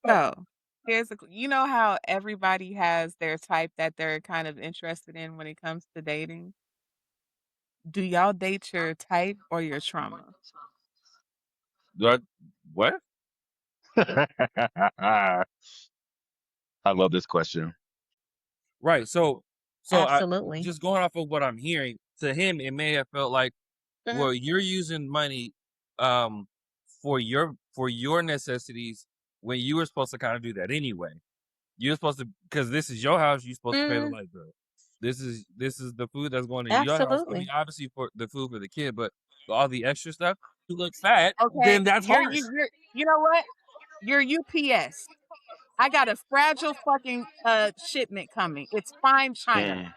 So, you know how everybody has their type that they're kind of interested in when it comes to dating? Do y'all date your type or your trauma? What? What? I love this question. Right. So I Absolutely. just going off of what I'm hearing, to him, it may have felt like, Mhm. well, you're using money, um, for your necessities when you were supposed to kind of do that anyway. You're supposed to, because this is your house. You're supposed to pay the Mm, light bill. This is the food that's going in your house. I mean, absolutely. obviously for the food for the kid, but all the extra stuff, you look fat, Okay, then that's harsh. you know what? You're UPS. I got a fragile fucking shipment coming. It's fine china. Mm.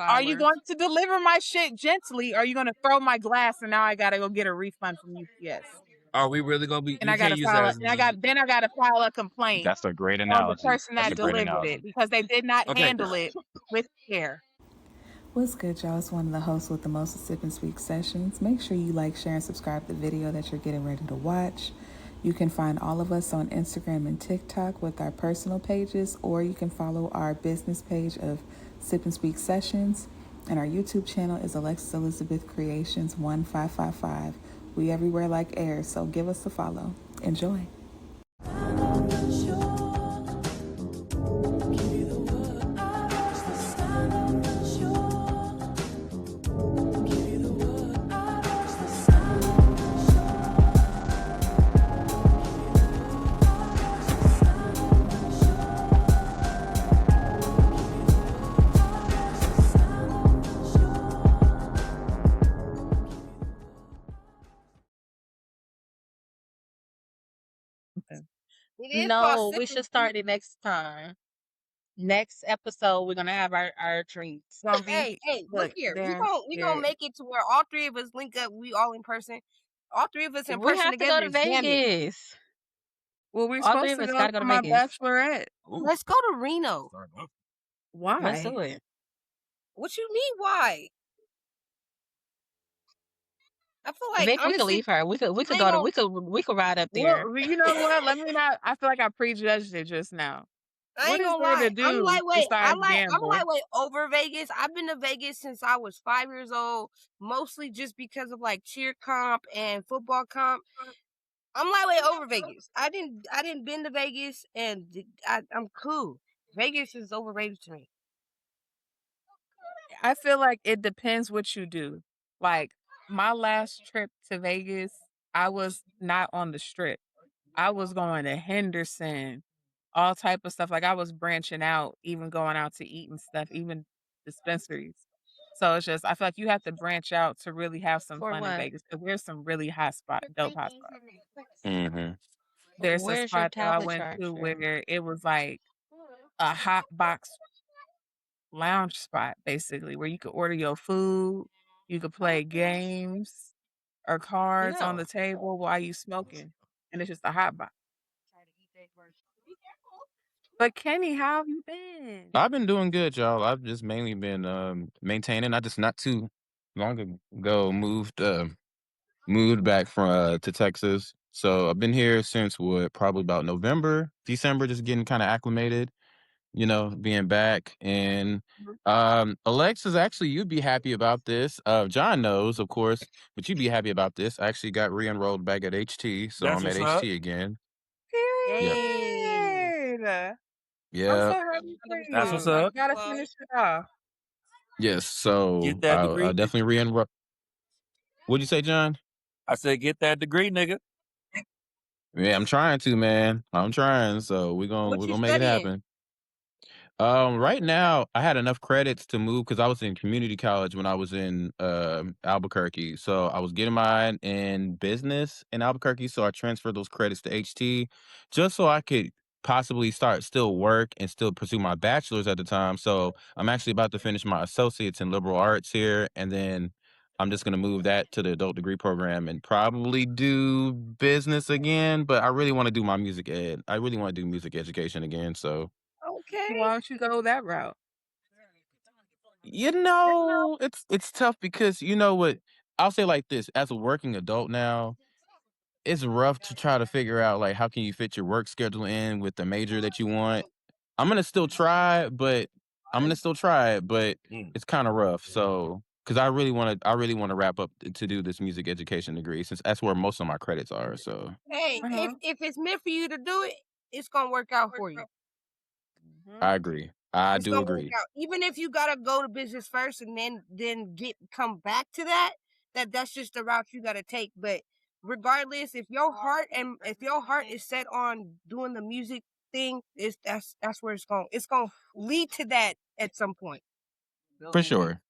Are you Tyler. going to deliver my shit gently or are you going to throw my glass and now I got to go get a refund from UPS? Are we really gonna be? And You I got can't to use that file it. as an And I got to file a complaint That's a great on the analogy. person That's that a great delivered analogy. it because they did not okay. handle it with care. What's good, y'all? It's one of the hosts with the most of Sip and Speak sessions. Make sure you like, share, and subscribe to the video that you're getting ready to watch. You can find all of us on Instagram and TikTok with our personal pages, or you can follow our business page of Sip and Speak Sessions. And our YouTube channel is Alexis Elizabeth Creations 1555. We everywhere like air, so give us a follow. Enjoy. It is called No, we sipping should tea. start it next time. Next episode, we're gonna have our drinks. Gonna be Hey, look look, here. there, We gonna there. make it to where all three of us link up. We all in person. All three of us in We person have to go together to is damn it. Vegas. Well, we're All three supposed of to us go gotta go for to my Vegas. bachelorette. Ooh, Let's go to Reno. sorry. Let's Why? do it. What you mean? Why? I feel like Vic, we could honestly, leave her. We could I ain't go to gonna. we could ride up there. Well, you know what? Let me not. I feel like I prejudged it just now. I What ain't is gonna there to lie. do besides I'm gamble? lightweight over Vegas. I've been to Vegas since I was 5 years old, mostly just because of like cheer comp and football comp. I'm lightweight over Vegas. I didn't been to Vegas, and I'm cool. Vegas is overrated to me. I feel like it depends what you do. Like my last trip to Vegas, I was not on the strip. I was going to Henderson, all type of stuff. Like I was branching out, even going out to eat and stuff, even dispensaries. So it's just I feel like you have to branch out to really have some For fun in what? Vegas because there's some really hot spot, dope hot spots. Mm-hmm. There's a Where's your spot that I tablet went to charger? where it was like a hot box lounge spot, basically, where you could order your food, you could play games or cards on No. the table while you smoking, and it's just a hot box. But Kenny, how have you been? I've been doing good, y'all. I've just mainly been maintaining. I just not too long ago moved back from to Texas. So I've been here since what probably about November, December, just getting kind of acclimated, being back. And Mhm. Alexis, actually you'd be happy about this. John knows, of course, but you'd be happy about this. I actually got re-enrolled back at HT, so That's I'm at what's up. HT again. Yep. Yay! Period. I'm so Yep. happy for That's what's you. up. You gotta finish it off. Yes. Get So that I degree, nigga. definitely re-enrolled. What'd you say, John? I said, get that degree, nigga. Yeah, I'm trying to, man. I'm trying. So we're gonna What we're you gonna make it studying? happen. Right now I had enough credits to move because I was in community college when I was in Albuquerque. So I was getting mine in business in Albuquerque. So I transferred those credits to HT just so I could possibly start still work and still pursue my bachelor's at the time. So I'm actually about to finish my associates in liberal arts here, and then I'm just gonna move that to the adult degree program and probably do business again. But I really want to do my music ed. I really want to do music education again. So Okay. Why don't you go that route? it's tough because you know what? I'll say like this, as a working adult now, it's rough to try to figure out like how can you fit your work schedule in with the major that you want. I'm gonna still try, but Mm. it's kind of rough. So, because I really want to wrap up to do this music education degree since that's where most of my credits are. So, Hey, Uh-huh. if it's meant for you to do it, it's gonna work out for you. I agree. I It's do gonna work agree. out. Even if you gotta go to business first and then come back to that's just the route you gotta take. But regardless, if your heart is set on doing the music thing, that's where it's gonna lead to that at some point. For sure.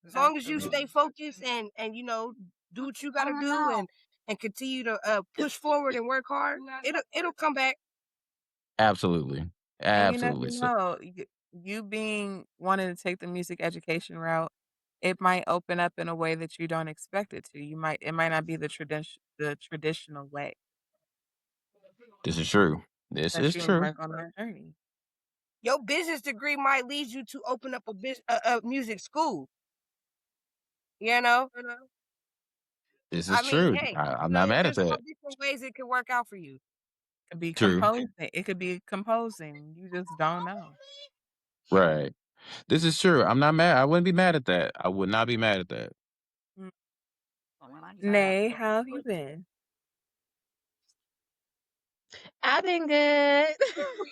As long as you stay focused and do what you gotta do and continue to push forward and work hard, it'll come back. Absolutely. And you never Absolutely. So, know, you being wanting to take the music education route, it might open up in a way that you don't expect it to. It might not be the traditional way this is true. This that is you true. embark on that journey. Your business degree might lead you to open up a music school. You know, This is I mean, true. hey, I'm not mad at there's all that. different ways it can work out for you. Could be True. composing. It could be composing. You just don't know. Right. This is true. I'm not mad. I wouldn't be mad at that. I would not be mad at that. Mm. Nay, how have you been? I've been good.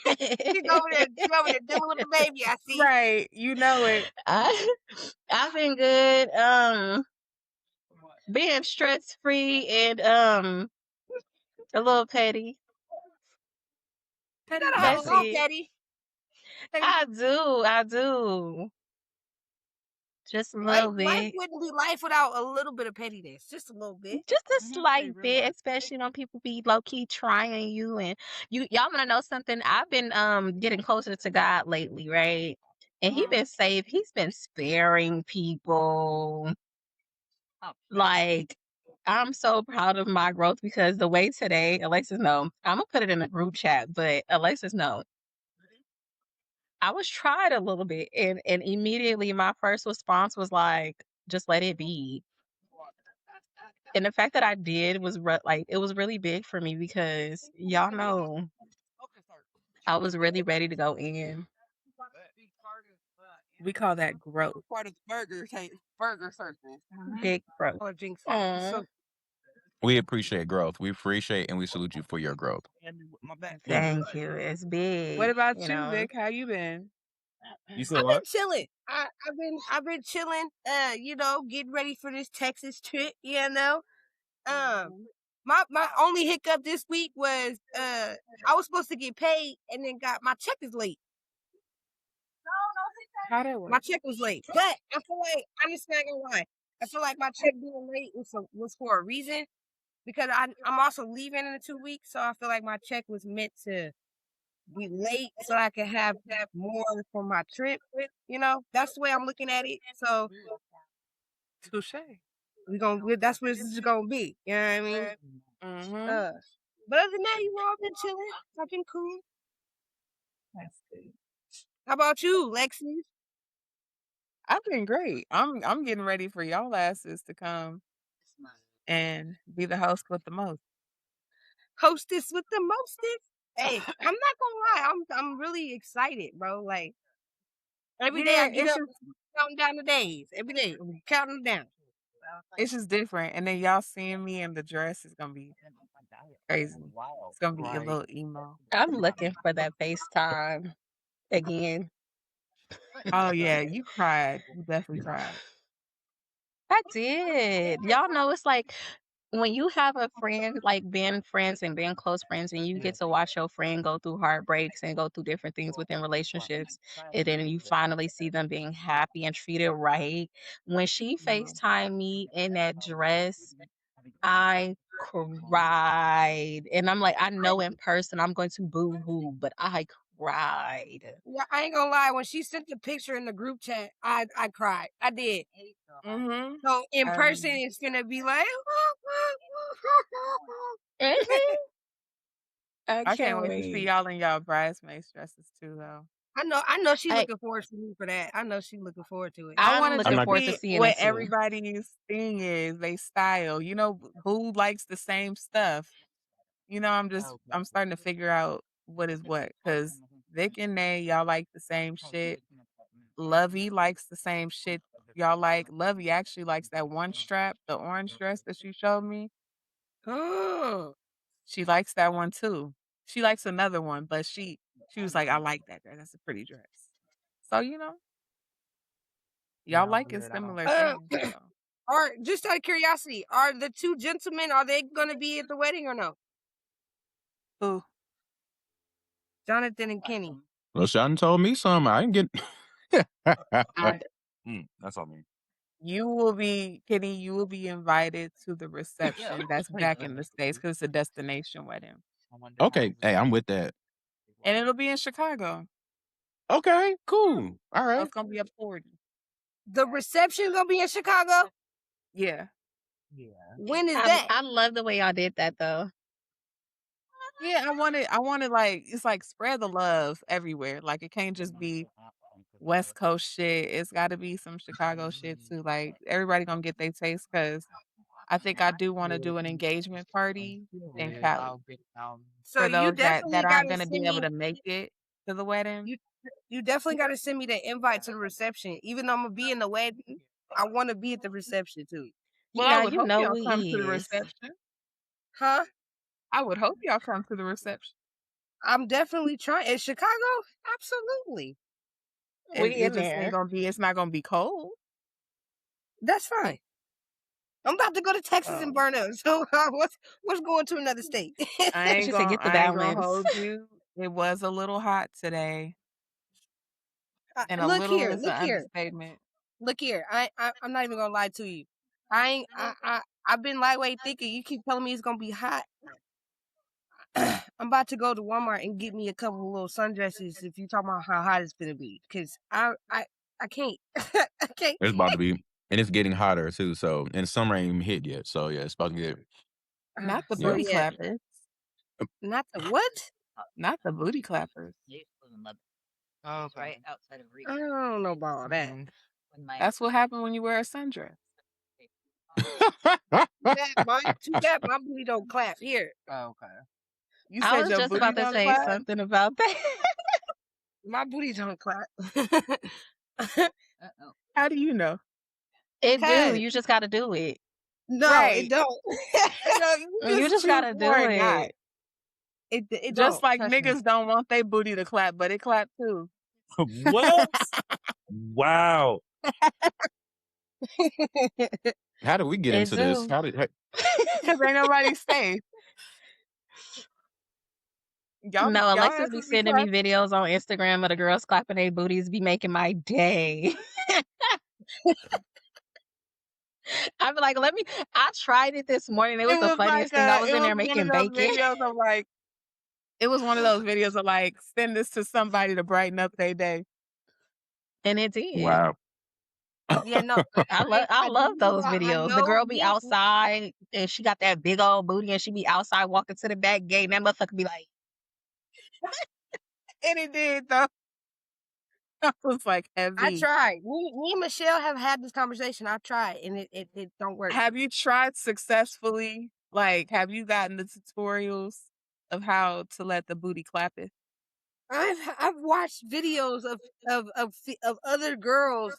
She's over there dealing with the baby. I see. Right. You know it. I've been good. Being stress free and a little petty. You gotta have a That's little it. petty. I do. Just a little Life bit. wouldn't be life without a little bit of pettiness. Just a little bit. Just a slight bit, especially when people be low key trying you and y'all wanna know something? I've been getting closer to God lately, right? And he's been sparing people. Like I'm so proud of my growth because the way today, Alexis know, I'm gonna put it in a group chat, but Alexis know. I was tried a little bit and immediately my first response was like, just let it be. And the fact that I did was like it was really big for me because y'all know I was really ready to go in. We call that growth. Part of the burger circle. Big growth. Or jinx. Aw. So We appreciate growth. We appreciate and we salute you for your growth. Thank you. It's big. What about you, know. Vic? How you been? You said I've been what? chilling. I've been chilling. Getting ready for this Texas trip. My only hiccup this week was I was supposed to get paid and then got my check is late. How that work? My check was late, but I feel like I'm just not gonna lie. I feel like my check being late was for a reason because I'm also leaving in 2 weeks, so I feel like my check was meant to be late so I can have more for my trip. That's the way I'm looking at it. So Touche. that's what this is gonna be. You know what I mean? Mm-hmm. But other than that, I've been chilling. I've been cool. That's good. How about you, Lexi? I've been great. I'm getting ready for y'all asses to come and be the host with the most. Hostess with the mostest. Hey, I'm not gonna lie. I'm really excited, bro. Like every day I get it's up, counting down the days. Every day, I'm counting them down. just different. And then y'all seeing me in the dress is gonna be crazy. It's gonna be a little emo. I'm looking for that FaceTime again. Oh yeah, you cried. You definitely cried. I did. Y'all know it's like when you have a friend, like being friends and being close friends, and you get to watch your friend go through heartbreaks and go through different things within relationships, and then you finally see them being happy and treated right. When she FaceTimed me in that dress, I cried. And I'm like, I know in person I'm going to boo hoo, but I cried. Yeah, I ain't gonna lie. When she sent the picture in the group chat, I cried. I did. Mm-hmm. So in person, it's gonna be like. I can't wait to see y'all in y'all bridesmaids dresses too, though. I know she's looking forward to me for that. I know she's looking forward to it. I want looking to forward to see seeing what it too. everybody's thing is, they style. You know, who likes the same stuff? I'm starting to figure out what is what because Vic and Nay, y'all like the same shit. Lovey likes the same shit y'all like. Lovey actually likes that one strap, the orange dress that you showed me. Oh, She likes that one too. She likes another one, but she was like, I like that dress. That's a pretty dress. So, y'all like it similar things. So. Or just out of curiosity, are the two gentlemen, are they gonna be at the wedding or no? Who? Jonathan and Kenny. Well, Sean told me something. I didn't get. That's on me. Kenny, you will be invited to the reception that's back in the States because it's a destination wedding. Okay, hey, I'm with that. And it'll be in Chicago. Okay, cool. All So right. it's gonna be up 40. The reception gonna be in Chicago? Yeah. When is that? I love the way y'all did that though. Yeah, I wanted like it's like spread the love everywhere. Like it can't just be West Coast shit. It's got to be some Chicago shit too. Like everybody gonna get their taste because I think I do want to do an engagement party in Cali So for you those that definitely aren't gotta gonna send be able me. to make it to the wedding. You definitely gotta send me the invite to the reception. Even though I'm gonna be in the wedding, I want to be at the reception too. Well, Yeah, I would you hope know y'all we come to the is. reception. Huh? I would hope y'all come to the reception. I'm definitely trying. In Chicago? Absolutely. And We it in just there. ain't gonna be. It's not gonna be cold. That's fine. I'm about to go to Texas and burn up. So what's going to another state? I ain't She said, "Get the gonna balance." hold you. It was a little hot today, and a Look little here, is an understatement. look here. I'm not even gonna lie to you. I've been lightweight thinking. You keep telling me it's gonna be hot. I'm about to go to Walmart and get me a couple of little sundresses. If you talk about how hot it's gonna be, because I can't. I can't. It's about to be, and it's getting hotter too. So, and summer ain't even hit yet. So yeah, it's about to get. Not the Yeah. booty clappers. Not the what? Not the booty clappers. Oh, right outside of reach. I don't know about that. That's what happened when you wear a sundress. Too bad my booty don't clap here. Oh, okay. You I said was your just booty about to don't say clap? something about that. My booty don't clap. How do you know? It do. Because- You just got to do it. No, Right. it don't. You just got to choose do or not. it. It Just don't. like Trust me. niggas don't want their booty to clap, but it clap too. What? Wow. How did we get It into this? do. How did? Because ain't nobody safe. Y'all, No, y'all Alexis have be to sending me clapping. videos on Instagram of the girls clapping their booties, be making my day. I be like, I tried it this morning. It was the funniest thing. I was in there making bacon. Videos of like, it was one of those videos of like, send this to somebody to brighten up their day. And it did. Wow. Yeah, no. I love those I videos. The know girl be me- outside and she got that big old booty and she be outside walking to the back gate and that motherfucker be like, And it did though. I was like heavy. I tried. Me and Michelle have had this conversation. I tried, and it don't work. Have you tried successfully? Like, have you gotten the tutorials of how to let the booty clap it? I've watched videos of other girls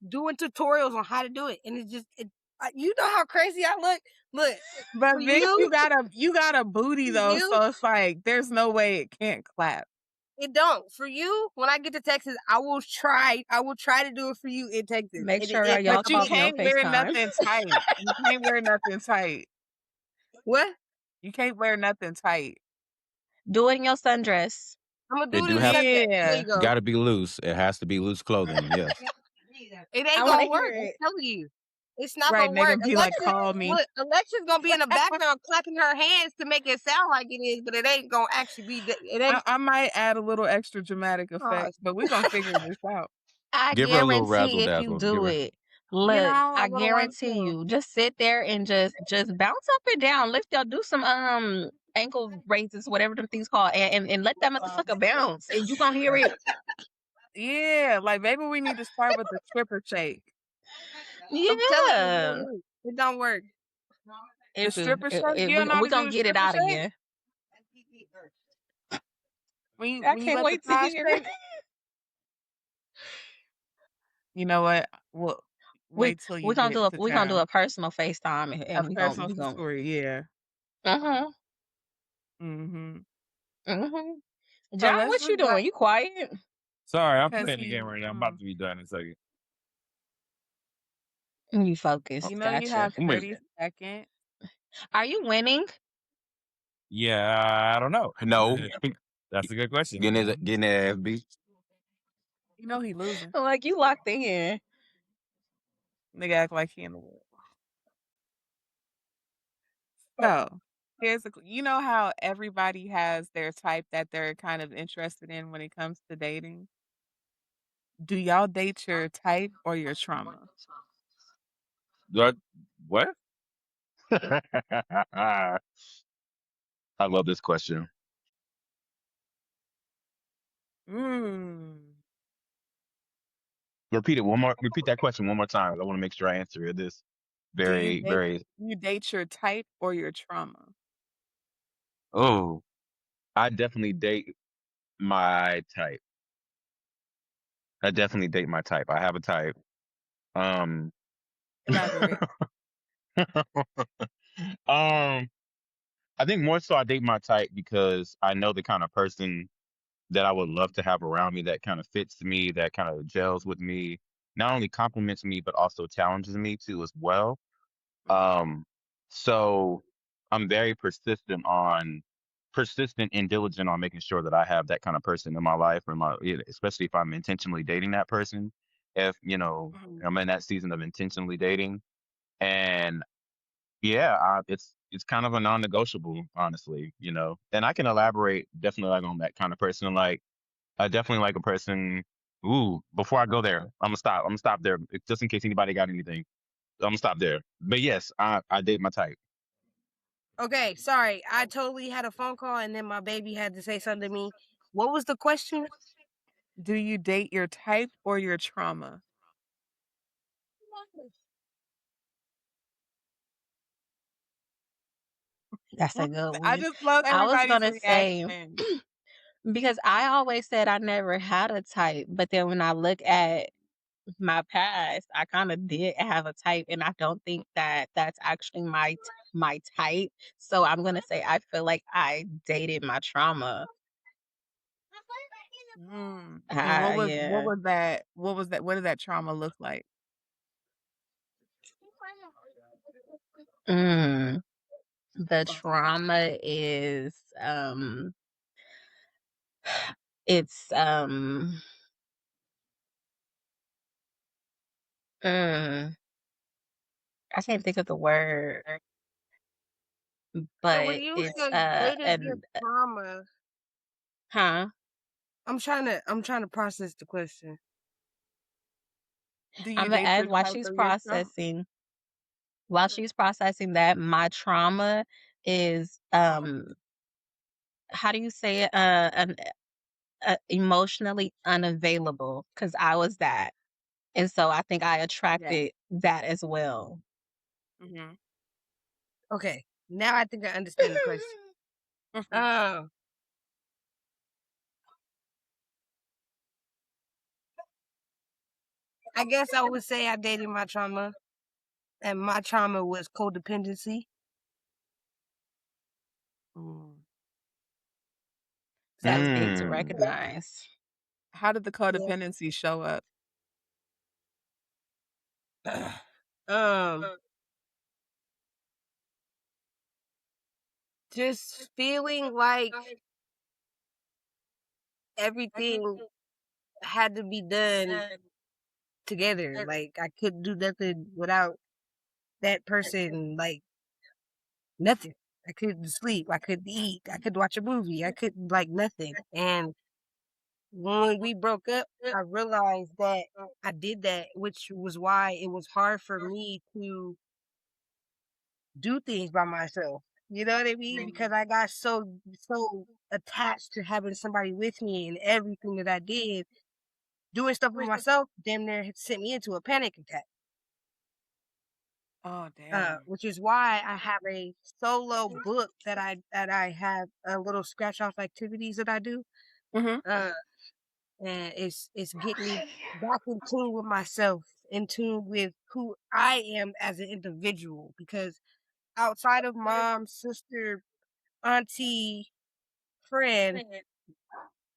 doing tutorials on how to do it, and you know how crazy I look. Look, But for Vic, you- you got a booty though, you- so it's like there's no way it can't clap. it don't. For you, when I get to Texas, I will try to do it for you in Texas. make And sure it- y'all But you call me on can't wear FaceTime. nothing tight. You can't wear nothing tight. What? You can't wear nothing tight. Do it in your sundress. I'm gonna They do do it. have- There Yeah. you go. Got to be loose. It has to be loose clothing. Yes. It I ain't wanna gonna work. hear I'm it. telling you. It's not Right, gonna they work. gonna be like, call me. Look, Alexa's gonna be in the background clapping her hands to make it sound like it is, but it ain't gonna actually be. It ain't. I might add a little extra dramatic effect, but we're gonna figure this out. I Give her a little guarantee if razzle-dazzle. you Give do her- it. Look, know, I I would've liked guarantee to. you. Just sit there and just bounce up and down. Lift y'all, do some ankle raises, whatever them things called, and let that motherfucker bounce. And you gonna hear it. Yeah, like maybe we need to start with the stripper shake. I'm telling Yeah. you, it don't work. The stripper shake? You don't know how We to do gonna the get it stripper out of shake? you. When I when you can't let the wait to tide hear. shake, you know what? Well, we wait till we're you gonna get do a to we're gonna do town. a personal FaceTime A and personal we gonna story, yeah. uh-huh. Mhm. Mm-hmm. So John, let's what you just like doing? You quiet? Sorry, I'm 'cause playing the he game right now. I'm about to be done in a second. You you focused. you Gotcha. have I'm with 30 seconds. Are you winning? Yeah, I don't know. no That's a good question. getting his ass beat. You know he losing. Like you locked in. Nigga act like he in the world. So, you know how everybody has their type that they're kind of interested in when it comes to dating? Do y'all date your type or your trauma? What? I love this question. Mm. Repeat that question one more time. I want to make sure I answer it. This Do you very, date very you date your type or your trauma? oh, I definitely date my type. I definitely date my type. I have a type. Um Elaborate. um I think more so I date my type because I know the kind of person that I would love to have around me that kind of fits me, that kind of gels with me, not only compliments me but also challenges me too as well. Mhm. Um, so I'm very persistent and diligent on making sure that I have that kind of person in my life, or especially if I'm intentionally dating that person. If Mhm. I'm in that season of intentionally dating, and yeah, it's kind of a non-negotiable, honestly. And I can elaborate definitely like on that kind of person. Like I definitely like a person. Ooh, before I go there, I'm gonna stop. I'm gonna stop there just in case anybody got anything. I'm gonna stop there. But yes, I date my type. Okay, sorry. I totally had a phone call and then my baby had to say something to me. What was the question? Do you date your type or your trauma? That's a good I one. just love I was everybody's gonna say reaction. because I always said I never had a type, but then when I look at my past, I kind of did have a type, and I don't think that that's actually my type. So I'm gonna say I feel like I dated my trauma. Mm. And Ah, yeah. what did that trauma look like? Mm. The trauma is it's mm, I can't think of the word, So when but you it's say dated your an trauma, huh? I'm trying to process the question. Do I'm you gonna date add your type or your trauma? while she's processing that, my trauma is how do you say it? Emotionally unavailable because I was that. And so I think I Yeah. attracted that as well. Mhm. Okay, now I think I understand the question. Mhm. Um, I guess I would say I dated my trauma, and my trauma was codependency. Ooh. So That's big to Mm. recognize. how did the Yeah. codependency show up? um, just feeling like everything had to be done together. Like I couldn't do nothing without that person. Like nothing. I couldn't sleep. I couldn't eat. I could watch a movie. I couldn't like nothing. And when we broke up, I realized that I did that, which was why it was hard for me to do things by myself. You know what I mean? Because I got so attached to having somebody with me and everything that I did, doing stuff for myself, damn near had sent me into a panic attack. Oh, damn. Which is why I have a solo book that I have a little scratch off activities that I do. Mhm. And it's getting me back in tune with myself, in tune with who I am as an individual. Because outside of mom, sister, auntie, friend,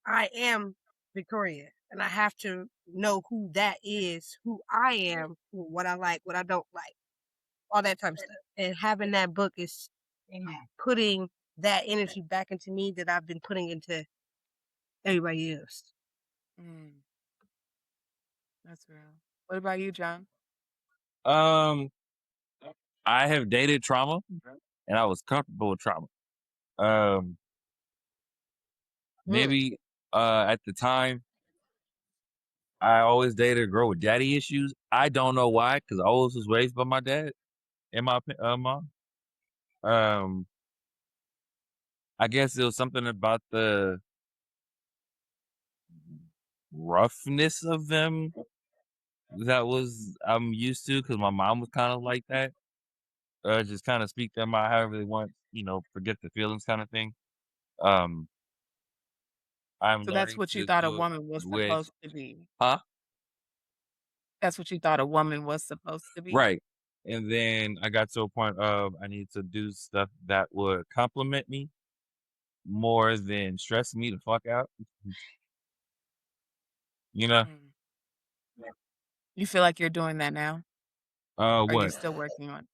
I am Victoria, and I have to know who that is, who I am, what I like, what I don't like, all that type of stuff. And having that book is putting that energy back into me that I've been putting into everybody else. Mm, that's real. What about you, John? Um, I have dated trauma, and I was comfortable with trauma. Um, maybe at the time, I always dated a girl with daddy issues. I don't know why, because I always was raised by my dad and my mom. Um, I guess it was something about the roughness of them that was I'm used to, because my mom was kind of like that. Just kind of speak them out however they want, forget the feelings kind of thing. Um, I'm So that's learning what you to thought a do it woman was with, supposed to be. huh? That's what you thought a woman was supposed to be? Right. And then I got to a point of I need to do stuff that would compliment me more than stress me the fuck out. You know? Mm. You feel like you're doing that now? Or are you What? still working on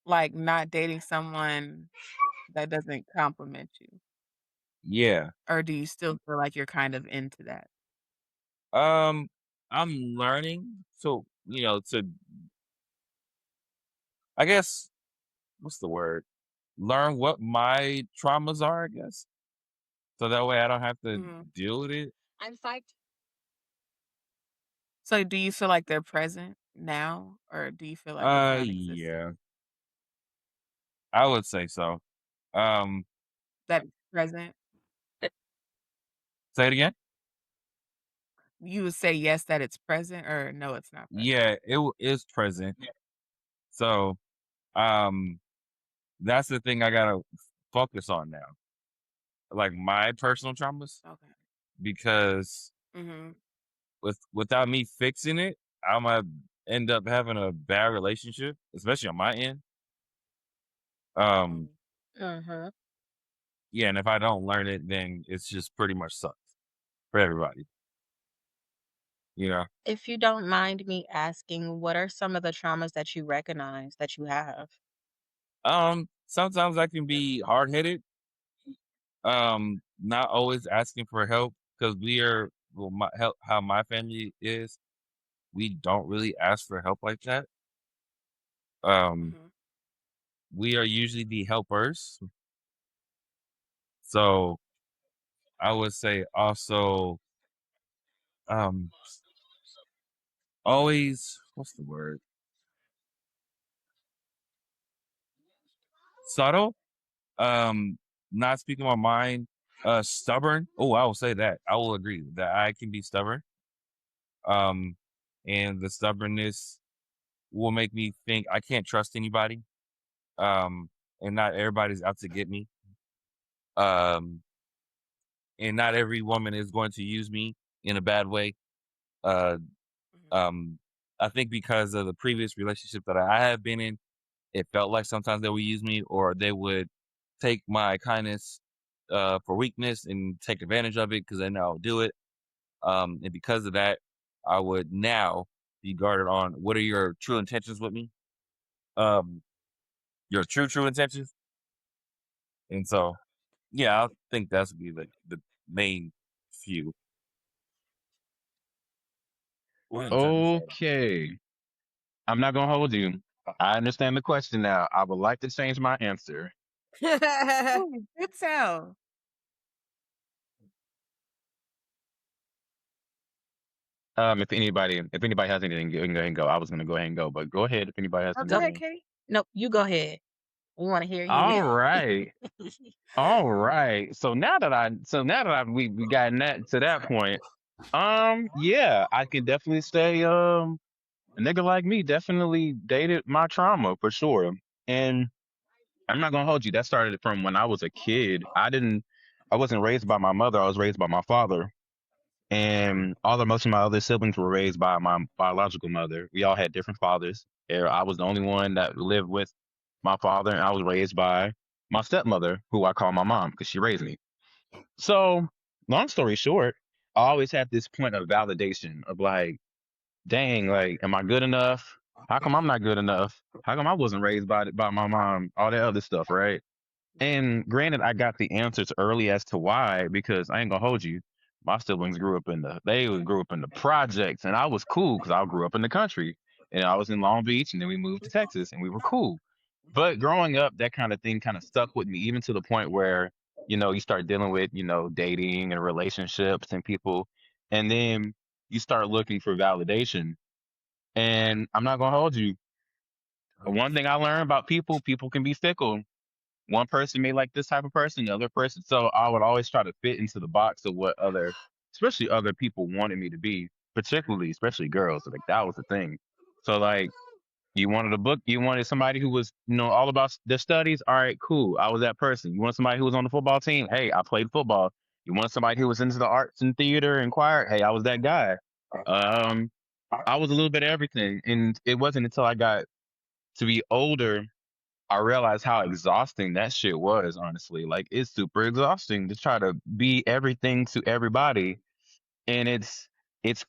like, not dating someone that doesn't compliment you? Yeah. Or do you still feel like you're kind of into that? Um, I'm learning to I guess what's the word? Learn what my traumas are, I guess. So that way I don't have to Mhm. deal with it. I'm psyched. So do you feel like they're present now, or do you feel like it's non-existent? Yeah, I would say so. Um, That it's present? say it again. You would say yes, that it's present, or no, it's not present? Yeah, is present. So, um, that's the thing I gotta focus on now. Like my personal traumas, Okay. because Mhm. without me fixing it, I might end up having a bad relationship, especially on my end. Um, Mm. Mhm. yeah, and if I don't learn it, then it's just pretty much sucks for everybody. You know. If you don't mind me asking, what are some of the traumas that you recognize that you have? Sometimes I can be hard headed. Not always asking for help, because we are well, my help how my family is. We don't really ask for help like that. Um, Mhm. we are usually the helpers. So I would say also, um, always what's the word? Subtle. Um, Not speaking my mind. Stubborn. Oh, I will say that. I will agree that I can be stubborn. Um, and the stubbornness will make me think I can't trust anybody. And not everybody's out to get me. Um, and not every woman is going to use me in a bad way. Uh, Mhm. um, I think because of the previous relationship that I have been in, it felt like sometimes they would use me, or they would take my kindness for weakness and take advantage of it because they know I'll do it. And because of that, I would now be guarded on what are your true intentions with me, um, your true intentions. And so, yeah, I think that's would be the main few. What I'm trying to say. Okay. I'm not gonna hold you. I understand the question now. I would like to change my answer. Ooh, good tell. If anybody has anything, you can go ahead and go. I was gonna go ahead and go, but go ahead if anybody has Oh, go Go. ahead, anything. Katie. Nope, you go ahead. We want to hear you. All right. All right. So now that we gotten that to that point, yeah, I can definitely say a nigga like me definitely dated my trauma for sure. And I'm not gonna hold you. That started from when I was a kid. I wasn't raised by my mother. I was raised by my father, and most of my other siblings were raised by my biological mother. We all had different fathers. I was the only one that lived with my father, and I was raised by my stepmother, who I call my mom because she raised me. So, long story short, I always had this point of validation of like, dang, like, am I good enough? How come I'm not good enough? How come I wasn't raised by my mom? All that other stuff, right? And granted, I got the answers early as to why, because I ain't gonna hold you. My siblings grew up in the projects, and I was cool because I grew up in the country, and I was in Long Beach, and then we moved to Texas, and we were cool. But growing up, that kind of thing kind of stuck with me, even to the point where you start dealing with dating and relationships and people, and then you start looking for validation. And I'm not gonna hold you. One thing I learned about people can be fickle. One person may like this type of person, the other person. So I would always try to fit into the box of what especially other people wanted me to be, especially girls. Like that was the thing. So like you wanted somebody who was, all about their studies. All right, cool. I was that person. You want somebody who was on the football team? Hey, I played football. You want somebody who was into the arts and theater and choir? Hey, I was that guy. Um, I was a little bit of everything. And it wasn't until I got to be older I realized how exhausting that shit was, honestly. Like it's super exhausting to try to be everything to everybody. And it's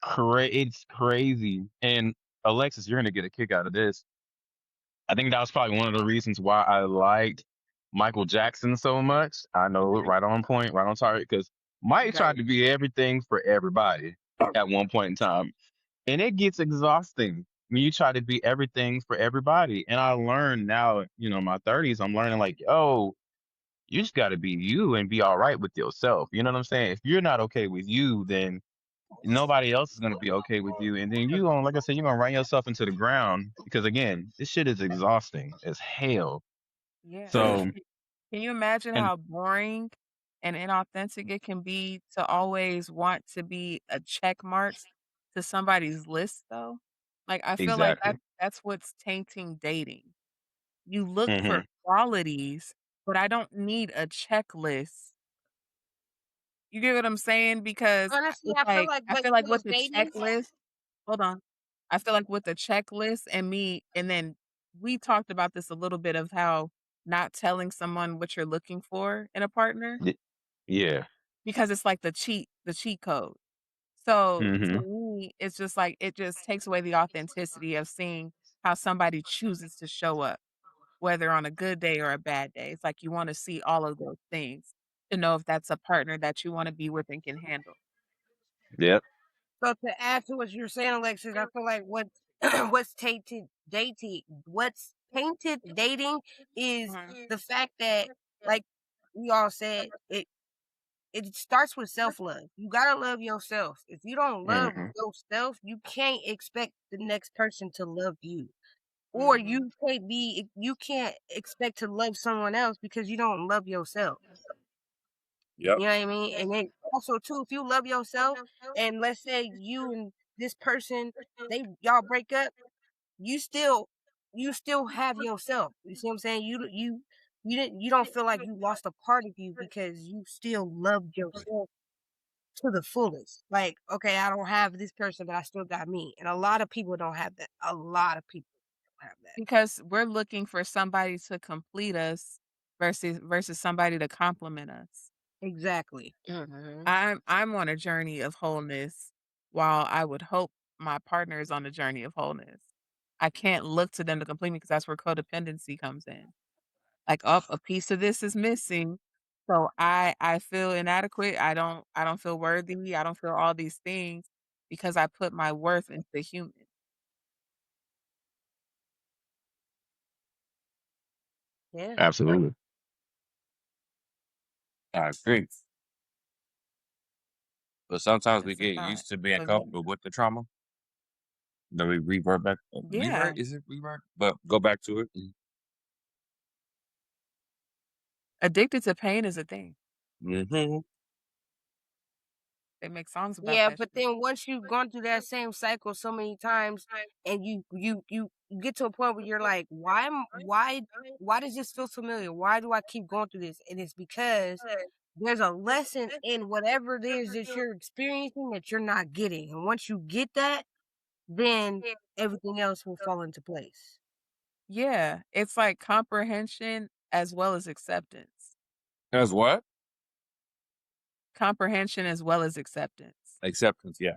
crazy. And Alexis, you're gonna get a kick out of this. I think that was probably one of the reasons why I liked Michael Jackson so much. I know, right on point, right on target, because Mike tried Okay. to be everything for everybody at one point in time. And it gets exhausting when you try to be everything for everybody. And I learned now, my 30s, I'm learning like, oh, you just got to be you and be all right with yourself. You know what I'm saying? If you're not okay with you, then nobody else is going to be okay with you. And then like I said, you're going to run yourself into the ground because, again, this shit is exhausting as hell. Yeah. So, Can you imagine and how boring and inauthentic it can be to always want to be a check marks to somebody's list though? Like I feel like exactly. that's what's tainting dating. You look for Hmm. qualities, but I don't need a checklist. You get what I'm saying? Because Honestly, it's I feel like like I with feel like with the dating, checklist hold on. I feel like with the checklist and me and then we talked about this a little bit of how not telling someone what you're looking for in a partner Yeah. because it's like the cheat code. So to Hmm. me, it's just like it just takes away the authenticity of seeing how somebody chooses to show up, whether on a good day or a bad day. It's like you want to see all of those things to know if that's a partner that you want to be with and can handle. Yep. so to add to what you're saying, Alexis, I feel like what what's tainted dating is Mhm. the fact that, like we all said, it starts with self love. You gotta love yourself. If you don't love Hmm. yourself, you can't expect the next person to love you. Or Mhm. you can't expect to love someone else because you don't love yourself. Yep. You know what I mean? And then also too, if you love yourself and let's say you and this person, y'all break up, you still you still have yourself. You see what I'm saying? You don't feel like you lost a part of you because you still love yourself to the fullest. Like, okay, I don't have this person, but I still got me. And a lot of people don't have that. A lot of people don't have that. Because we're looking for somebody to complete us versus somebody to complement us. Exactly. Hmm. I'm on a journey of wholeness while I would hope my partner is on a journey of wholeness. I can't look to them to complete me because that's where codependency comes in. Like, oh, a piece of this is missing. So I feel inadequate. I don't feel worthy. I don't feel all these things because I put my worth into human. Yeah. Absolutely. I agree. But sometimes we It's a get thought. used to being But comfortable with the trauma. Then we revert back. yeah, Revert? Is it revert? But go back to it. addicted to pain is a thing. Mm-hmm. They make songs about Yeah, that but shit. then once you've gone through that same cycle so many times and you get to a point where you're like, why does this feel familiar? Why do I keep going through this? And it's because there's a lesson in whatever it is that you're experiencing that you're not getting. And once you get that, then everything else will fall into place. Yeah, it's like comprehension as well as acceptance. As what? Comprehension as well as acceptance. Acceptance, yeah.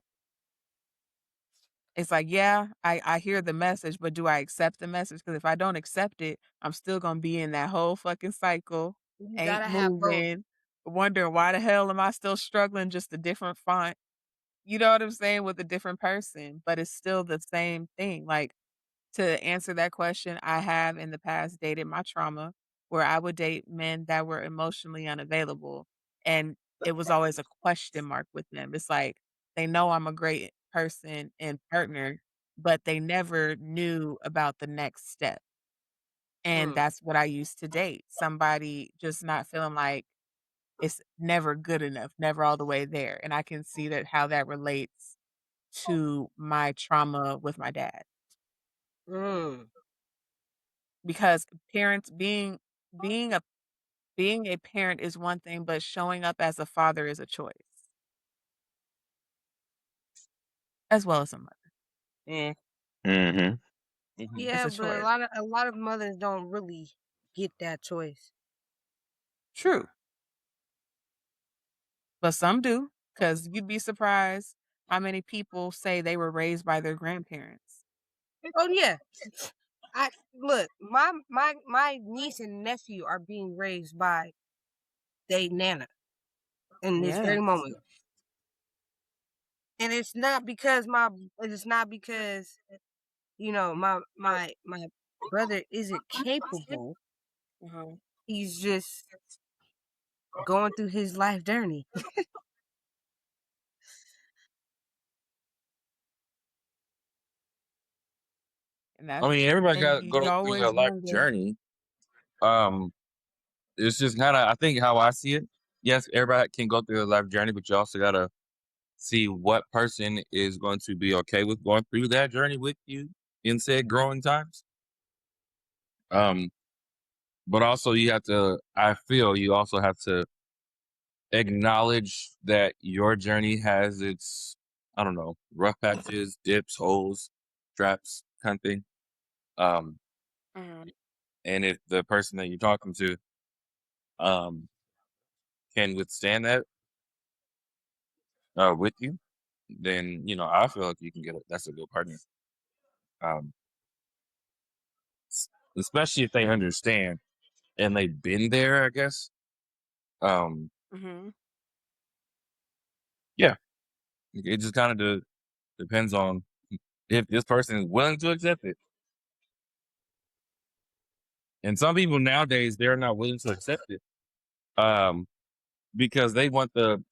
It's like, yeah, I hear the message, but do I accept the message? Because if I don't accept it, I'm still gonna be in that whole fucking cycle, You ain't gotta have both. moving, wondering why the hell am I still struggling, just a different font. You know what I'm saying? With a different person, but it's still the same thing. Like, to answer that question, I have in the past dated my trauma where I would date men that were emotionally unavailable. And it was always a question mark with them. It's like they know I'm a great person and partner, but they never knew about the next step. And Mm. that's what I used to date. Somebody just not feeling like it's never good enough, never all the way there. And I can see that how that relates to my trauma with my dad. Mm. Because parents being a being a parent is one thing, but showing up as a father is a choice, as well as a mother. Mm, Mm-hmm. mhm. It's Yeah, a but a choice. lot of mothers don't really get that choice. True, but some do, because 'cause you'd be surprised how many people say they were raised by their grandparents. Oh yeah. I look, my niece and nephew are being raised by they nana in this very Yes. moment. And it's not because my brother isn't capable. Mhm. He's just going through his life journey. And I that's mean, everybody and got to you go through their always life wonder. journey. Um, it's just kind of, I think, how I see it. Yes, everybody can go through their life journey, but you also gotta see what person is going to be okay with going through that journey with you in said growing times. Um, but also you have to. I feel you also have to acknowledge that your journey has its, I don't know, rough patches, dips, holes, traps, kind of thing. Um, Mhm. and if the person that you're talking to um can withstand that with you, then I feel like you can get it. That's a good partner. Um, s- Especially if they understand and they've been there, I guess. Um, Mhm. yeah, it just kind of depends on if this person is willing to accept it. And some people nowadays they're not willing to accept it. Um, because they want the,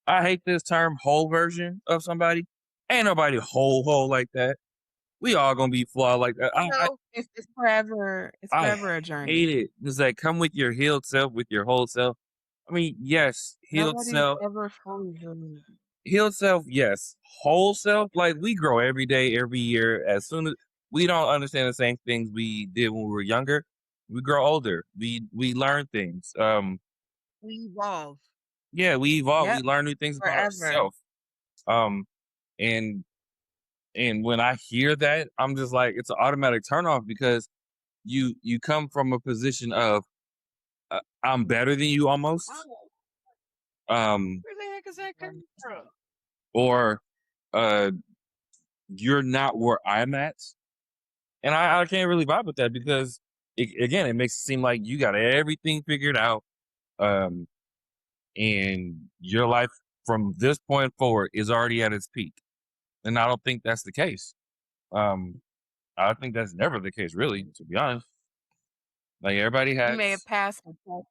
I hate this term, whole version of somebody. Ain't nobody whole like that. We all gonna be flawed like that. No, I It's forever a journey. hate it. It's like come with your healed self, with your whole self. I mean, yes, Nobody's ever fully human. healed self, yes. Whole self, like we grow every day, every year. As soon as we don't understand the same things we did when we were younger, we grow older. We learn things. we evolve. Yeah, we evolve. We Yep, learn new things about forever. ourselves. Um, and and when I hear that, I'm just like, it's an automatic turn off because you come from a position of I'm better than you almost, um, Where the heck is that coming from? or uh, you're not where I'm at, and I can't really vibe with that because again, it makes it seem like you got everything figured out, um, and your life from this point forward is already at its peak, and I don't think that's the case. Um, I think that's never the case, really, to be honest. Like everybody You may have has. passed the test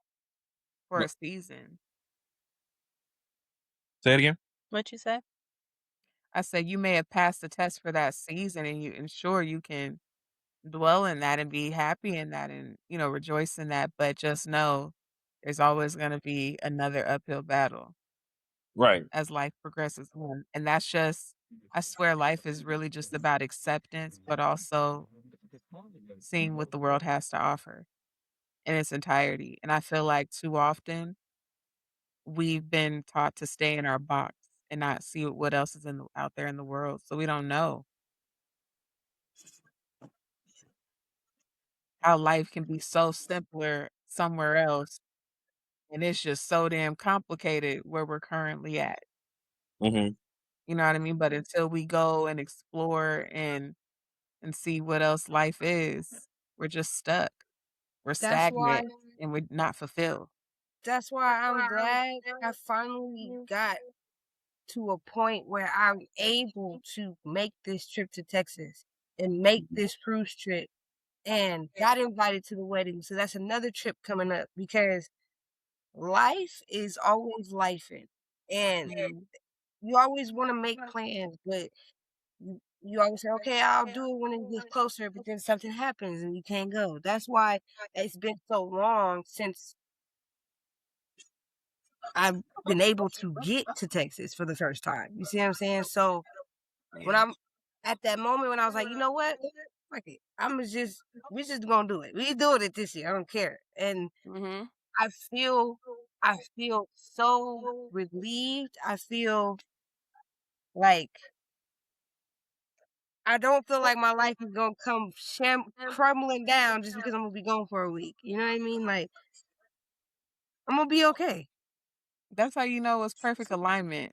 for What, a season. say it again. What you say? I said you may have passed the test for that season and sure you can dwell in that and be happy in that and, rejoice in that, but just know there's always gonna be another uphill battle Right. as life progresses on. And that's just I swear life is really just about acceptance, but also seeing what the world has to offer in its entirety. And I feel like too often we've been taught to stay in our box and not see what else is out there in the world. So we don't know how life can be so simpler somewhere else, and it's just so damn complicated where we're currently at. Mhm. You know what I mean? But until we go and explore and see what else life is, we're just stuck. We're That's why stagnant and we're not fulfilled. that's why I'm glad I finally got to a point where I'm able to make this trip to Texas and make this cruise trip and got invited to the wedding. So that's another trip coming up because life is always lifing. And Mhm. you always want to make plans, but you always say, okay, I'll do it when it gets closer, but then something happens and you can't go. That's why it's been so long since I've been able to get to Texas for the first time. You see what I'm saying? So when Yeah. I'm at that moment when I was like, you know what? Fuck it. We just gonna do it. We doing it this year. I don't care. And Mhm. I feel I feel so relieved. I feel like I don't feel like my life is gonna come crumbling down just because I'm gonna be gone for a week. You know what I mean? Like I'm gonna be okay. That's how you know it's perfect alignment.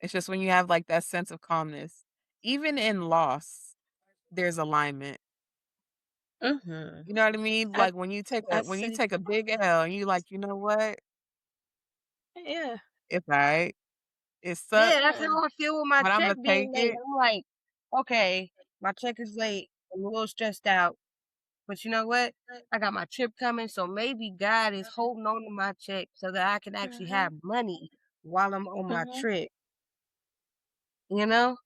It's just when you have like that sense of calmness. Even in loss, there's alignment. Mhm. You know what I mean? I Like I when you say take a big L and you like, you know what? yeah. It's all right. It Yeah, sucks, that's Yeah. how I feel with my but I'm check gonna being take late. it. I'm like, okay, my check is late. I'm a little stressed out. But you know what? I got my trip coming, so maybe God is holding on to my check so that I can actually Mhm. have money while I'm on my Mhm. trip, you know?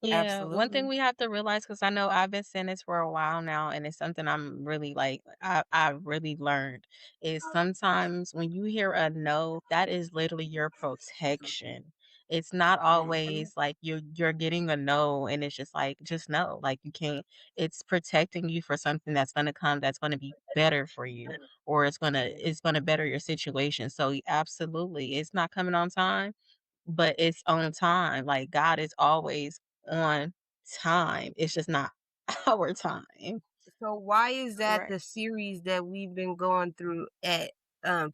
Yeah, one thing Absolutely. we have to realize, because I know I've been saying this for a while now, and it's something I'm really like I really learned is sometimes when you hear a no, that is literally your protection. It's not Mhm. always like you're getting a no and it's just like just no. Like you can't it's protecting you for something that's gonna come that's gonna be better for you or it's gonna better your situation. So absolutely it's not coming on time but it's on time. Like God is always on time. It's just not our time. So why is that Right. the series that we've been going through at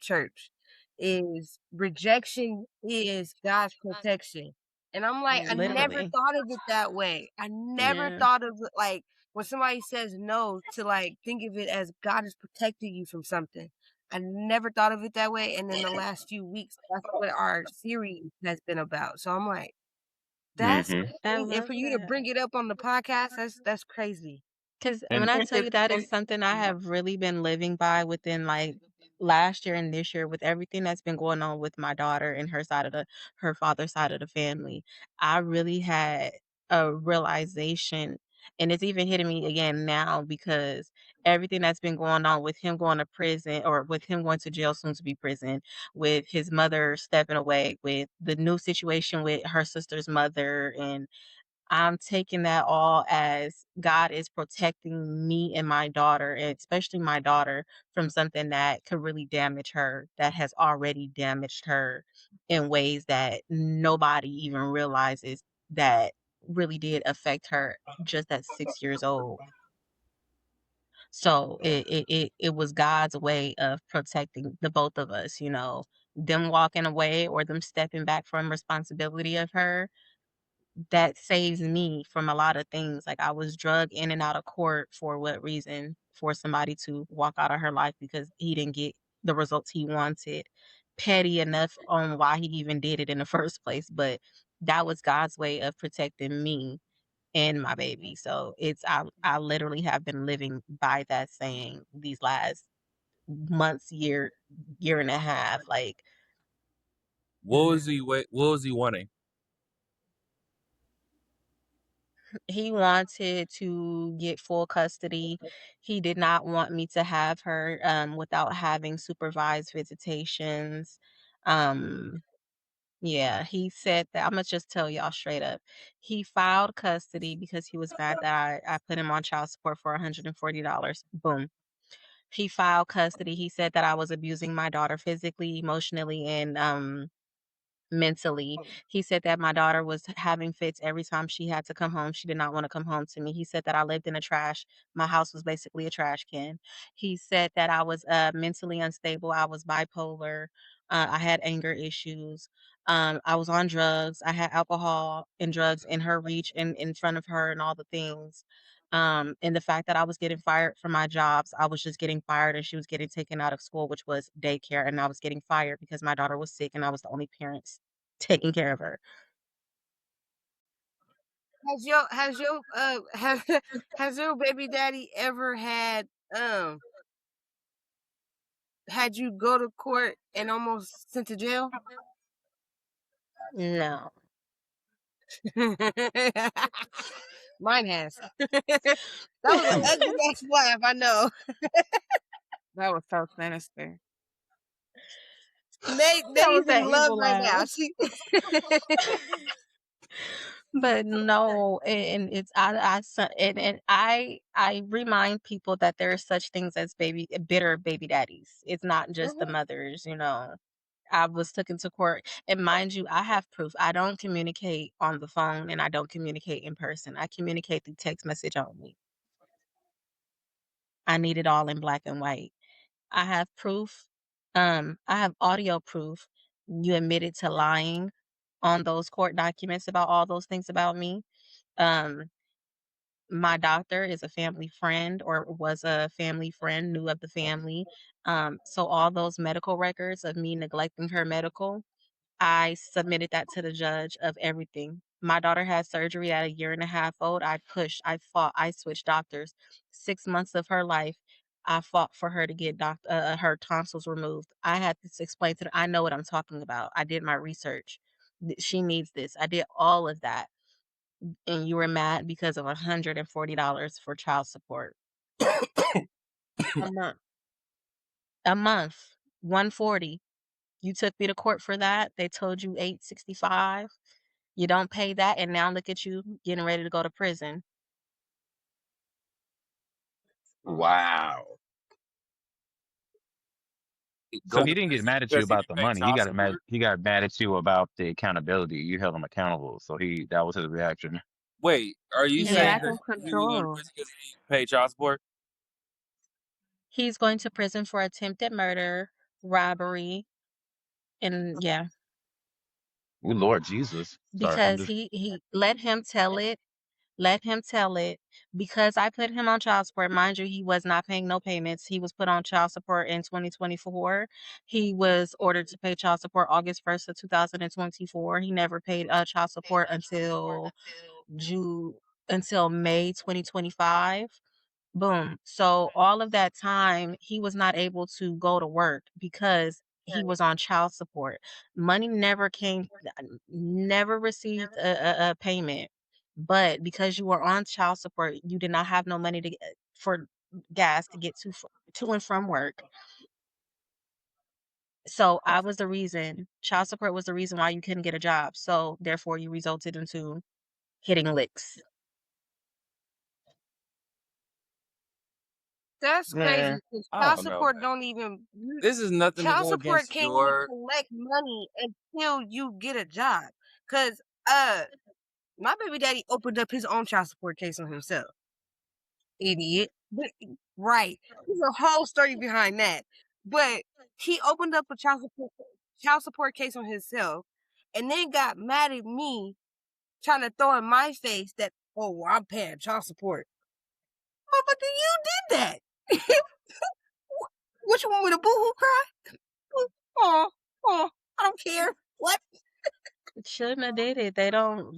church is rejection is God's protection. And I'm like, I Mhm. never Literally. thought of it that way. I never Yeah. thought of it like when somebody says no to like think of it as God is protecting you from something. I never thought of it that way. And in the last few weeks, that's what our series has been about. So I'm like, that's Mhm. I crazy. And love for you to that. bring it up on the podcast, that's crazy. Because when And I And tell to you that is and something I have really been living by within like last year and this year with everything that's been going on with my daughter and her father's side of the family. I really had a realization and it's even hitting me again now because everything that's been going on with him going to prison or with him going to jail soon to be prison, with his mother stepping away, with the new situation with her sister's mother and I'm taking that all as God is protecting me and my daughter, and especially my daughter, from something that could really damage her, that has already damaged her in ways that nobody even realizes that really did affect her just at 6 years old. So it was God's way of protecting the both of us, them walking away or them stepping back from responsibility of her that saves me from a lot of things. Like I was drug in and out of court for what reason? For somebody to walk out of her life because he didn't get the results he wanted. Petty enough on why he even did it in the first place, but that was God's way of protecting me and my baby. So I literally have been living by that saying these last months, year and a half. Like what was he wanting? he wanted to get full custody. He did not want me to have her without having supervised visitations. Um, yeah, he said that. I'm gonna just tell y'all straight up. He filed custody because he was mad that I put him on child support for $140. Boom. He filed custody. He said that I was abusing my daughter physically, emotionally, and mentally. He said that my daughter was having fits every time she had to come home. She did not want to come home to me. He said that I lived in a trash. My house was basically a trash can. He said that I was mentally unstable. I was bipolar. I had anger issues. I was on drugs. I had alcohol and drugs in her reach and in front of her and all the things. And the fact that I was getting fired from my jobs, I was just getting fired and she was getting taken out of school, which was daycare. And I was getting fired because my daughter was sick and I was the only parent taking care of her. Has your baby daddy ever had you go to court and almost sent to jail? No. Mine has. That was an ugly ass laugh, I know. That was so sinister. Nate That was even that love evil right now. laugh. But no, and it's I remind people that there are such things as bitter baby daddies. It's not just the mothers, you know. I was taken to court, and mind you, I have proof. I don't communicate on the phone, and I don't communicate in person. I communicate through text message only. I need it all in black and white. I have proof. I have audio proof. You admitted to lying on those court documents about all those things about me. Um, my doctor is a family friend or was a family friend, knew of the family. So all those medical records of me neglecting her medical, I submitted that to the judge of everything. My daughter had surgery at a year and a half old. I pushed, I fought, I switched doctors. 6 months of her life, I fought for her to get her tonsils removed. I had to explain to her, I know what I'm talking about. I did my research. She needs this. I did all of that. And you were mad because of $140 for child support. A month. A month. 140. You took me to court for that. They told you 865. You don't pay that, and now look at you getting ready to go to prison. Wow. So Go to he didn't get prison mad at you because he about didn't the pay money. child support. He got mad at you about the accountability. You held him accountable. So that was his reaction. Wait, are you Yeah, saying Yeah. lack that of he would go to control. prison because he didn't pay child support? He's going to prison for attempted murder, robbery, and yeah, Ooh, Lord Jesus. Sorry, I'm because just. he let him tell it. Let him tell it because I put him on child support. Mind you, he was not paying no payments. He was put on child support in 2024. He was ordered to pay child support August 1st of 2024. He never paid child support until June until May 2025. Boom. So all of that time, he was not able to go to work because he was on child support. Money never came, never received a payment. But because you were on child support, you did not have no money for gas to get to and from work. So I was the reason, child support was the reason why you couldn't get a job. So therefore, you resulted into hitting licks. That's crazy. Yeah. 'Cause I child don't know, support man. don't even This is nothing to child go support against can't even your. collect money until you get a job. Cause my baby daddy opened up his own child support case on himself. Idiot. But, right. There's a whole story behind that. But he opened up a child support case on himself and then got mad at me trying to throw in my face that, oh, well, I'm paying child support. Motherfucker, you did that. What you want me to boo-hoo cry? Oh, I don't care. What? Shouldn't have did it.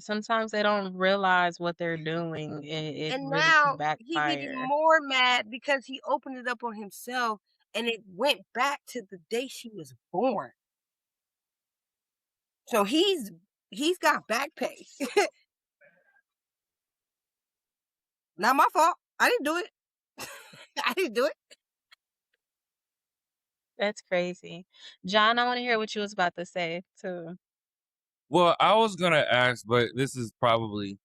Sometimes they don't realize what they're doing. It And really can now he's even backfire. more mad because he opened it up on himself and it went back to the day she was born. So he's got back pay. Not my fault. I didn't do it. I didn't do it. That's crazy. John, I want to hear what you was about to say too. Well, I was gonna ask, but this is probably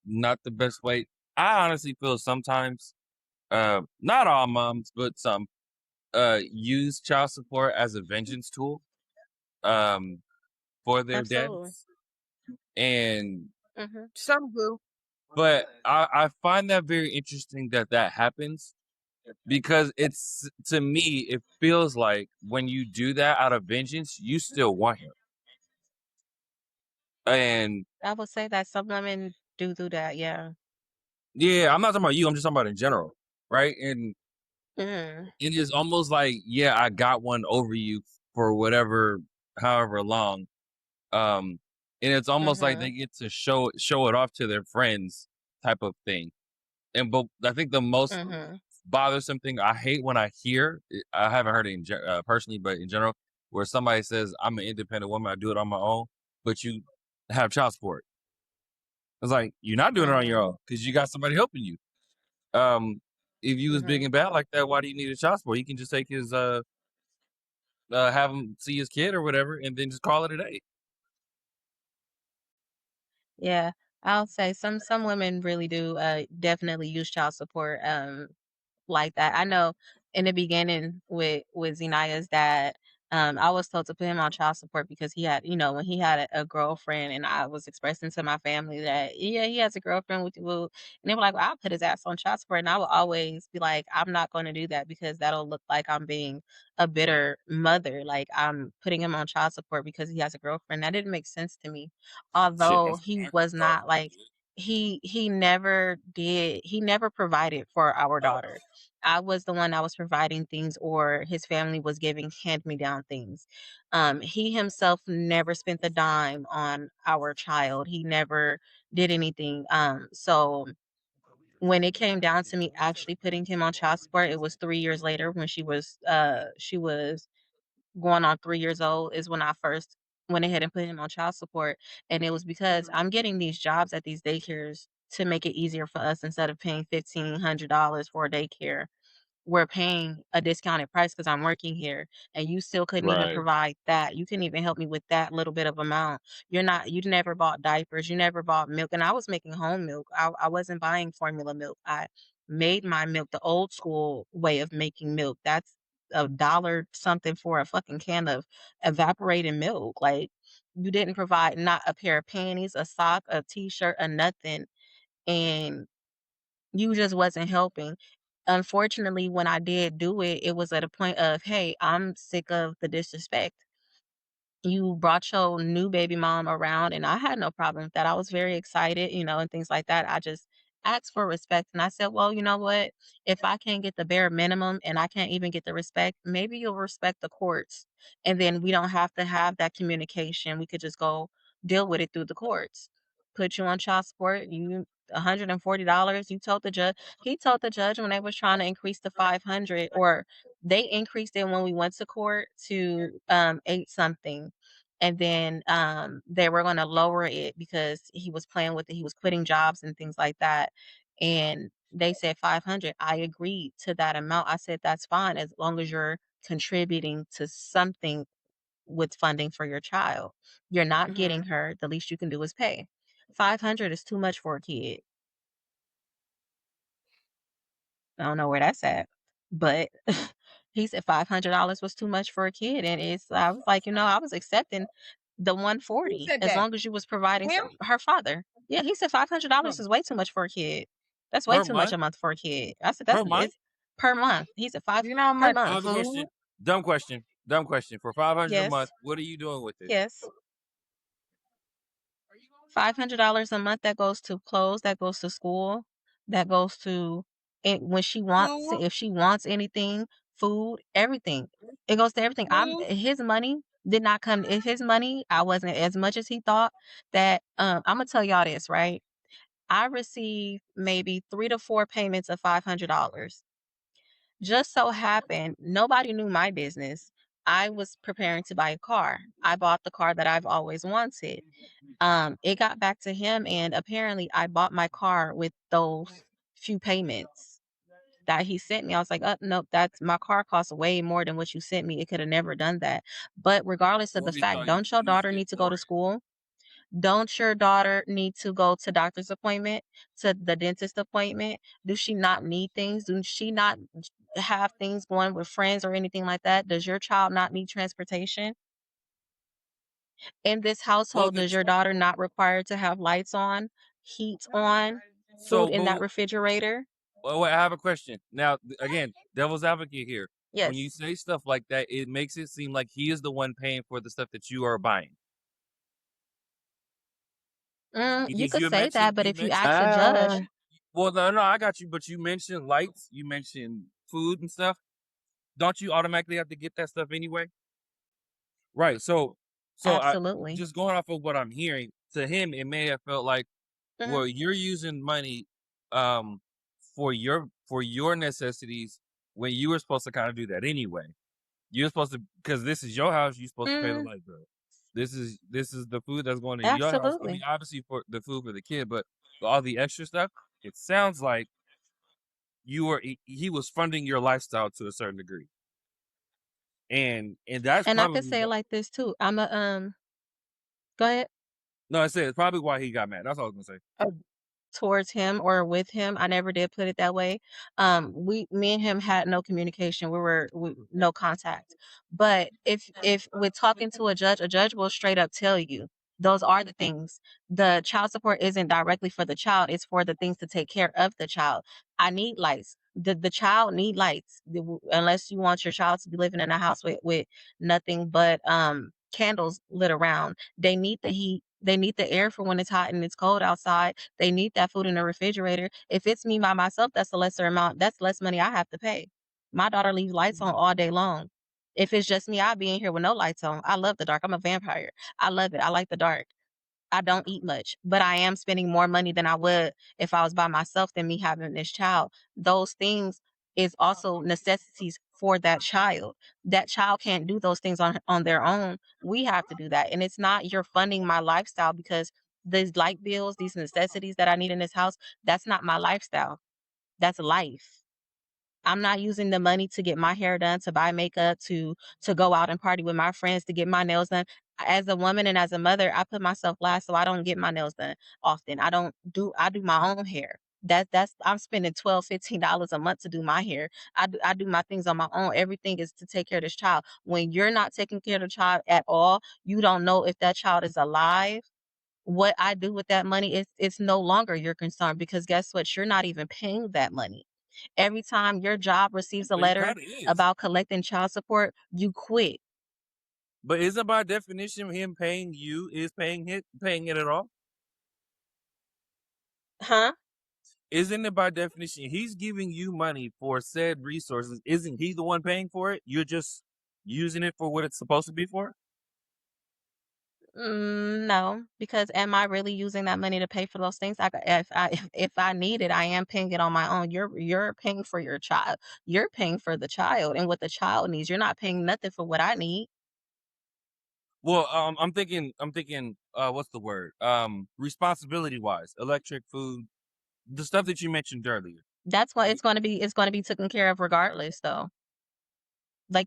not the best way. I honestly feel sometimes not all moms, but some use child support as a vengeance tool um for their Absolutely. dads. And Mm-hmm. Some do. but I find that very interesting that that happens because it's to me it feels like when you do that out of vengeance, you still want him. And I would say that some women do that. Yeah. yeah, I'm not talking about you, I'm just talking about in general, right? And Mm. it is almost like, yeah, I got one over you for whatever, however long. Um, and it's almost like they Mm-hmm. get to show it off to their friends, type of thing. And but I think the most Mm-hmm. bothersome thing I hate when I hear, I haven't heard it personally, but in general, where somebody says, "I'm an independent woman, I do it on my own," but you have child support. It's like you're not doing it on your Mm-hmm. own because you got somebody helping you. Um, if you was big Mm-hmm. and bad like that, why do you need a child support? You can just take his have him see his kid or whatever, and then just call it a day. Yeah. I'll say some women really do definitely use child support. Like that. I know in the beginning with Zenia's dad, I was told to put him on child support because he had, when he had a girlfriend, and I was expressing to my family that yeah, he has a girlfriend with you, and they were like, well, I'll put his ass on child support, and I would always be like, I'm not going to do that because that'll look like I'm being a bitter mother, like I'm putting him on child support because he has a girlfriend. That didn't make sense to me, Shit, although that's he fair. was Sorry. not like he never provided for our daughter. I was the one that was providing things, or his family was giving hand-me-down things. He himself never spent a dime on our child. He never did anything. So when it came down to me actually putting him on child support, it was 3 years later when she was going on 3 years old is when I first went ahead and put him on child support. And it was because I'm getting these jobs at these daycares to make it easier for us instead of paying $1,500 for a daycare. We're paying a discounted price because I'm working here, and you still couldn't even Right. provide that. You couldn't even help me with that little bit of amount. You never bought diapers, you never bought milk, and I was making home milk. I wasn't buying formula milk. I made my milk the old school way of making milk. That's a dollar something for a fucking can of evaporated milk. Like, you didn't provide not a pair of panties, a sock, a t-shirt, or nothing, and you just wasn't helping. Unfortunately, when I did do it, it was at a point of, "Hey, I'm sick of the disrespect. You brought your new baby mom around," and I had no problem with that. I was very excited, and things like that. I just asked for respect, and I said, "Well, you know what? If I can't get the bare minimum and I can't even get the respect, maybe you'll respect the courts, and then we don't have to have that communication. We could just go deal with it through the courts. Put you on child support, you $140. You told the judge. He told the judge when they was trying to increase to 500, or they increased it when we went to court to 8 something, and then they were going to lower it because he was playing with it. He was quitting jobs and things like that, and they said 500. I agreed to that amount. I said that's fine as long as you're contributing to something with funding for your child. You're not getting Mm-hmm. her. The least you can do is pay. 500 is too much for a kid. I don't know where that's at, but he said $500 was too much for a kid, and I was like, I was accepting the Who 140 said as that? long as you was providing Him? some her father. Yeah, he said Per, $500 is way too much for a kid. That's way per too much month? a month for a kid. I said Per that's month? it's per month. He said five You know how per much month. Other food? question. Dumb question. Dumb question. For 500 a month, Yes, what are you doing with it? yes. $500 a month that goes to clothes, that goes to school, that goes to when she wants, Food? if she wants anything, food, everything. It goes to everything. Food? His money did not come. If his money, I wasn't as much as he thought. That I'm gonna tell y'all this, right? I received maybe 3 to 4 payments of $500. Just so happened, nobody knew my business. I was preparing to buy a car. I bought the car that I've always wanted. It got back to him, and apparently I bought my car with those few payments that he sent me. I was like, "Oh, nope, that's my car costs way more than what you sent me. It could have never done that." But regardless of Or the he fact, thought he don't could your use daughter it need to go for to it. school? Don't your daughter need to go to doctor's appointment, to the dentist appointment? Do she not need things? Do she not have things going with friends or anything like that? Does your child not need transportation? In this Well, household, does your daughter not require to have lights on, heat on, food so, in that but refrigerator? well, wait, I have a question. Now, again, devil's advocate here. When you Yes. say stuff like that, it makes it seem like he is the one paying for the stuff that you are buying. You Because could say that, but you if you mentioned, ask a judge, well, no, I got you, but you mentioned lights, you mentioned food and stuff. Don't you automatically have to get that stuff anyway? Right. So absolutely. just going off of what I'm hearing, to him, it may have felt like, Mhm. well, you're using money, um, for your necessities when you were supposed to kind of do that anyway. You're supposed to, because this is your house. You're supposed to pay the Mm, light bill. This is the food that's going in your house. I mean, absolutely. obviously for the food for the kid, but all the extra stuff. It sounds like he was funding your lifestyle to a certain degree, and that's And I could probably say it what. like this too. Go ahead. No, I said it's probably why he got mad. That's all I was gonna say. Towards him or with him. I never did put it that way. Me and him had no communication. No contact. But if we're talking to a judge will straight up tell you those are the things. The child support isn't directly for the child, it's for the things to take care of the child. I need lights. The child need lights. Unless you want your child to be living in a house with nothing but candles lit around. They need the heat. They need the air for when it's hot and it's cold outside. They need that food in the refrigerator. If it's me by myself, that's a lesser amount. That's less money I have to pay. My daughter leaves lights on all day long. If it's just me, I'll be in here with no lights on. I love the dark. I'm a vampire. I love it. I like the dark. I don't eat much, but I am spending more money than I would if I was by myself than me having this child. Those things is also necessities for that child. That child can't do those things on their own. We have to do that. And it's not you're funding my lifestyle because these light bills, these necessities that I need in this house, that's not my lifestyle. That's life. I'm not using the money to get my hair done, to buy makeup, to go out and party with my friends, to get my nails done. As a woman and as a mother, I put myself last, so I don't get my nails done often. I do my own hair. That's I'm spending $12, $15 a month to do my hair. I do my things on my own. Everything is to take care of this child. When you're not taking care of the child at all, you don't know if that child is alive. What I do with that money is it's no longer your concern because guess what? You're not even paying that money. Every time your job receives a But he letter kind of is. about collecting child support, you quit. But isn't by definition him paying you is paying it at all? Huh? Isn't it by definition he's giving you money for said resources? Isn't he the one paying for it? You're just using it for what it's supposed to be for? No, because am I really using that money to pay for those things? If I need it, I am paying it on my own. You're paying for your child. You're paying for the child and what the child needs. You're not paying nothing for what I need. Well, I'm thinking, what's the word? Responsibility wise, electric, food, the stuff that you mentioned earlier. That's why Y- it's going to be taken care of regardless, though.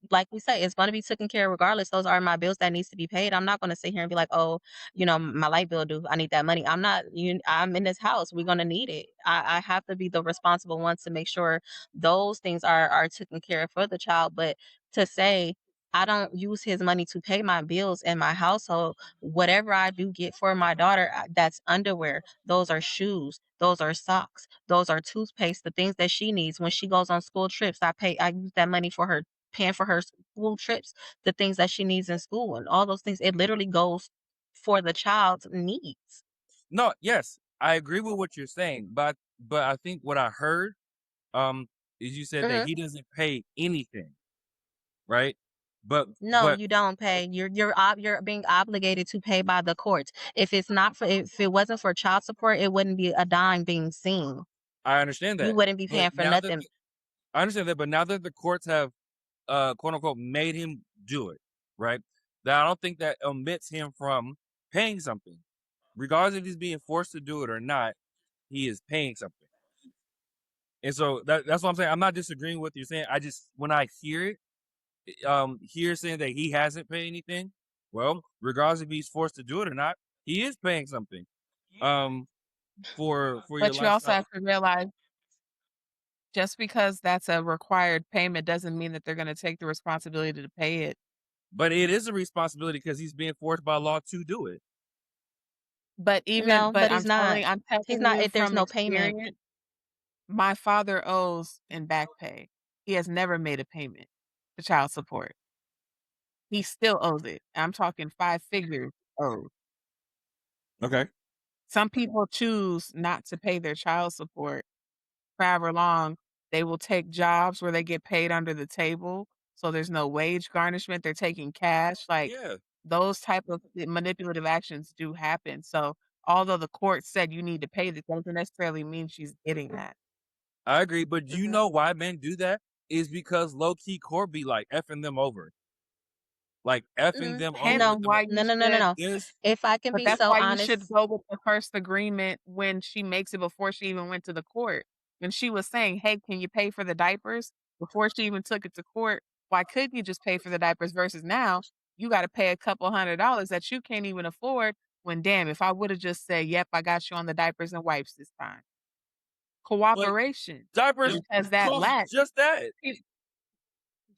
Like we say, it's going to be taken care of regardless. Those are my bills that needs to be paid. I'm not going to sit here and be like, oh, my light bill due. I need that money. I'm in this house. We're going to need it. I have to be the responsible one to make sure those things are taken care of for the child. But to say I don't use his money to pay my bills in my household, whatever I do get for my daughter, that's underwear. Those are shoes. Those are socks. Those are toothpaste. The things that she needs when she goes on school trips. I use that money for her paying for her school trips, the things that she needs in school, and all those things. It literally goes for the child's needs. No, yes, I agree with what you're saying, but I think what I heard um is you said that hmm he doesn't pay anything, right? But No, but you don't pay. You're being obligated to pay by the courts. If it wasn't for child support, it wouldn't be a dime being seen. I understand You that. wouldn't be But paying for nothing. I understand that, but now that the courts have quote unquote made him do it, right? That I don't think that omits him from paying something. Regardless if he's being forced to do it or not, he is paying something. And so that's what I'm saying. I'm not disagreeing with you saying. I just when I hear it, hear saying that he hasn't paid anything, well, regardless if he's forced to do it or not, He is paying something. Um, for your But you also lifestyle. have to realize just because that's a required payment doesn't mean that they're gonna take the responsibility to pay it. But it is a responsibility because he's being forced by law to do it. But No, but he's I'm not. I'm He's telling not. you There's from no payment. experience, my father owes in back pay. He has never made a payment to child support. He still owes it. I'm talking 5 figures owed. Okay. Some people choose not to pay their child support for however long. They will take jobs where they get paid under the table, so there's no wage garnishment, they're taking cash, like, Yeah, those type of manipulative actions do happen, so although the court said you need to pay this, doesn't necessarily mean she's getting that. I agree. But you Mhm. know why men do that? Is because low key court be like effing them over. Like effing them over Hence with No, the why no, you no, no, no, should no. this. If I can but be that's so why you honest, should go with the first agreement when she makes it before she even went to the court. When she was saying, "Hey, can you pay for the diapers?" Before she even took it to court, why couldn't you just pay for the diapers versus now you gotta pay a couple $100 that you can't even afford when, damn, if I would've just said, "Yep, I got you on the diapers and wipes this time." But Cooperation, diapers because that cost lack just that. it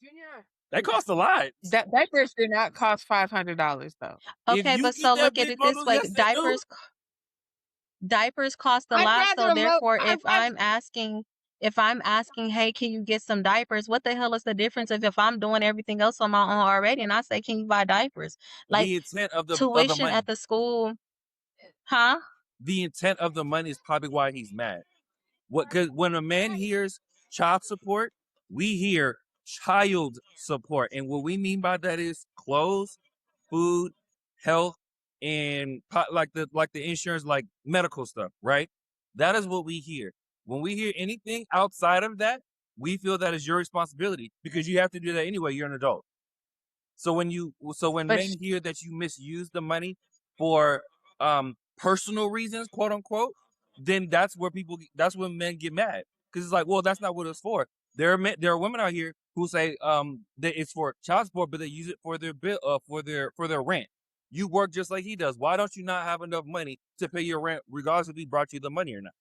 Junior. They cost a lot. that diapers do not cost $500 though. If okay, you but get so that look at big it this bundle, way: yes, they do. diapers cost a I'd lot. rather So a mo- therefore, I'd rather if I'm asking, hey, can you get some diapers? What the hell is the difference if I'm doing everything else on my own already, and I say, can you buy diapers? Like The intent of the tuition at money. the school, huh? The intent of the money is probably why he's mad. Because when a man hears child support, we hear child support, and what we mean by that is clothes, food, health, and like the insurance, like medical stuff, right? That is what we hear. When we hear anything outside of that, we feel that is your responsibility because you have to do that anyway. You're an adult. So when But men hear that you misuse the money for personal reasons, quote unquote, then that's when men get mad because it's like, well, that's not what it's for. There are women out here who say that it's for child support, but they use it for their bill for their rent. You work just like he does. Why don't you not have enough money to pay your rent, regardless if he brought you the money or not?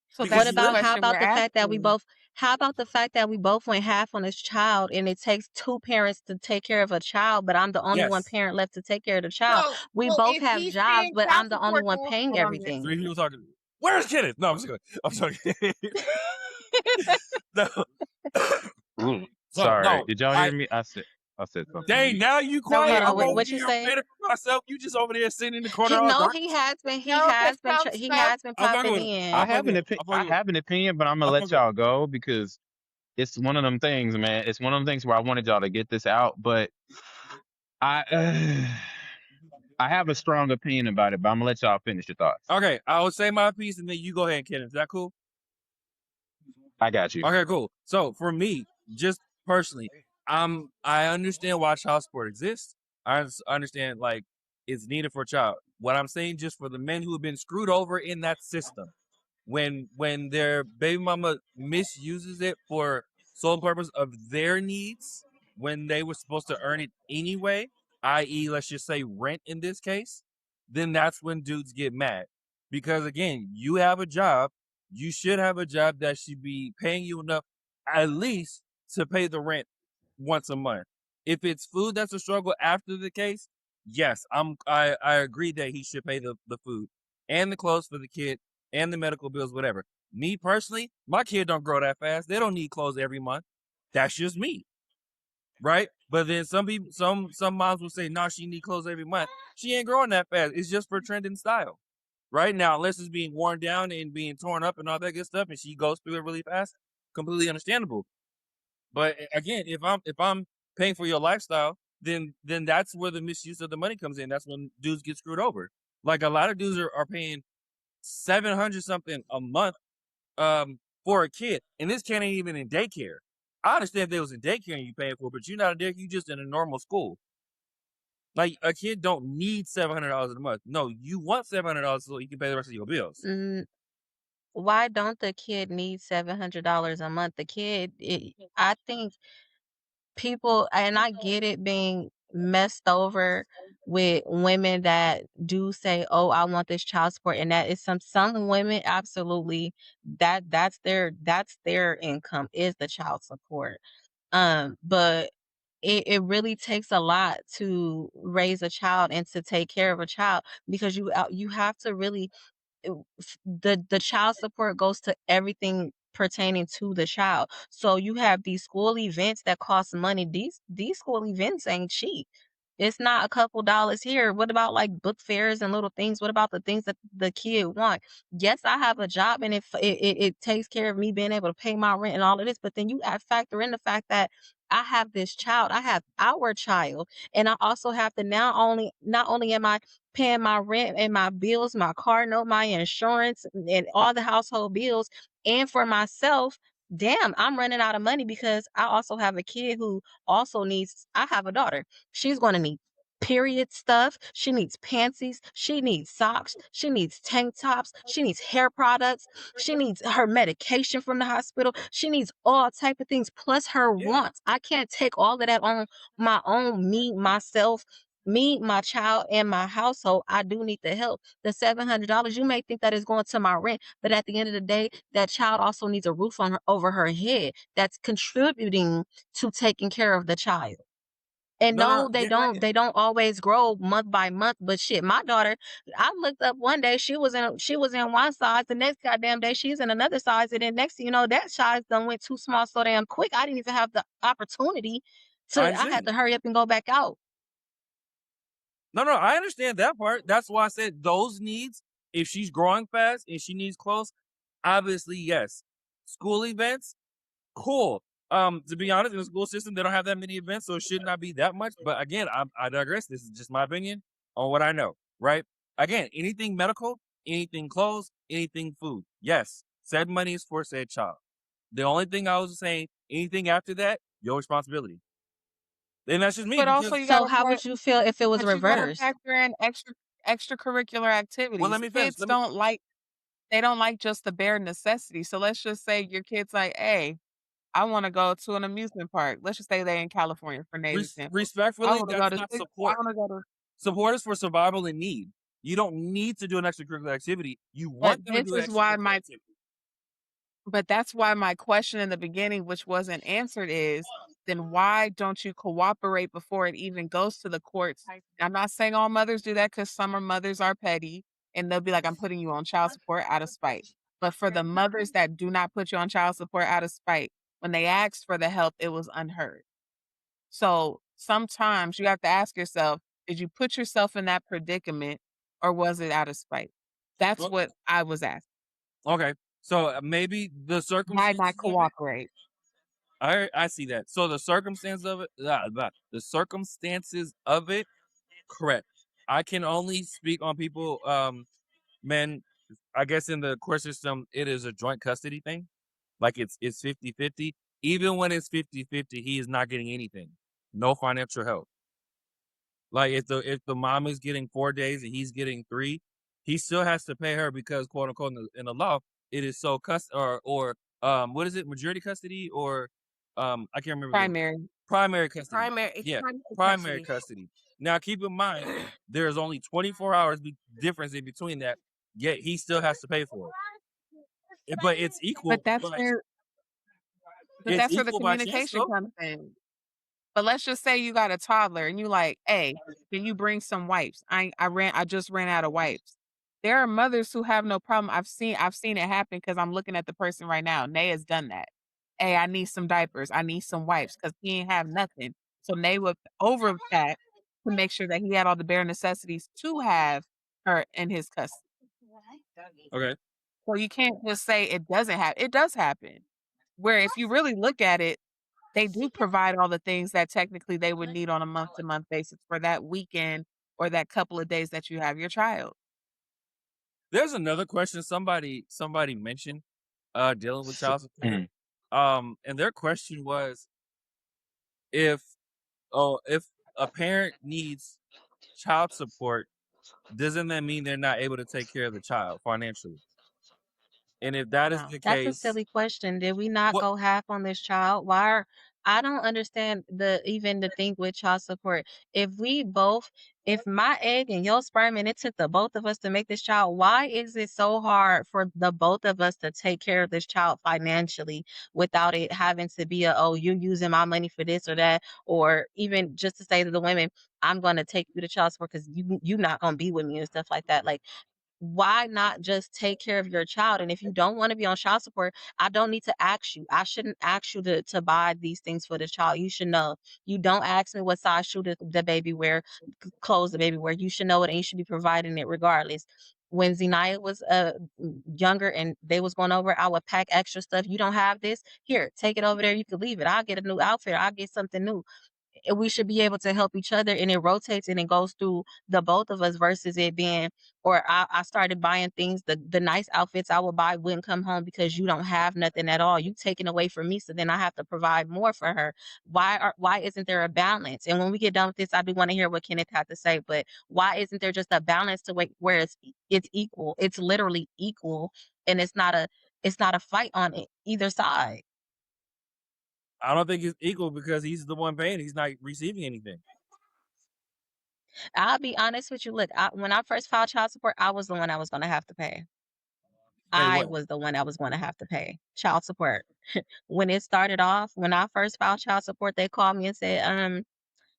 So Because what that's you the about live. how question we're about the fact that we asking. both how about the fact that we both went half on this child and it takes two parents to take care of a child, but I'm the only one Yes. parent left to take care of the child. so We so both if have he's jobs, paying but child I'm the only support, one though, paying hold on, man. everything. Three people talking. Where's Kenneth? No, I'm just kidding. I'm sorry. No. Mm. So Sorry, no, did y'all hear I me? I said something dang, weak. now you No, we quiet. Hold I'm on, heard over you. what you here say? fending for myself. You just over there sitting in the corner He all no, dark. he has been No, cause stop, he stop. has been I'm fucking popping with him. I I'm in. have fucking an with him. opinion. I'm I fucking with him. have an opinion, but I'm gonna I'm let fucking with him. y'all go because it's one of them things, man. It's one of them things where I wanted y'all to get this out, but I I have a strong opinion about it. But I'm gonna let y'all finish your thoughts. Okay, I will say my piece and then you go ahead, Kenneth. Is that cool? I got you. Okay, cool. So for me, just personally, I understand why child support exists. Understand like it's needed for a child. What I'm saying, just for the men who have been screwed over in that system, when their baby mama misuses it for sole purpose of their needs, when they were supposed to earn it anyway, i.e., let's just say rent in this case, then that's when dudes get mad. Because again, you have a job, you should have a job that should be paying you enough at least to pay the rent once a month. If it's food that's a struggle after the case, yes, I agree that he should pay the food and the clothes for the kid and the medical bills, whatever. Me personally, my kid don't grow that fast. They don't need clothes every month. That's just me, right? But then some people, some moms will say, "No, she need clothes every month. She ain't growing that fast. It's just for trend and style." Right now, unless it's being worn down and being torn up and all that good stuff, and she goes through it really fast, completely understandable. But again, if I'm paying for your lifestyle, then that's where the misuse of the money comes in. That's when dudes get screwed over. Like a lot of dudes are paying 700 something a month for a kid, and this kid ain't even in daycare. I understand if they was in daycare and you paying for it, but you're not in daycare, you just in a normal school. Like a kid don't need $700 a month. No, you want $700 so you can pay the rest of your bills. Mm, why don't the kid need $700 a month? I think people, and I get it being messed over, with women that do say, "Oh, I want this child support," and that is some women absolutely that's their income is the child support. But it really takes a lot to raise a child and to take care of a child because you have to really the child support goes to everything pertaining to the child. So you have these school events that cost money. These school events ain't cheap. It's not a couple dollars here. What about like book fairs and little things? What about the things that the kid want? Yes, I have a job and it takes care of me being able to pay my rent and all of this, but then you factor in the fact that I have this child, I have our child, and I also have to not only am I paying my rent and my bills, my car note, my insurance, and all the household bills. And for myself, damn, I'm running out of money because I also have a kid who also needs, I have a daughter. She's going to need period stuff. She needs panties. She needs socks. She needs tank tops. She needs hair products. She needs her medication from the hospital. She needs all type of things plus her wants. I can't take all of that on my own, me, myself, me, my child, and my household. I do need the help. The $700, you may think that is going to my rent, but at the end of the day, that child also needs a roof on her over her head. That's contributing to taking care of the child. And No, no, they yeah, I don't. They don't always grow month by month. But shit, my daughter, I looked up one day, she was in one size. The next goddamn day, she's in another size. And then next thing you know, that size done went too small so damn quick. I didn't even have the opportunity I I had understand. to hurry up and go back out. No, I understand that part. That's why I said those needs. If she's growing fast and she needs clothes, obviously yes. School events, cool. To be honest, in the school system, they don't have that many events, so it should not be that much. But again, I digress. This is just my opinion on what I know, right? Again, anything medical, anything clothes, anything food. Yes, said money is for said child. The only thing I was saying, anything after that, your responsibility. And that's just me But also because you So gotta how would you feel if it was but you gotta reversed? factor in extracurricular well, activities. let me finish. Kids don't like they don't like just the bare necessities. So let's just say your kid's like, "Hey, I wanna go to an amusement park." Let's just say they're in California for an example. "I Respectfully, wanna go that's to not Six I support. wanna go to" Support is for survival and need. You don't need to do an extracurricular activity. You but want them to this do an is why extracurricular my activity. But that's why my question in the beginning, which wasn't answered, is then why don't you cooperate before it even goes to the courts? I'm not saying all mothers do that because some mothers are petty and they'll be like, I'm putting you on child support out of spite. But for the mothers that do not put you on child support out of spite, when they asked for the help, it was unheard. So sometimes you have to ask yourself, did you put yourself in that predicament or was it out of spite? That's Well, what I was asked. okay. So maybe the Why not circumstances of it. cooperate? I see that. So the circumstance of it, the circumstances of it, correct. I can only speak on people, men. I guess in the court system, it is a joint custody thing. Like it's 50-50. Even when it's 50-50, he is not getting anything. No financial help. Like if the mom is getting 4 days and he's getting 3, he still has to pay her because quote unquote in the law it is so or what is it, majority custody or I can't remember the Primary. primary custody. It's Yeah, primary primary custody. custody. Now keep in mind there's only 24 hours difference in between that. Yet he still has to pay for it. But it's But equal. that's But where but it's that's where the equal by chance communication though. comes in. But let's just say you got a toddler and you like, "Hey, can you bring some wipes? I just ran out of wipes." There are mothers who have no problem. I've seen it happen because 'cause I'm looking at the person right now. Nay has done that. "Hey, I need some diapers. I need some wipes because he ain't have nothing." So Nay would overpack to make sure that he had all the bare necessities to have her in his custody. Okay. So you can't just say it doesn't happen. It does happen. Where if you really look at it, they do provide all the things that technically they would need on a month-to-month basis for that weekend or that couple of days that you have your child. There's another question somebody mentioned dealing with child support. Mhm. And their question was if if a parent needs child support, doesn't that mean they're not able to take care of the child financially? And if that is No, the that's a case, silly question. Did we not what go half on this child? Why I don't understand even the thing with child support. If my egg and your sperm and it took the both of us to make this child, why is it so hard for the both of us to take care of this child financially without it having to be oh, you using my money for this or that, or even just to say to the women, I'm gonna take you to child support because you not gonna be with me and stuff like that. Like, why not just take care of your child? And if you don't want to be on child support, I don't need to ask you. I shouldn't ask you to buy these things for the child. You should know. You don't ask me what size shoe the baby wear, clothes the baby wear. You should know it, and you should be providing it regardless. When Zenaya was younger and they was going over, I would pack extra stuff. You don't have this? Here, take it over there. You could leave it. I'll get a new outfit. I'll get something new. We should be able to help each other, and it rotates and it goes through the both of us versus it being, or I started buying things, the nice outfits I would buy wouldn't come home because you don't have nothing at all. You taking away from me, so then I have to provide more for her. Why isn't there a balance? And when we get done with this, I do want to hear what Kenneth had to say, but why isn't there just a balance to where it's equal? It's literally equal, and it's not a fight on either side. I don't think it's equal because he's the one paying. He's not receiving anything. I'll be honest with you. Look, when I first filed child support, I was the one I was going to have to pay. I what? was the one I was going to have to pay child support. When it started off, when I first filed child support, they called me and said,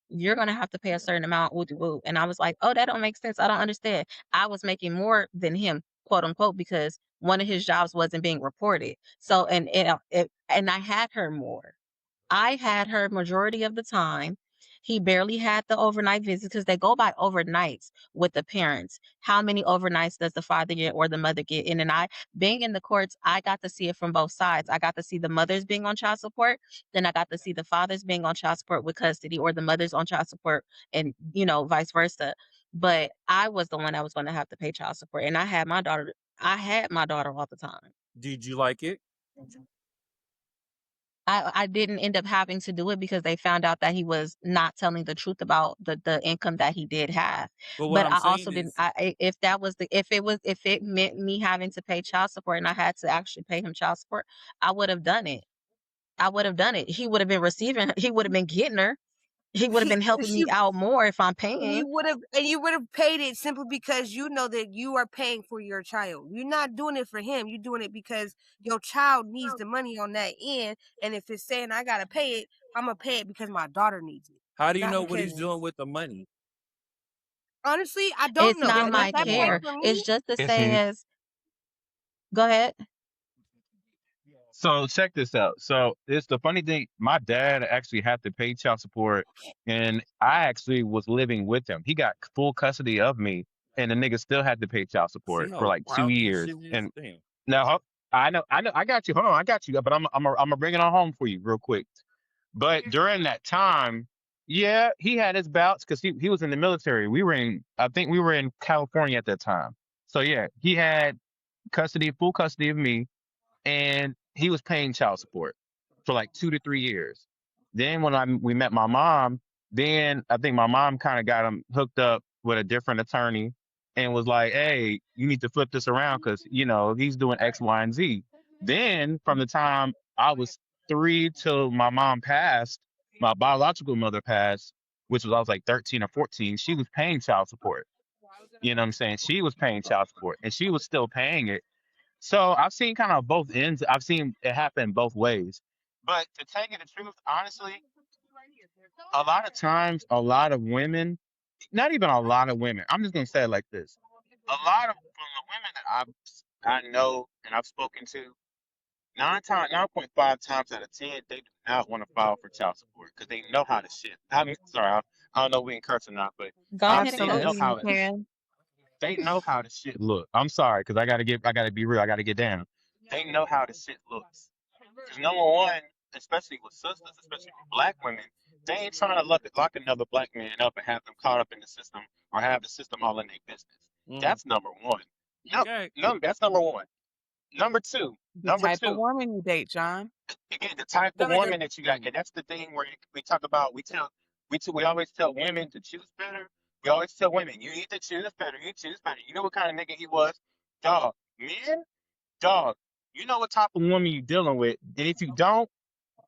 you're going to have to pay a certain amount. Woo. And I was like, oh, that don't make sense. I don't understand. I was making more than him, quote unquote, because one of his jobs wasn't being reported. So, and I had her more. I had her majority of the time. He barely had the overnight visits because they go by overnights with the parents. How many overnights does the father get or the mother get? And then being in the courts, I got to see it from both sides. I got to see the mothers being on child support. Then I got to see the fathers being on child support with custody, or the mothers on child support, and vice versa. But I was the one that was going to have to pay child support. And I had my daughter all the time. Did you like it? I didn't end up having to do it because they found out that he was not telling the truth about the income that he did have. But what I'm I saying also didn't. is, If it meant me having to pay child support and I had to actually pay him child support, I would have done it. He would have been receiving. He would have been getting her. He would have been helping me out more if I'm paying. You would have paid it simply because you know that you are paying for your child. You're not doing it for him. You're doing it because your child needs the money on that end. And if it's saying I gotta pay it, I'm gonna pay it because my daughter needs it. how do you Not know what he's because- doing with the money? Honestly, I don't It's know. not And my at that point care. for me, It's just the It's same n- as. Go ahead. So check this out. So it's the funny thing. My dad actually had to pay child support, and I actually was living with him. He got full custody of me, and the nigga still had to pay child See support for how like 2 wild this years. shit is? And Damn. now I know, I got you. Hold on, I got you. But I'm gonna bring it on home for you real quick. But during that time, yeah, he had his bouts because he was in the military. I think we were in California at that time. So yeah, he had full custody of me, and he was paying child support for like 2 to 3 years. Then when we met my mom, then I think my mom kind of got him hooked up with a different attorney and was like, "Hey, you need to flip this around because he's doing X, Y, and Z." Then from the time I was 3 till my mom passed, my biological mother passed, which was I was like 13 or 14. She was paying child support. You know what I'm saying? She was paying child support, and she was still paying it. So I've seen kind of both ends. I've seen it happen both ways. But to tell you the truth, honestly, a lot of times, a lot of women, not even a lot of women, I'm just gonna say it like this. A lot of from the women that I know and I've spoken to, 9.5 times out of 10, they do not want to file for child support because they know how to shit. I mean, sorry, I don't know if we can curse or not, but Go ahead and they know Absolutely, how you can. they know how the shit look. I'm sorry, because I gotta be real. I gotta get down. They know how the shit looks. Because number one, especially with sisters, especially with black women, they ain't trying to lock another black man up and have them caught up in the system or have the system all in their business. That's number one. No, Okay. no, that's number one. Number two, The type of woman you date, John. again, the type of woman that you got, and that's the thing where we talk about. We always tell women to choose better. We always tell women, you need to choose better. You choose better. You know what kind of nigga he was, dog. Men, dog. You know what type of woman you dealing with, and if you don't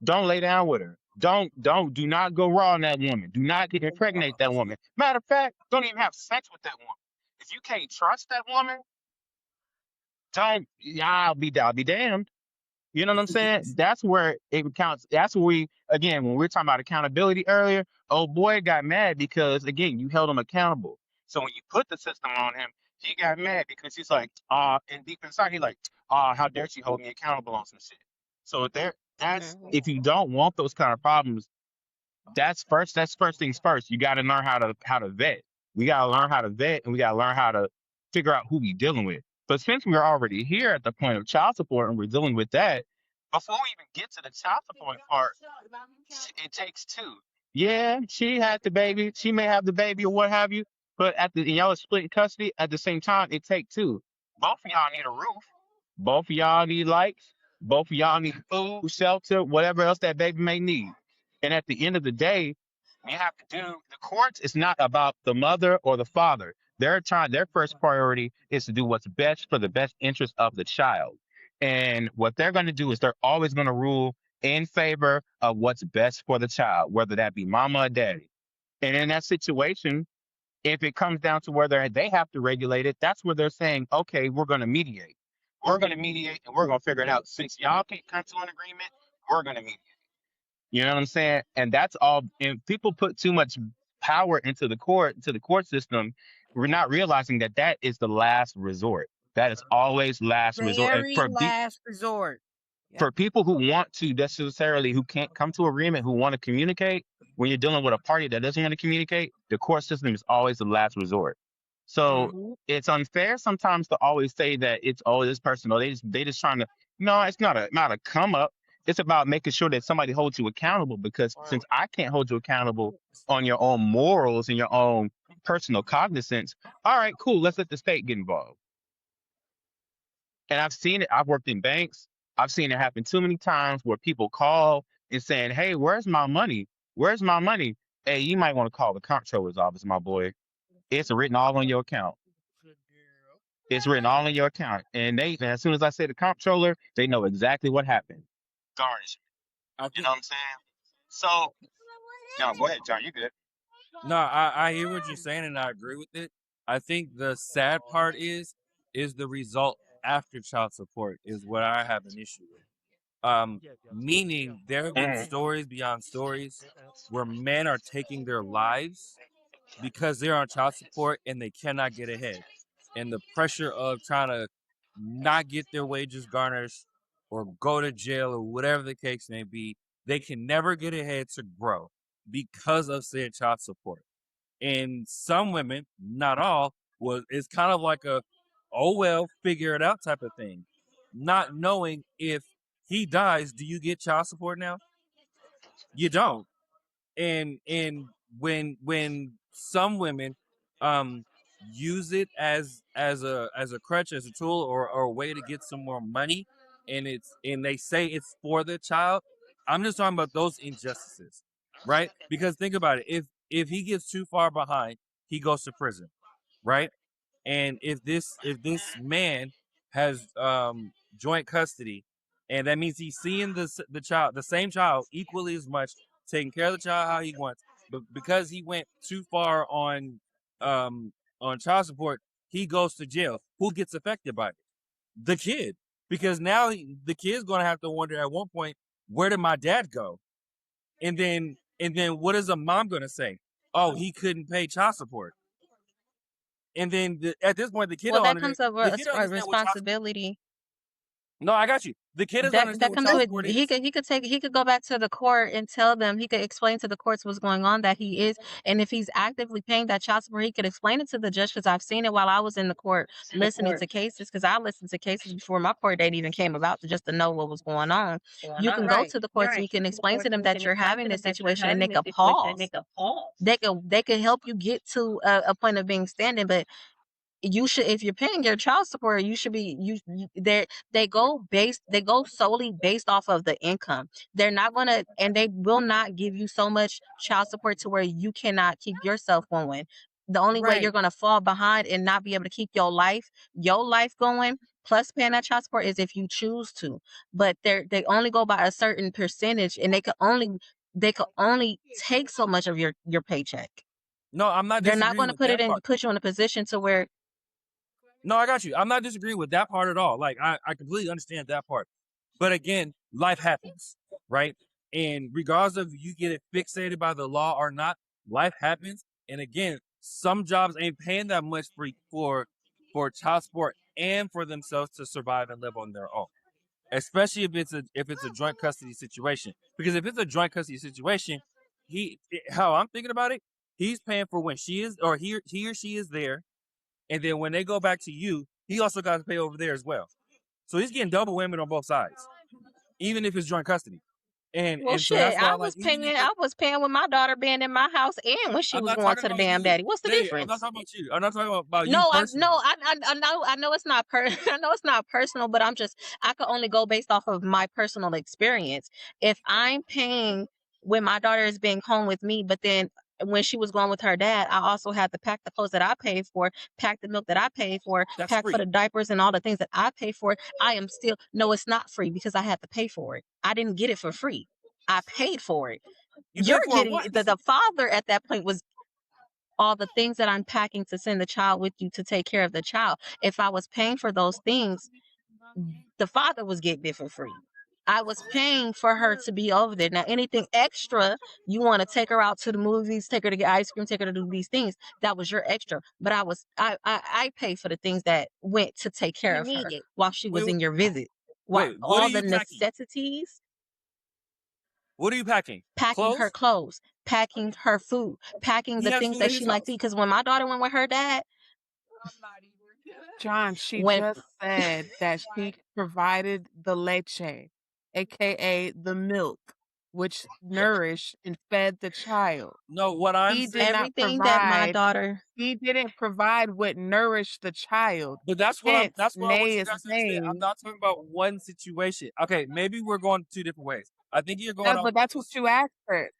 lay down with her. Do not go raw on that woman. Do not impregnate that woman. Matter of fact, don't even have sex with that woman. If you can't trust that woman, don't. Yeah, I'll be damned. You know what I'm saying? That's where it counts. That's where again, when we were talking about accountability earlier, old boy got mad because, again, you held him accountable. So when you put the system on him, he got mad because he's like, and deep inside, he's like, how dare she hold me accountable on some shit? So if you don't want those kind of problems, that's first things first. You got to learn how to vet. We got to learn how to vet, and we got to learn how to figure out who we dealing with. But since we're already here at the point of child support and we're dealing with that, before we even get to the child support part, it takes two. Yeah, she had the baby. She may have the baby or what have you. But y'all are split custody at the same time. It takes two. Both of y'all need a roof. Both of y'all need lights. Both of y'all need food, shelter, whatever else that baby may need. And at the end of the day, you have to do the courts. It's not about the mother or the father. Their first priority is to do what's best for the best interest of the child. And what they're going to do is they're always going to rule in favor of what's best for the child, whether that be mama or daddy. And in that situation, if it comes down to whether they have to regulate it, that's where they're saying, okay, we're going to mediate. We're going to mediate and we're going to figure it out. Since y'all can't come to an agreement, we're going to mediate. You know what I'm saying? And that's all. And people put too much power into the court system. We're not realizing that is the last resort. That is always last resort. And Very last resort. for people who want to who can't come to agreement, who want to communicate, when you're dealing with a party that doesn't want to communicate, the court system is always the last resort. So it's unfair sometimes to always say that it's this person or they just trying to. No, it's not a come up. It's about making sure that somebody holds you accountable, because since I can't hold you accountable on your own morals and your own personal cognizance, all right, cool, let's let the state get involved. And I've seen it. I've worked in banks. I've seen it happen too many times where people call and saying, hey, where's my money? Where's my money? Hey, you might want to call the comptroller's office, my boy. It's written all on your account. It's written all in your account. And as soon as I say the comptroller, they know exactly what happened. Garnish. You know what I'm saying? So, no, go ahead, John. You good. No, I hear what you're saying and I agree with it. I think the sad part is the result after child support is what I have an issue with. Meaning there have been stories beyond stories where men are taking their lives because they're on child support and they cannot get ahead. And the pressure of trying to not get their wages garnished or go to jail or whatever the case may be, they can never get ahead to grow because of said child support. And some women, not all, it's kind of like a, oh well, figure it out type of thing. Not knowing if he dies, do you get child support now? You don't. And when some women use it as a crutch, as a tool, or a way to get some more money, and they say it's for the child, I'm just talking about those injustices, right? Because think about it, if he gets too far behind, he goes to prison, right? And if this man has joint custody, and that means he's seeing the same child equally as much, taking care of the child how he wants, but because he went too far on child support, he goes to jail. Who gets affected by it? The kid, because now the kid's going to have to wonder at one point, where did my dad go? And then what is a mom going to say? Oh, he couldn't pay child support. And then at this point, the kid that comes over a responsibility. No, I got you. The kid is that comes with he could go back to the court and tell them, he could explain to the courts what's going on, that he is, and if he's actively paying that child support, he could explain it to the judge, because I've seen it while I was in the court listening to cases, because I listened to cases before my court date even came about, just to know what was going on. You can go to the courts and you can explain to them that you're having this situation, and they could pause. They could help you get to a point of being standing, but you should, if you're paying your child support, you should be they go solely based off of the income. They're not gonna, and they will not give you so much child support to where you cannot keep yourself going. The only way you're gonna fall behind and not be able to keep your life going, plus paying that child support, is if you choose to. But they only go by a certain percentage, and they can only they could only take so much of your paycheck. No, I'm not They're not disagreeing going to with put that part. put you in a position to where No, I got you. I'm not disagreeing with that part at all. Like I completely understand that part. But again, life happens, right? And regardless of you get it fixated by the law or not, life happens. And again, some jobs ain't paying that much for child support and for themselves to survive and live on their own. Especially if it's a joint custody situation. Because if it's a joint custody situation, how I'm thinking about it, he's paying for when she is or he or she is there. And then when they go back to you, he also got to pay over there as well. So he's getting double whammy on both sides, even if it's joint custody. And well, so shit, that's why I I'm like, was paying with my daughter being in my house and when she I'm was not going talking to the about damn you. daddy. What's the I'm not difference? talking about you. I'm not talking about you No, personally. I know it's not I know it's not personal, but I could only go based off of my personal experience. If I'm paying when my daughter is being home with me, but then when she was going with her dad, I also had to pack the clothes that I paid for, pack the milk that I paid for, That's pack for free. the diapers and all the things that I pay for. I am still no, it's not free because I had to pay for it. I didn't get it for free. I paid for it. You You're paid for it getting once. the father at that point was all the things that I'm packing to send the child with you to take care of the child. If I was paying for those things, the father was getting it for free. I was paying for her to be over there. Now, anything extra, you want to take her out to the movies, take her to get ice cream, take her to do these things, that was your extra. But I paid for the things that went to take care You of her need it. while she was Wait, in your visit. what All are the you packing? necessities, What are you packing? packing her clothes, packing her food, packing He the has things food at that his she liked to house. eat. Because when my daughter went with her dad, John, she when just said that she provided the leche, aka the milk, which nourished and fed the child. No, what I'm He did saying, not everything that my provide daughter he didn't provide what nourished the child. but that's Hence, what I want Nay you is guys to understand. I'm saying not talking about one situation. Okay, maybe we're going two different ways. I think you're going off but of that's what this. you asked her.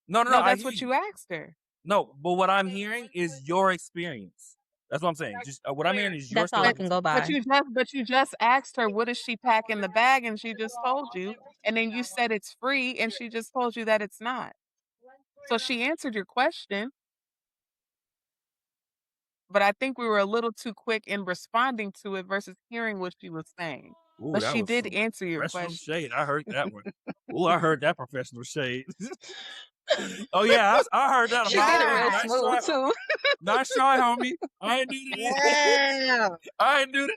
No, No, I that's hear what you. you asked her. No, but what I'm hearing is your experience. That's what I'm saying. Just what I'm hearing is your that's all I story. But can go but by. you just asked her, "What does she pack in the bag?" And she just told you, and then you said it's free, and she just told you that it's not. So she answered your question, but I think we were a little too quick in responding to it versus hearing what she was saying. Ooh, But that she was did some answer your professional question. shade. I heard that one. Ooh, I heard that professional shade. Oh yeah, I heard that a She mile did it away. real Nice smooth try, too. nice try, homie. I ain't do this. Yeah. I ain't do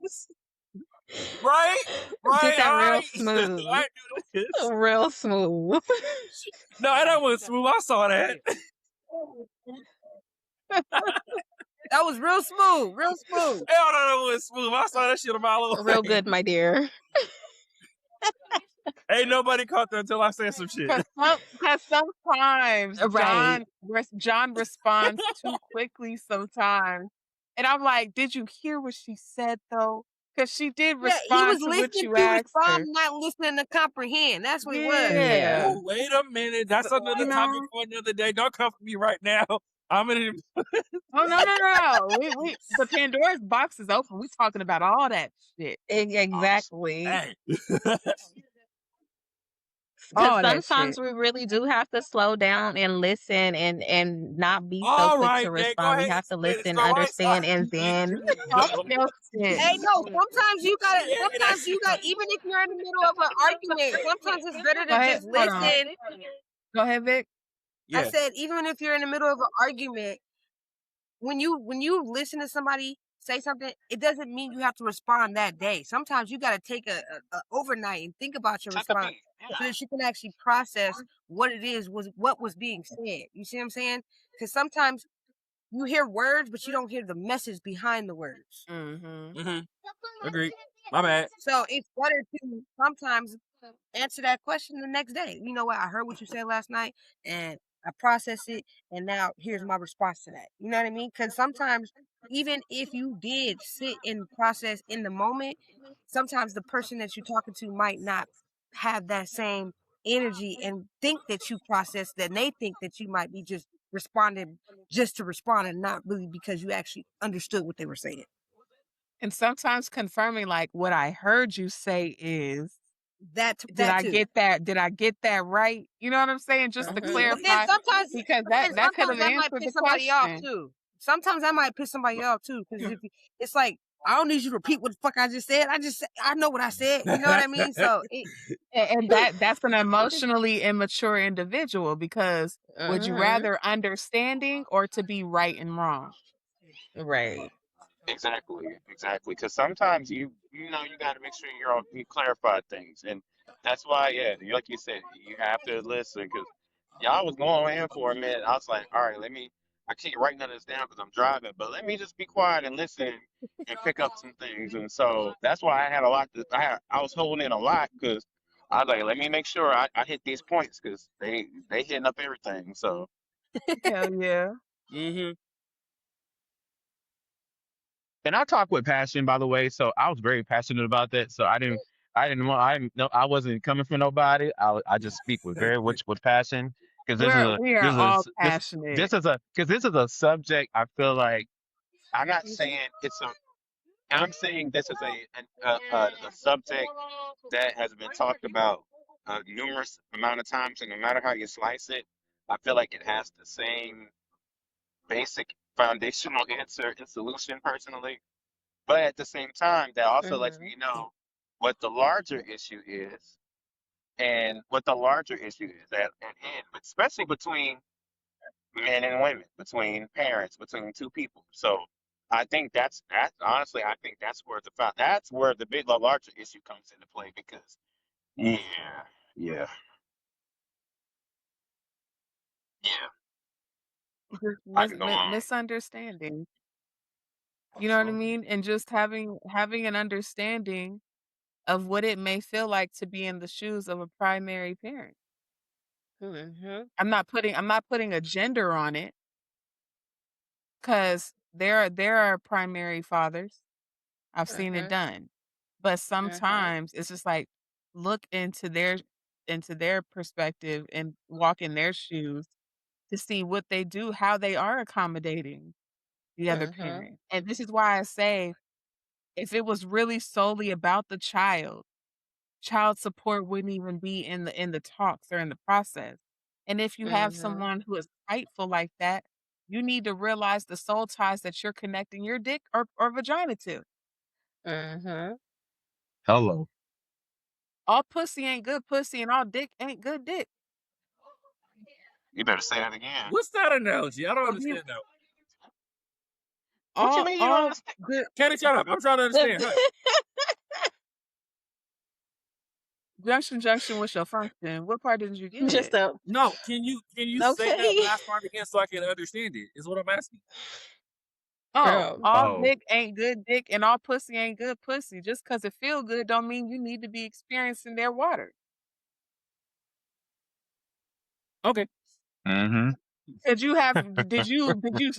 this. Right, Did right. that real I smooth. ain't do this. Real smooth. No, that wasn't smooth. I saw that. That was real smooth. Real smooth. Hell no, that wasn't smooth. I saw that shit a mile away. Real good, my dear. Ain't nobody caught that until I said some shit. Because sometimes Right. John responds too quickly sometimes, and I'm like, "Did you hear what she said though?" Because she did Yeah, he was respond to what listening you to asked her. respond, not listening to comprehend. That's what it was. Yeah. Ooh, wait a minute. That's So, another topic for another day. Don't come for me right now. I'm gonna. Oh no. We the Pandora's box is open. We talking about all that shit. Exactly. Hey. Because All that sometimes shit. we really do have to slow down and listen and not be so All quick right, to man. Go respond. We ahead. have to Spit it. listen, So right understand, side. and then Talk your shit. Hey, no, sometimes you gotta, Yeah, that shit right. even if you're in the middle of an argument, sometimes it's better Go to ahead. just Hold on. listen. Go ahead, Vic. I Yeah. said, even if you're in the middle of an argument, when you listen to somebody say something, it doesn't mean you have to respond that day. Sometimes you gotta take a overnight and think about your response so that you can actually process what it is what was being said. You see what I'm saying? Because sometimes you hear words, but you don't hear the message behind the words. Mm-hmm. Agreed. My bad. So it's better to sometimes answer that question the next day. You know what? I heard what you said last night and I processed it, and now here's my response to that. You know what I mean? Because sometimes, even if you did sit and process in the moment, sometimes the person that you're talking to might not have that same energy and think that you processed that, and they think that you might be just responding just to respond and not really because you actually understood what they were saying. And sometimes confirming like what I heard you say is Did I too. get that? Did I get that right? You know what I'm saying? Just to But then clarify, sometimes, because but then that could have sometimes that might answered the piss somebody off question. too. Sometimes that might piss somebody off too, because it's like, I don't need you to repeat what the fuck I just said. I know what I said. You know what I mean? So And that's an emotionally immature individual, because would you rather understanding or to be right and wrong? Right. Exactly. Because sometimes you know you got to make sure you clarify things, and that's why like you said, you have to listen. Because y'all was going in for a minute. I was like, all right, I can't write none of this down because I'm driving, but let me just be quiet and listen and pick up some things. And so that's why I had a lot. I was holding in a lot because I was like, let me make sure I hit these points because they hitting up everything. So. Hell yeah. Mm-hmm. And I talk with passion, by the way. So I was very passionate about that. So I wasn't coming for nobody. I just speak with passion because We are all passionate. this is a subject. I feel like I'm not saying I'm saying this is a subject that has been talked about numerous amount of times, and no matter how you slice it, I feel like it has the same basic foundational answer and solution personally. But at the same time, that also lets me know what the larger issue is and what the larger issue is at hand, but especially between men and women, between parents, between two people. So I think that's honestly, I think that's where the larger issue comes into play because yeah, yeah, yeah. I can go on. Misunderstanding. You know what I Absolutely. mean? And just having an understanding of what it may feel like to be in the shoes of a primary parent. I'm not putting a gender on it, because there are primary fathers. I've seen it done. But sometimes it's just like, look into their perspective and walk in their shoes to see what they do, how they are accommodating the other parent. And this is why I say, if it was really solely about the child support wouldn't even be in the talks or in the process. And if you have someone who is spiteful like that, you need to realize the soul ties that you're connecting your dick or vagina to. Hello. All pussy ain't good pussy, and all dick ain't good dick. You better say that again. What's that analogy? I don't So if you understand that. What you mean you don't all understand? good Kenny, shut up. I'm trying to understand. Hush. junction with your function. What part didn't you Just get? No, can you say that okay. last part again so I can understand it? Is what I'm asking. Oh, all Oh. dick ain't good dick, and all pussy ain't good pussy. Just because it feel good don't mean you need to be experiencing their water. Okay. Mm-hmm. Did you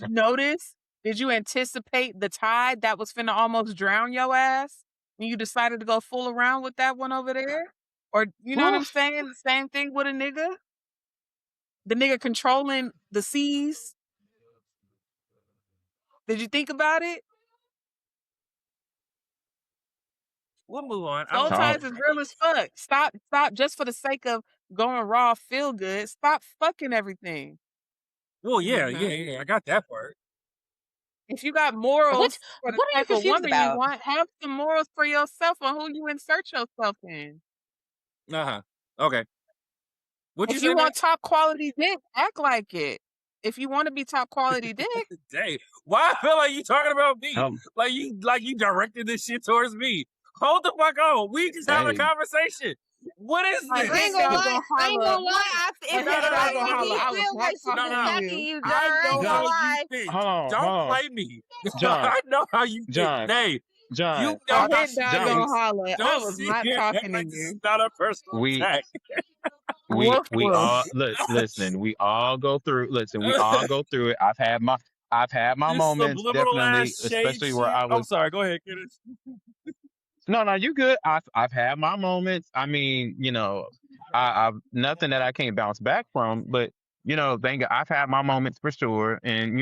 notice? Did you anticipate the tide that was finna almost drown your ass when you decided to go fool around with that one over there? Or you know what I'm Oof. saying? The same thing with a nigga. The nigga controlling the seas. Did you think about it? We'll move on. I Soul don't Oh. ties is real as fuck. Stop just for the sake of going raw, feel good. Stop fucking everything. Well, yeah. I got that part. If you got What morals for the what are you type of confused woman you about? want, have some morals for yourself on who you insert yourself in. Uh-huh. Okay. What'd you If you say want next? top quality dick, act like it. If you want to be top quality dick, Dang. Why I feel like you talking about me? Hell, Like you directed this shit towards me. Hold the fuck on. We just having a hey. conversation. What is my this? I ain't head gonna dog lie. gonna I ain't holler. gonna lie. My No, head no, no, dog If gonna no, holler. he no. I was feel not like she No, talking was to no. attacking you. you, John, I I know ain't how gonna John, you lie. think. hold on, Don't hold on. play me. John, I know how you think. John, Hey, you John, My know how head she dog John, gonna thinks. holler. I Don't was sit not here and act talking to like this is you. not a personal we attack. we Woof we woof. all listen, we all go through we all go through it. I've had my This moments, subliminal ass definitely, shade especially where shit. I I'm was sorry. Go ahead, Kenneth. no, you good. I've had my moments. I mean, I've nothing that I can't bounce back from, but thank God I've had my moments for sure. And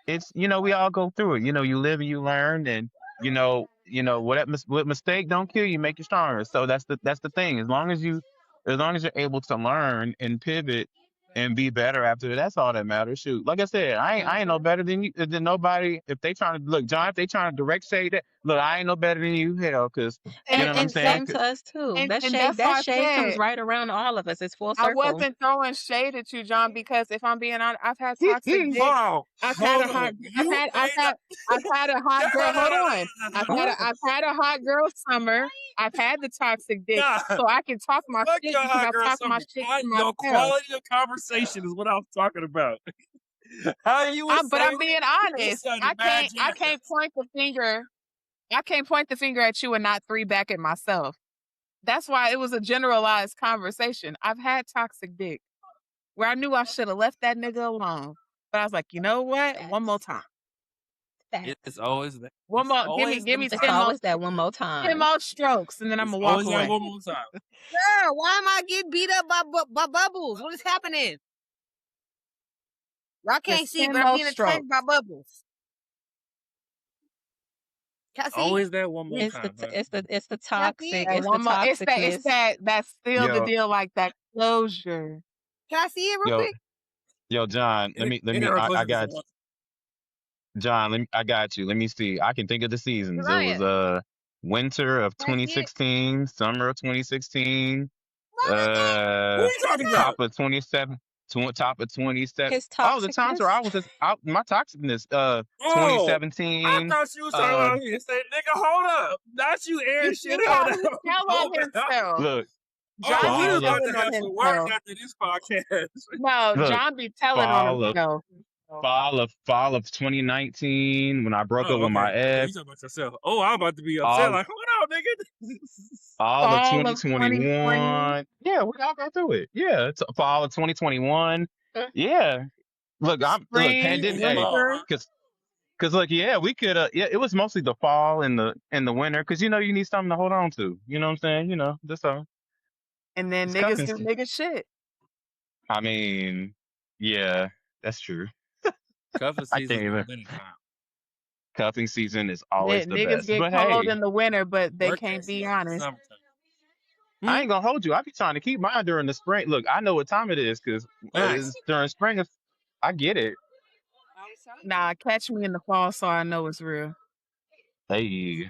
it's we all go through it. You live and you learn, and you know what mistake don't kill you, make you stronger. So that's the thing. As long as you're able to learn and pivot and be better after, that's all that matters. Shoot, like I said, I ain't no better than nobody. If they trying to look, John, if they trying to direct say that, look, I ain't no better than you, hell, because you know what I'm And saying. same to us too. That And shade that's why I comes said right around all of us. It's full I circle. wasn't throwing shade at you, John, because if I'm being honest, I've had toxic Hold dick. on. I've had a Hold hot. on. You I've ain't no- had a hot girl. Hold on. Nah. I've had a hot girl summer. I've had the toxic dick, Nah. so I can talk my Fuck shit your because hot I girl talk my summer. shit to The myself. quality of conversation is what I was talking about. How you was But I'm saying being it, you honest. sounded I mad can't jealous. point the finger. I can't point the finger at you and not three back at myself. That's why it was a generalized conversation. I've had toxic dick where I knew I should have left that nigga alone, but I was like, you know what? One more time. It's always that. One It's more. always Give me them 10 times. more. Always that one more 10 time. more strokes, and then I'm It's gonna walk always that away. one more time. Girl, why am I getting beat up by Bubbles? What is happening? Y'all can't Just see, 10 but I'm more being strokes. attacked by Bubbles. Can I see? Always that one more It's time. the huh? it's the And toxic. And It's the one more. It's toxicness. that's still the Yo, deal. Like that closure. Can I see it real yo, quick? yo, John. I got John. I got you. Let me see. I can think of the seasons. It was Ryan, winter of can I see it? 2016, summer of 2016, Who are you talking about? top of 27, top of 27. His Oh, the times where toxicness. I was just out my toxicness. Oh, I 2017. thought you was talking about me. Say, nigga, hold up. Not you airing He shit out. telling himself. Look, John Oh, we be was about telling to on have some words himself. after this podcast. No, look, John be telling on fall of himself. fall of 2019 when I broke Oh, up with okay. my Okay, you ex. talking about yourself. Oh, I'm about to be upset. All Like, hold on, nigga. all of Fall of 2020. 2021. Yeah, we all go through it. Yeah, it's fall of 2021. Yeah. Look, Spring, pandemic. Hey, winter. cause look, yeah, we could. Yeah, it was mostly the fall and the winter, cause you need something to hold on to. You know what I'm saying? That's all. And then It's niggas cuffing do season. nigga shit. I mean, yeah, that's true. Cuffing I season can't is even. winning time. Cuffing season is always the Niggas best. get But cold hey, in the winter, but they Work can't that be season. honest. Summertime. I ain't gonna hold you. I be trying to keep mine during the spring. Look, I know what time it is, cause Nice. during spring, I get it. Nah, catch me in the fall so I know it's real. Hey,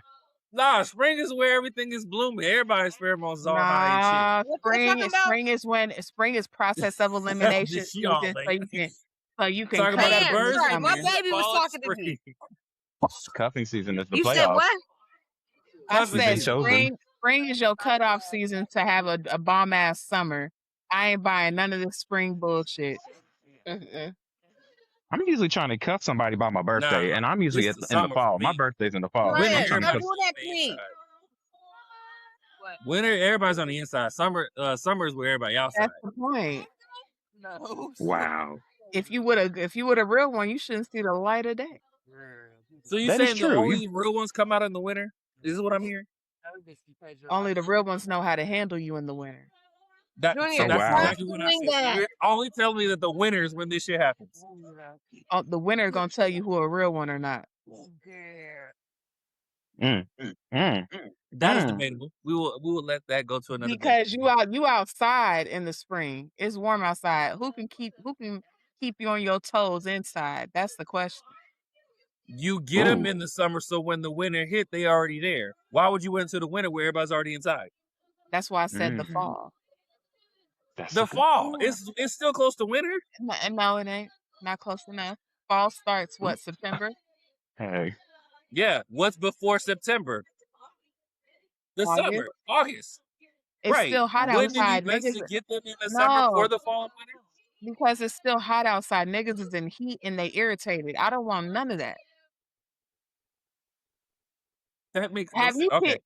Nah, spring is where everything is blooming. Everybody's pheromones is all high and shit. Nah, What they talking about? spring is process of elimination She all season, late. so you can Talking cut about up the in the birds. Sorry, my summer. baby was Fall and talking to me. spring. cuffing season is the You said playoffs. what? I Cuffing You've said been season. chosen. spring is your cutoff season to have a bomb ass summer. I ain't buying none of this spring bullshit. Mm-mm. I'm usually trying to cuff somebody by my birthday, Nah, and I'm usually it's the in the summer fall. for My me. birthday's in the fall. Winter, I'm Ryan, trying to stop cuff. everybody's doing on that the to me. inside. Winter, everybody's on the inside. Summer is where everybody outside. That's the point. Wow, If you would a real one, you shouldn't see the light of day. So you that is saying the true. only real ones come out in the winter? Is this what I'm hearing? Only the real ones know how to handle you in the winter. So Junior, Oh that's wow. stop exactly what I doing said. So that. you're only telling me that the winter is when this shit happens. The winter gonna tell you who a real one or not. Mm, mm, That is mm. debatable. We will let that go to another day. Because you outside in the spring. It's warm outside. Who can keep you on your toes inside? That's the question. You get them Ooh, in the summer, so when the winter hit, they already there. Why would you wait until the winter where everybody's already inside? That's why I said the mm. fall. That's The a good. fall, it's still close to winter. No, it ain't. Not close enough. Fall starts what, September? Hey, Yeah, what's before September? The August. summer, August. It's Right. still hot Wouldn't it outside. be best Niggas to get them in the summer for no, the fall and winter? because it's still hot outside. Niggas is in heat and they irritated. I don't want none of that. That makes no Have sense. you Okay.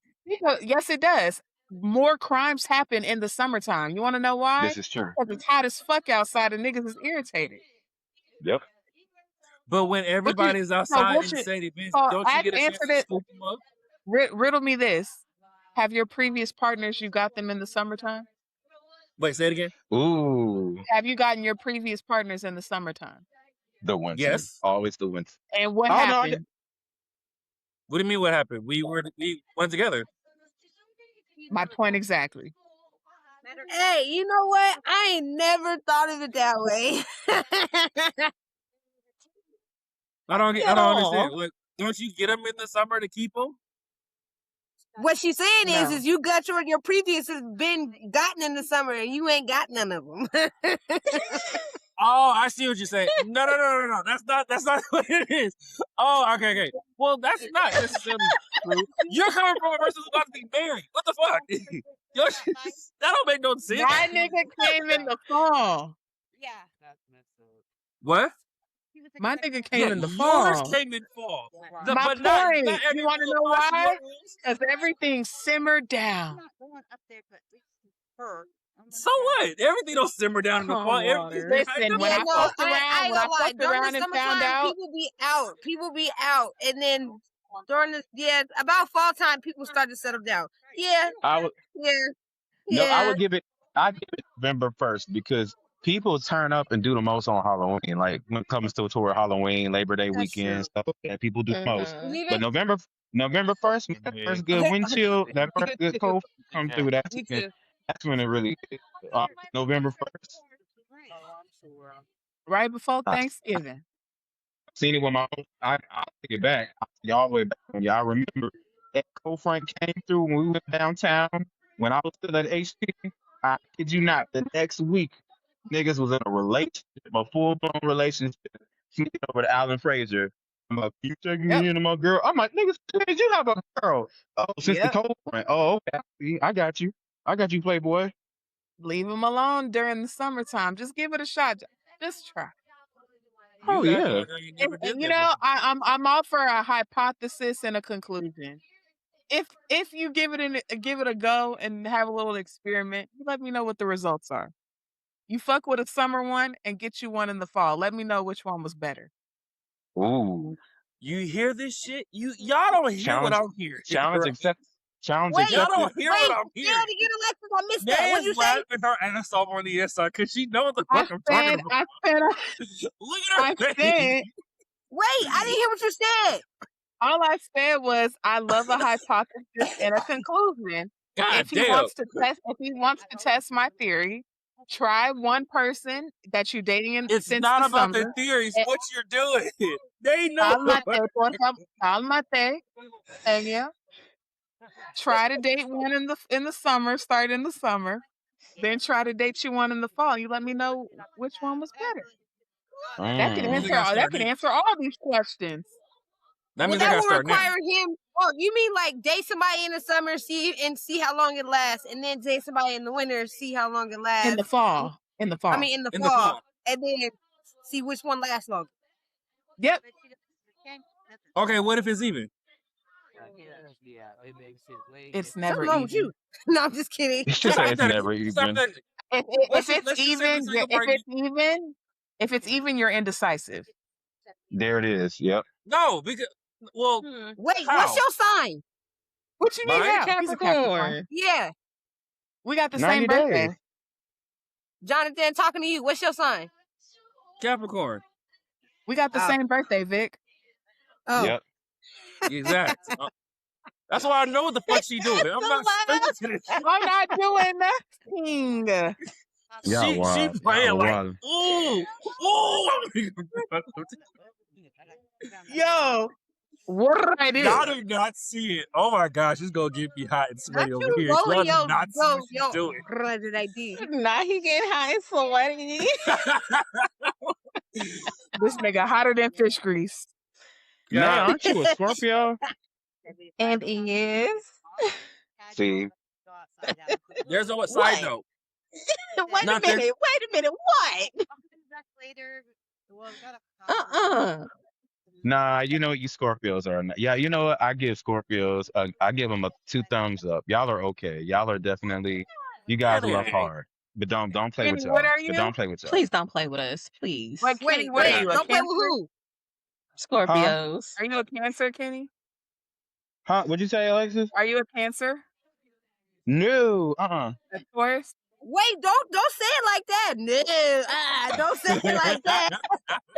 yes, it does. More crimes happen in the summertime. You want to know why? this is true. Because it's hot as fuck outside and niggas is irritated. Yep. But when everybody's outside in safe events, so don't you get a chance answer to this. scoop them up? Riddle me this. Have your previous partners, you got them in the summertime? Wait, say it again. Ooh, Have you gotten your previous partners in the summertime? the winter. Yes. Always the winter. And what Oh no, happened? What do you mean? What happened? We went together. My point exactly. Hey, you know what? I ain't never thought of it that way. I don't understand. Like, don't you get them in the summer to keep them? What she's saying No. is you got your previous has been gotten in the summer and you ain't got none of them. Oh, I see what you're saying. No. That's not what it is. Oh, okay. Well, that's not necessarily true. You're coming from a person who's about to be married. What the fuck? That don't make no sense. My nigga came in the fall. Yeah. What? My nigga came in the yours fall. came in fall. My But not point. every You want to woman know wants why? yours. Because everything simmered down. So what? Everything don't simmer down in the fall. Everything's Listen, when I fucked around, I ain't when I gonna lie. fucked During around the and found summertime, out, people be out, and then during about fall time, people start to settle down. Yeah, I would no, yeah. I give it November 1st because people turn up and do the most on Halloween. Like when it comes to toward Halloween, Labor Day That's weekend, true. stuff like that, people do the most. Leave But it. November 1st, that first good Okay. wind chill, that first good cold come through. Me too. That's when it really is. November 1st. right before I Thanksgiving. seen it with my own. I'll take it back. Y'all way back when y'all remember that Cold Frank came through when we went downtown when I was still at HT. I kid you not, the next week niggas was in a relationship, a full blown relationship, sneaking over to Alan Fraser. I'm like, you taking Yep. me into my girl? I'm like, niggas, did you have a girl? Oh, since the Yep. Cold Frank. Oh, okay. See, I got you, Playboy. Leave them alone during the summertime. Just give it a shot. Just try. Oh You acting yeah. like you never did You that know, before. I'm all for a hypothesis and a conclusion. If you give it a go and have a little experiment, you let me know what the results are. You fuck with a summer one and get you one in the fall. Let me know which one was better. Ooh. You hear this shit? Y'all don't hear what Challenge, I'm hearing. challenge Right? accept, challenge Wait, Y'all accepted. don't hear what I'm say hearing. it again, Alexis. I missed that. What'd you Man's say? laughing her ass off on the inside because she knows the I fuck I'm talking said, about. I said, Look at I her face. said, Wait, I didn't hear what you said. all I said was I love a hypothesis and a conclusion. God If he damn. wants to test my theory, try one person that you're dating It's since not the about the summer. theories. Eh, What you're doing. They know. Cálmate, Enya. Try to date one in the summer, start in the summer, then try to date you one in the fall. You let me know which one was better. That can That means I answer gotta all. That start can now. answer all these questions. That Well, means I that gotta will start now. require him. Oh, you mean like date somebody in the summer, see how long it lasts, and then date somebody in the winter, see how long it In lasts. the fall. In the fall. I mean, in the In the fall, fall. and then see which one lasts longer. Yep. Okay, what if it's even? It's never Something wrong with even. you. No, I'm just kidding. It's just Stop it's that. never Stop even. that. If it's Let's just say even, this ain't gonna break me. if it's even, you're indecisive. There it is. Yep. No, because well, Wait, how? what's your sign? What you mean? Mine? How? He's a Capricorn. Yeah, We got the 90 same birthday. days. Jonathan, talking to you. What's your sign? Capricorn. We got the Oh. same birthday, Vic. Oh, Yep. Exact. That's why I know what the fuck she doing. I'm not stupid to this shit. I'm not doing nothing. Y'all She wild. playing Y'all like, wild. ooh. Yo, what I do? Y'all do not see it. Oh my gosh, it's gonna get me hot and not sweaty over you here. Y'all rolling do not see what she's yo. doing. What did I do? Now he getting hot and sweaty. This nigga hotter than fish grease. Nay, aren't you a Scorpio? And is. See, There's a side note. Wait a Nothing. minute. What? nah, you know what you Scorpios are. Yeah, you know what? I give Scorpios. I give them a 2 thumbs up. Y'all are okay. Y'all are definitely. You guys Really? love hard, but don't play with Kenny, y'all. what are But you? don't play with y'all. Please don't play with us. Please. What, Kenny, what are you? A Don't play with Cancer? who? Scorpios. Are you a Cancer, Kenny? Huh? What'd you say, Alexis? Are you a Cancer? No. A Taurus? Wait, don't say it like that. No, don't say it like that.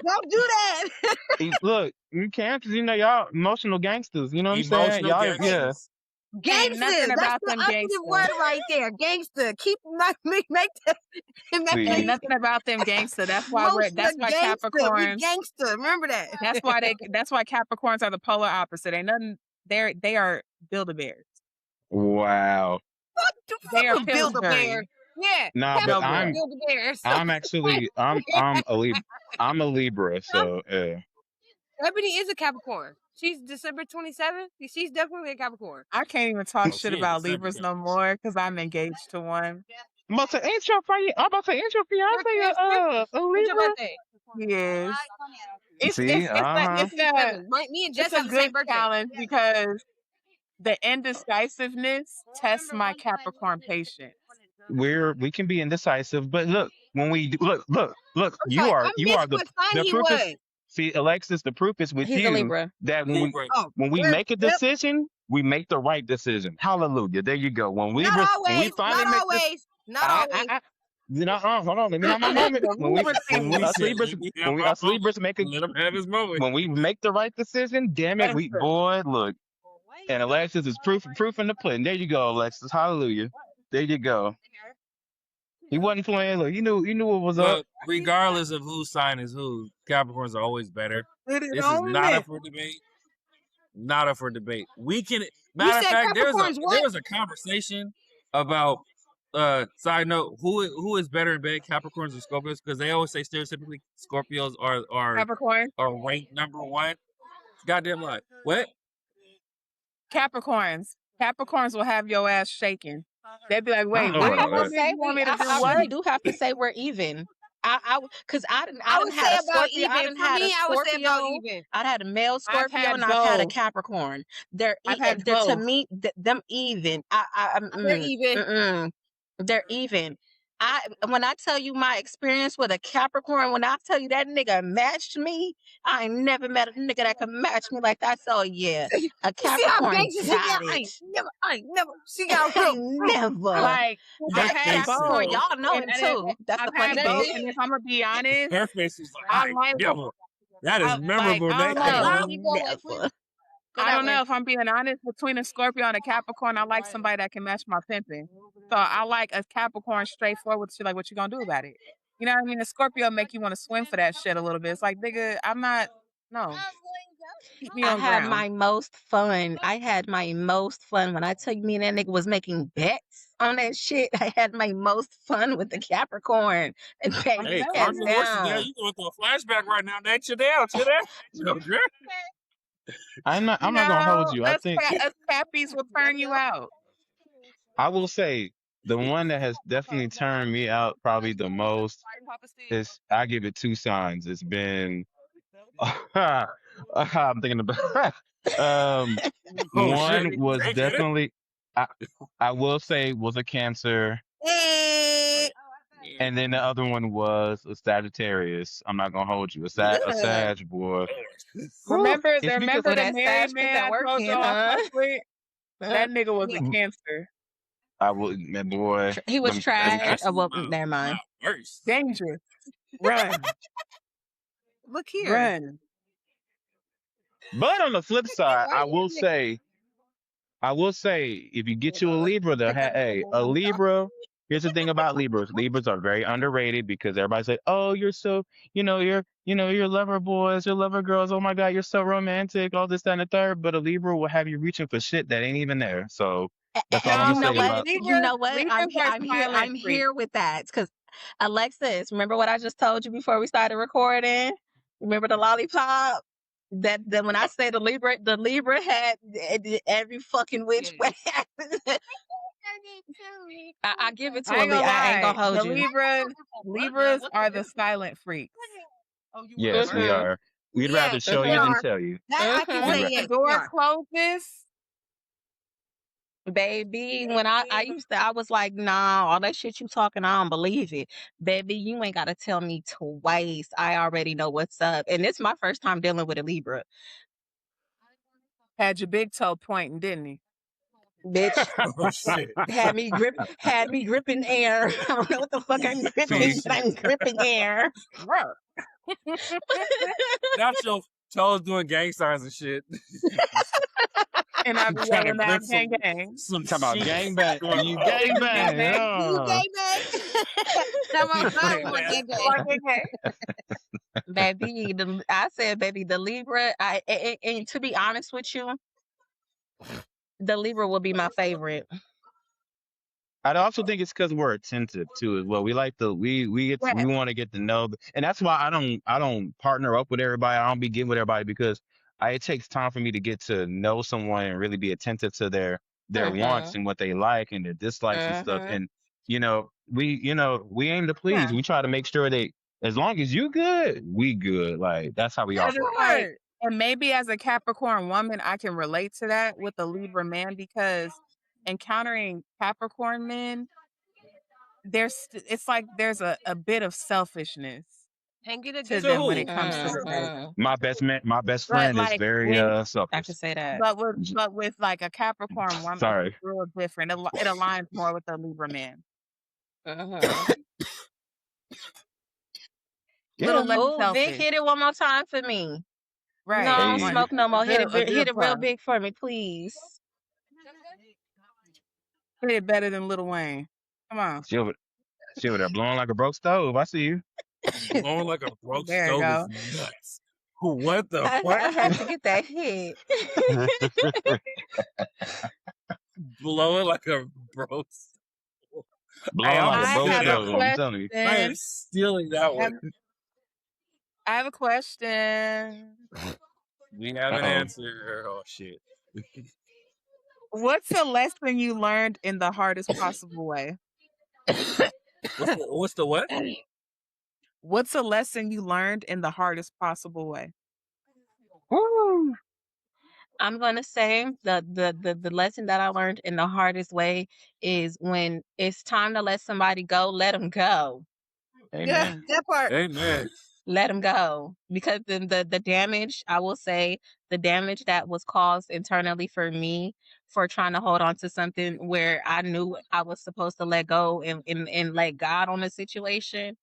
Don't do that. Look, you can't, because you know y'all emotional gangsters. You know what I'm saying? Emotional Y'all, Hey, yeah. gangsters. Ain't gangsters. nothing That's about the them operative gangster. word right there. Gangster. Keep make that. Ain't See, nothing about them gangster. That's why Most that's why gangster. We Capricorn. gangster. Remember that. That's why Capricorns are the polar opposite. Ain't nothing. They are Build-A-Bears. wow. They are Fuck with Build-A-Bear. Pillsbury. Yeah. Nah, but No, bro. I'm Build-A-Bears. actually I'm a Libra, so yeah. Ebony is a Capricorn. She's December 27th. She's definitely a Capricorn. I can't even talk Oh, shit she in about December, Libras no Capricorn. more because I'm engaged to one. I'm about to ain't your fiance a When's your Libra? birthday? Yes. It's See, it's a 27th. Me and Jess it's a have the same good birthday. challenge because the indecisiveness tests my Capricorn patience. we can be indecisive, but look, when we look, I'm you sorry. are I missed what sign the he proof is. was. See, Alexis, the proof is with He's a you Libra. that Libra. Oh, when we yep, make a yep. decision, we make the right decision. Hallelujah. There you go. When we Not when we always. finally Not make this, always. Not always. you know, hold on, let me have my moment. The When we Libra when we thing. He us said, Libras "Let me have when we my us Libras moment. make a Let him have his moment." when we make the right decision, damn it, we Listen, boy, look. And Alexis is proof in the pudding. There you go, Alexis. Hallelujah. There you go. He wasn't playing. Look, you knew what was up. Look, regardless of whose sign is who, Capricorns are always better. Put it This is on not me. up for debate. Not up for debate. We can. You Matter of said fact, there Capricorns what? was a conversation about. Side note: who is better in bed, Capricorns or Scorpios? Because they always say stereotypically Scorpios Capricorn. are ranked number one. Goddamn lie. What? Capricorns. Capricorns will have your ass shaking. They'd be like, I wait, don't know what? I about have all to that. say You want me to do I what? really do have to say we're even. Because I I would didn't say had a about Scorpio. I even. didn't For had a me, I would say about Scorpio. even. I had a male I've Scorpio and had I've had a both. Capricorn. They're I've had to both. me them even. They're even. They're even. When I tell you my experience with a Capricorn, when I tell you that nigga matched me, I ain't never met a nigga that could match me like that. So yeah, a You see how Capricorn gangster she got got? I ain't never. She got I real. ain't never. Like, I've That had face is Capricorn, both. y'all know him And too. That's I've the funny had both. thing. And if I'm going to be honest, Her face was like, I I like, never. That is memorable. I don't That know. I Where you going, never. Queen? Go I that don't way. know if I'm being honest. Between a Scorpio and a Capricorn, I like somebody that can match my pimping. So I like a Capricorn straightforward. She like, what you gonna do about it? You know what I mean? A Scorpio make you want to swim for that shit a little bit. It's like, nigga, I'm not. No, keep me I on had ground. my most fun. I had my most fun when I tell you me and that nigga was making bets on that shit. I had my most fun with the Capricorn and paying hey, hands calm your horses down. down. You going through a flashback right now. That chill down. No, girl. I'm not You gonna hold know, you. I think us Cappies will turn you out. I will say the one that has definitely turned me out probably the most is I give it two signs. It's been I'm thinking about Oh shit. one was Take it. definitely I will say was a Cancer, Hey. and then the other one was a Sagittarius. I'm not gonna hold you. A Good. Sag boy. Whew. Remember It's because Oh, the that married Sag put man that I work told in, y'all I huh? fucked with? That nigga was a Yeah. Cancer. I would, man, boy. He was them- trash. Actually, Well, my never mind. worst. Dangerous. Run. Look here. Run. But on the flip side, Why you I will say, if you get you a Libra, a Libra. Here's the thing about Libras. Libras are very underrated because everybody say, "Oh, you're so, you're lover boys, you're lover girls. Oh my God, you're so romantic. All this, that, and the third." But a Libra will have you reaching for shit that ain't even there. So that's all I'm You gonna know say what? about. You know what? Libras are I'm here. silent I'm freaks. here with that because Alexis, remember what I just told you before we started recording? Remember the lollipop? That when I say the Libra had every fucking which way. I give it to I ain't gonna I ain't lie. gonna hold The you. Libras are the silent freaks. Yes, we Mhm. are. We'd Yeah, rather show we you than are. tell you. That I can When say We'd yes. the We door are. closes, Baby, when I was like, nah, all that shit you talking, I don't believe it. Baby, you ain't gotta tell me twice. I already know what's up. And it's my first time dealing with a Libra. had your big toe pointing, didn't he? bitch. Oh shit. Had me gripping air. I don't know what the fuck I'm gripping, See, but I'm gripping air. Not your toes doing gang signs and shit. And I be Trying to yelling out grip gang gang. some talking about sheets. gang bang. Going You on. gang Gang bang. bang. Do you Yeah. gay bang? Come on, Gang come on, bang. gay bang. Like gang gang. Baby, I said, baby, the Libra. And to be honest with you, the Libra will be my favorite. I also think it's because we're attentive too as well. We like to we Yeah. want to get to know, and that's why I don't partner up with everybody. I don't be getting with everybody because it takes time for me to get to know someone and really be attentive to their wants Mm-hmm. and what they like and their dislikes and stuff. Mm-hmm. And we aim to please. Yeah. We try to make sure that as long as you good, we good. Like that's how we And it's operate. like, and maybe as a Capricorn woman, I can relate to that with the Libra man because encountering Capricorn men, it's like there's a bit of selfishness Can't get a to good them when who? it comes to the bed. Mm-hmm. My best But friend is like very when, I selfish. can say that. but with like a Capricorn woman, Sorry. it's real different. It aligns more with the Libra man. Mm-hmm. Little less Oh, Vic, selfish, hit it one more time for me. right? No, I don't Hey. smoke no more. Hit it, A hit it real puff. big for me, please. Hit it better than Lil Wayne. Come on, She over there blowing like a broke stove. I see you. Blowing like a broke there you stove go. is nuts. What the I fuck? had to get that hit. Blowing like a broke stove. Blowing Hey, like a I broke have a stove. I'm telling you. I am question. stealing that one. I have a question. We have an Uh-oh. answer. Oh shit. What's a lesson you learned in the hardest possible way? What's the what? What's a lesson you learned in the hardest possible way? Woo. I'm gonna say the lesson that I learned in the hardest way is when it's time to let somebody go, let them go. Yeah, Amen. that part. Amen. Let them go, because then the damage, I will say, the damage that was caused internally for me for trying to hold on to something where I knew I was supposed to let go and let God on the situation.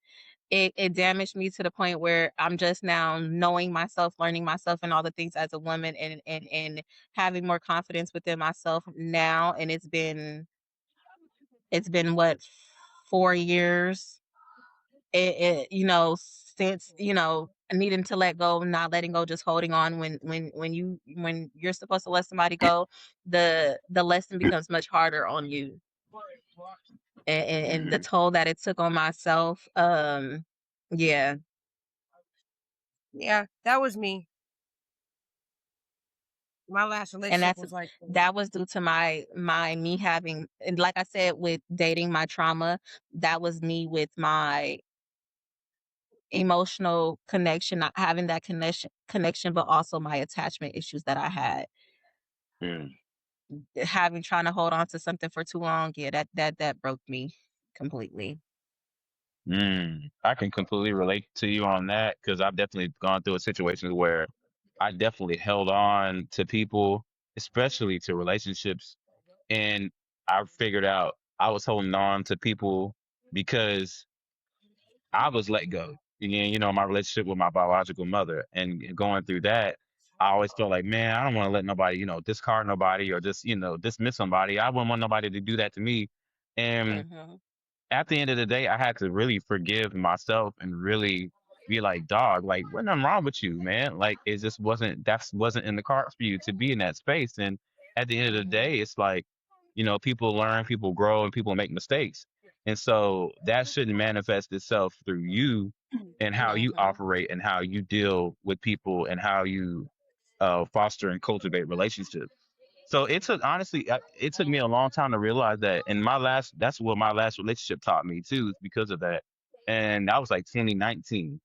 It damaged me to the point where I'm just now knowing myself, learning myself and all the things as a woman, and having more confidence within myself now. And it's been what, 4 years, since, needing to let go, not letting go, just holding on when you're supposed to let somebody go, the lesson becomes much harder on you. And the toll that it took on myself, yeah. Yeah, that was me. My last And relationship was like that was due to me having, and like I said, with dating, my trauma, that was me with my emotional connection, not having that connection, but also my attachment issues that I had. Trying to hold on to something for too long, yeah, that broke me completely. I can completely relate to you on that because I've definitely gone through a situation where I definitely held on to people, especially to relationships, and I figured out I was holding on to people because I was let go. My relationship with my biological mother, and going through that, I always felt like, man, I don't want to let nobody, discard nobody or just, dismiss somebody. I wouldn't want nobody to do that to me. And Mhm. at the end of the day, I had to really forgive myself and really be like, dog, like, what nothing wrong with you, man? Like, it just wasn't in the cards for you to be in that space. And at the end of the day, it's like, people learn, people grow, and people make mistakes. And so that shouldn't manifest itself through you and how you Mhm. operate and how you deal with people and how you foster and cultivate relationships. So honestly, it took me a long time to realize that. And that's what my last relationship taught me too, is because of that. And that was like 2019.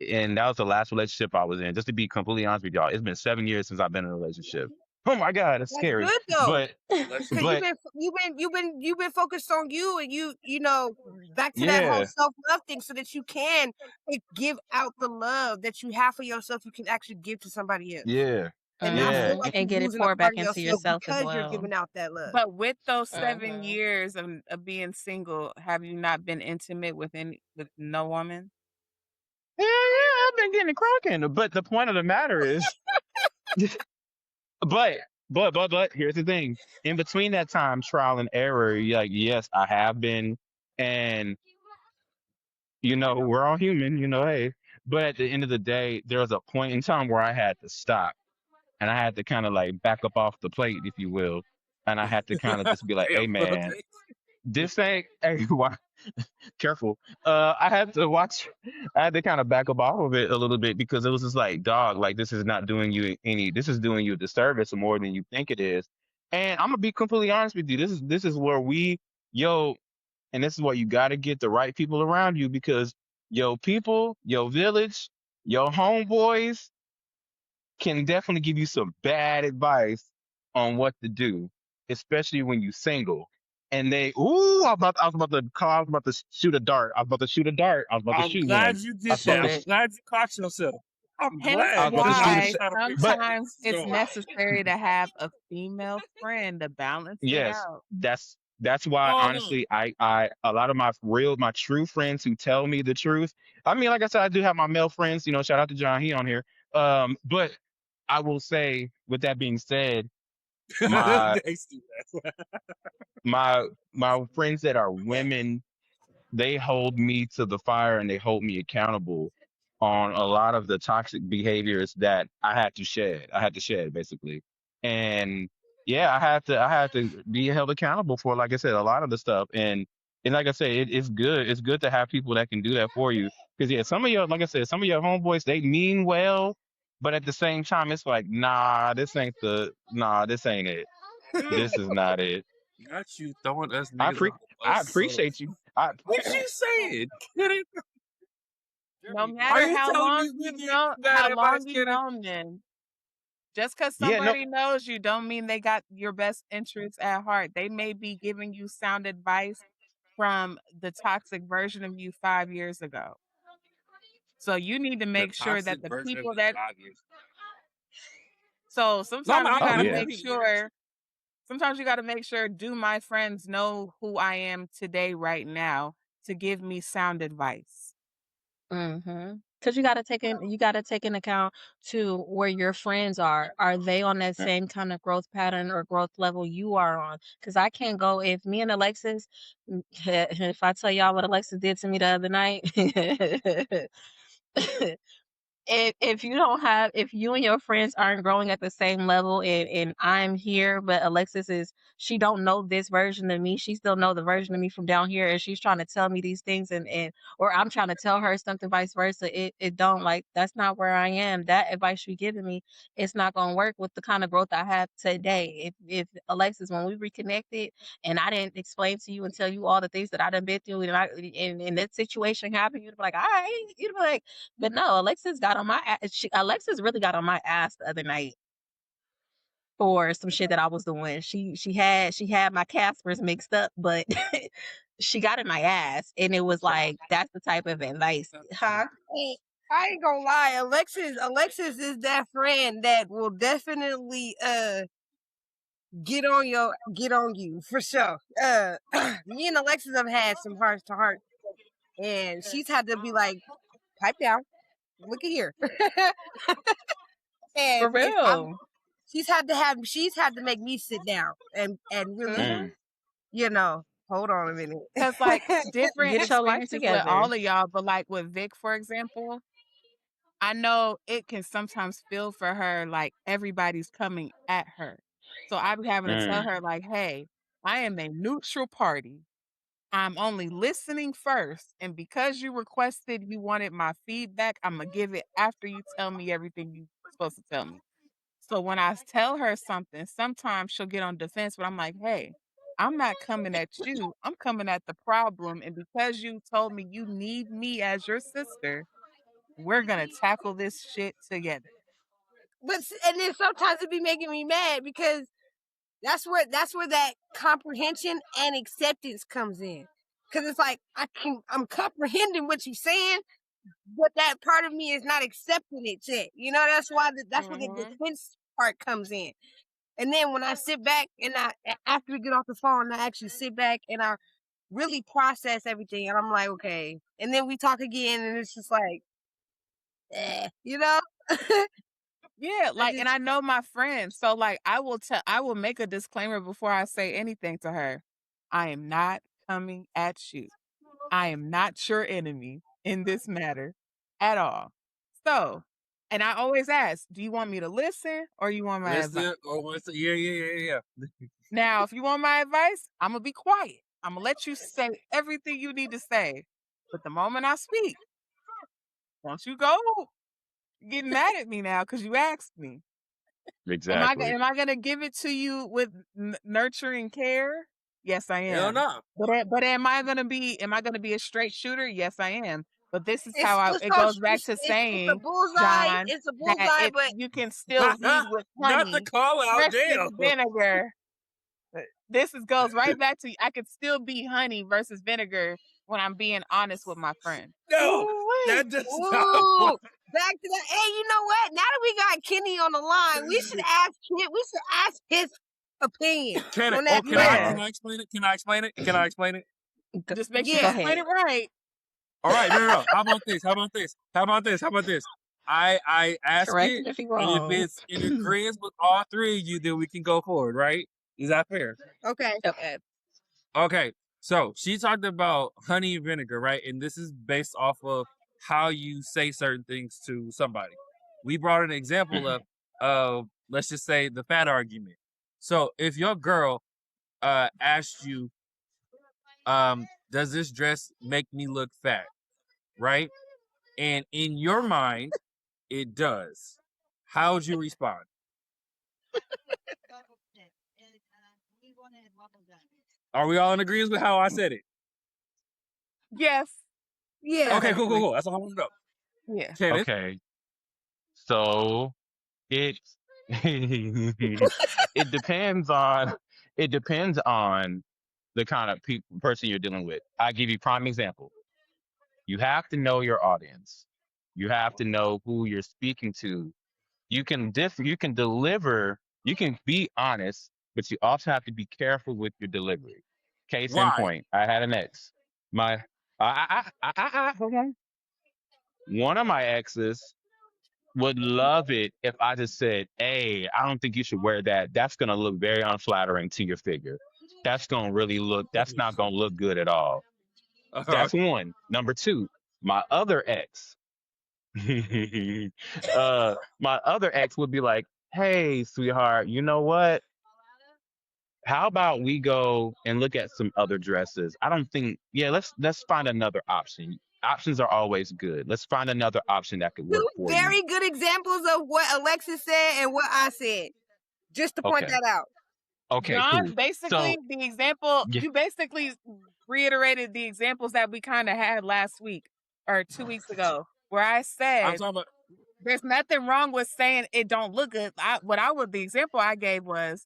And that was the last relationship I was in. Just to be completely honest with y'all, it's been 7 years since I've been in a relationship. Oh my God, that's that's scary. good though. But, Because but you've been focused on you, and back to that whole yeah, self-love thing, so that you can give out the love that you have for yourself. You can actually give to somebody else. yeah. and not Yeah. feel Mhm. like And you're get it losing a poured part back of into yourself yourself as because you're well. giving out that love. But with those 7 Mhm. years of being single, have you not been intimate with no woman? Yeah, I've been getting cracking. But the point of the matter is, but here's the thing. In between that time, trial and error, like, yes, I have been, and we're all human, hey. But at the end of the day, there was a point in time where I had to stop, and I had to kind of like back up off the plate, if you will, and I had to kind of just be like, "Hey, man, Okay. this ain't. Hey, why? Careful." I had to watch. I had to kind of back up off of it a little bit because it was just like, dog, like this is not doing you any. This is doing you a disservice more than you think it is. And I'm gonna be completely honest with you. This is where yo, and this is why you got to get the right people around you because your people, your village, your homeboys can definitely give you some bad advice on what to do, especially when you single. And I was about to shoot a dart. I was about to shoot a dart. I was about to I'm shoot one. glad you I did was about that. to, I'm Shoot it. glad you caught yourself. I'm Hence I glad was about to because I shoot a was why shot. trying to figure But something. sometimes it's So necessary to have a female friend to balance it yes, out. that's why hold on. honestly, I a lot of my true friends who tell me the truth. I mean, like I said, I do have my male friends. Shout out to John, he on here. But I will say, with that being said, my They see that. my friends that are women, they hold me to the fire and they hold me accountable on a lot of the toxic behaviors that I had to shed. I had to shed basically. And yeah, I had to be held accountable for, like I said, a lot of the stuff. And like I said, it's good. It's good to have people that can do that for you. Because yeah, like I said, some of your homeboys, they mean well, but at the same time, it's like, this ain't it. This is not it. Not you throwing us I niggas pre on the I bus. So appreciate you. I what you saying? Kenneth? No Are matter you how telling long these you niggas know bad advice, Kenneth? them, just because yeah, no, somebody knows you don't mean they got your best interests at heart. They may be giving you sound advice from the toxic version of you 5 years ago. So you need to The make sure toxic that the version of people you that 5 years. so No, sometimes you oh gotta yeah. make sure do my friends know who I am today, right now, to give me sound advice? Mhm. Because you gotta take in account to where your friends are. Are they on that same kind of growth pattern or growth level you are on? Because I can't go if me and Alexis, if I tell y'all what Alexis did to me the other night, if you and your friends aren't growing at the same level and I'm here, but she don't know this version of me. She still know the version of me from down here, and she's trying to tell me these things, and or I'm trying to tell her something, vice versa. It don't, like, that's not where I am. That advice you giving me, it's not gonna work with the kind of growth I have today. If Alexis, when we reconnected and I didn't explain to you and tell you all the things that I done been through, and that situation happened, you'd be like, all right, you'd be like, but no, Alexis really got on my ass the other night for some shit that I was doing. She had my Caspers mixed up, but she got in my ass, and it was like, that's the type of advice, huh? Hey, I ain't gonna lie, Alexis is that friend that will definitely get on you for sure. Me and Alexis have had some heart to heart, and she's had to be like, pipe down, look at here. For And if I'm real. she's had to make me sit down and really, Hmm. Mm, hold on a minute. 'Cause, like, different Get your life experiences with together. all of y'all, but, like, with Vic, for example, I know it can sometimes feel for her like everybody's coming at her. So I be having to tell mm, her like, "Hey, I am a neutral party. I'm only listening first, and because you wanted my feedback, Imma give it after you tell me everything you supposed to tell me." So when I tell her something, sometimes she'll get on defense, but I'm like, "Hey, I'm not coming at you. I'm coming at the problem, and because you told me you need me as your sister, we're gonna tackle this shit together." And then sometimes it be making me mad because that's where that comprehension and acceptance comes in. Cause it's like I'm comprehending what you're saying, but that part of me is not accepting it yet. That's why that's where the Mhm. part comes in. And then when I sit back and after we get off the phone, I actually sit back and I really process everything. And I'm like, okay. And then we talk again and it's just like, you know? Yeah, like, and just, I know my friends, so like I will make a disclaimer before I say anything to her. I am not coming at you. I am not your enemy in this matter at all. So, and I always ask, do you want me to listen or you want my advice? Listen, or what's the, yeah. Now, if you want my advice, I'm gonna be quiet. I'm gonna let you say everything you need to say. But the moment I speak, don't you go get mad at me now because you asked me. Exactly. Am I gonna give it to you with nurturing care? Yes, I Hell am. no. But am I gonna be a straight shooter? Yes, I am. But this is it's, how it's, it so, goes back to it's a saying, bullseye. John, It's a that bullseye, but you can still lead with Not the honey, call out, fresh damn. with vinegar. Goes right back to I could still be honey versus vinegar when I'm being honest with my friend. No, Ooh-wee. that does not ooh, work. back to that. Hey, you know what? Now that we got Kenny on the line, we should ask his opinion Can on that can I prayer. explain it? Can I explain it? Can I explain it? Just make sure Yeah. you Go explain it right. All right, no. How about this? I ask Correct it, if you're and if wrong. it's in agreement with all three of you, then we can go forward, right? Is that fair? Okay. Okay. Okay. So she talked about honey and vinegar, right? And this is based off of how you say certain things to somebody. We brought an example of let's just say the fat argument. So if your girl asked you, does this dress make me look fat? Right? And in your mind, it does. How would you respond? Are we all in agreement with how I said it? Yes. Yeah. Okay, cool. That's all I want to know. Yeah. Kenneth? Okay. So it it depends on the kind of person you're dealing with. I give you prime example. You have to know your audience. You have to know who you're speaking to. You can deliver, you can be honest, but you also have to be careful with your delivery. Case in Why? point, I had an ex. My hold on. One of my exes would love it if I just said, "Hey, I don't think you should wear that. That's gonna look very unflattering to your figure. That's not gonna look good at all." Uh-huh. That's one. Number two, my other ex. My other ex would be like, "Hey, sweetheart, you know what? How about we go and look at some other dresses? I don't think, yeah, let's find another option. Options are always good. Let's find another option that could work Two for you." very good examples of what Alexis said and what I said. Just to point Okay. that out. Okay, John, cool. basically So, the example yeah, you basically reiterated the examples that we kind of had last week or 2 weeks ago, where I I'm said talking about there's nothing wrong with saying it don't look good. The example I gave was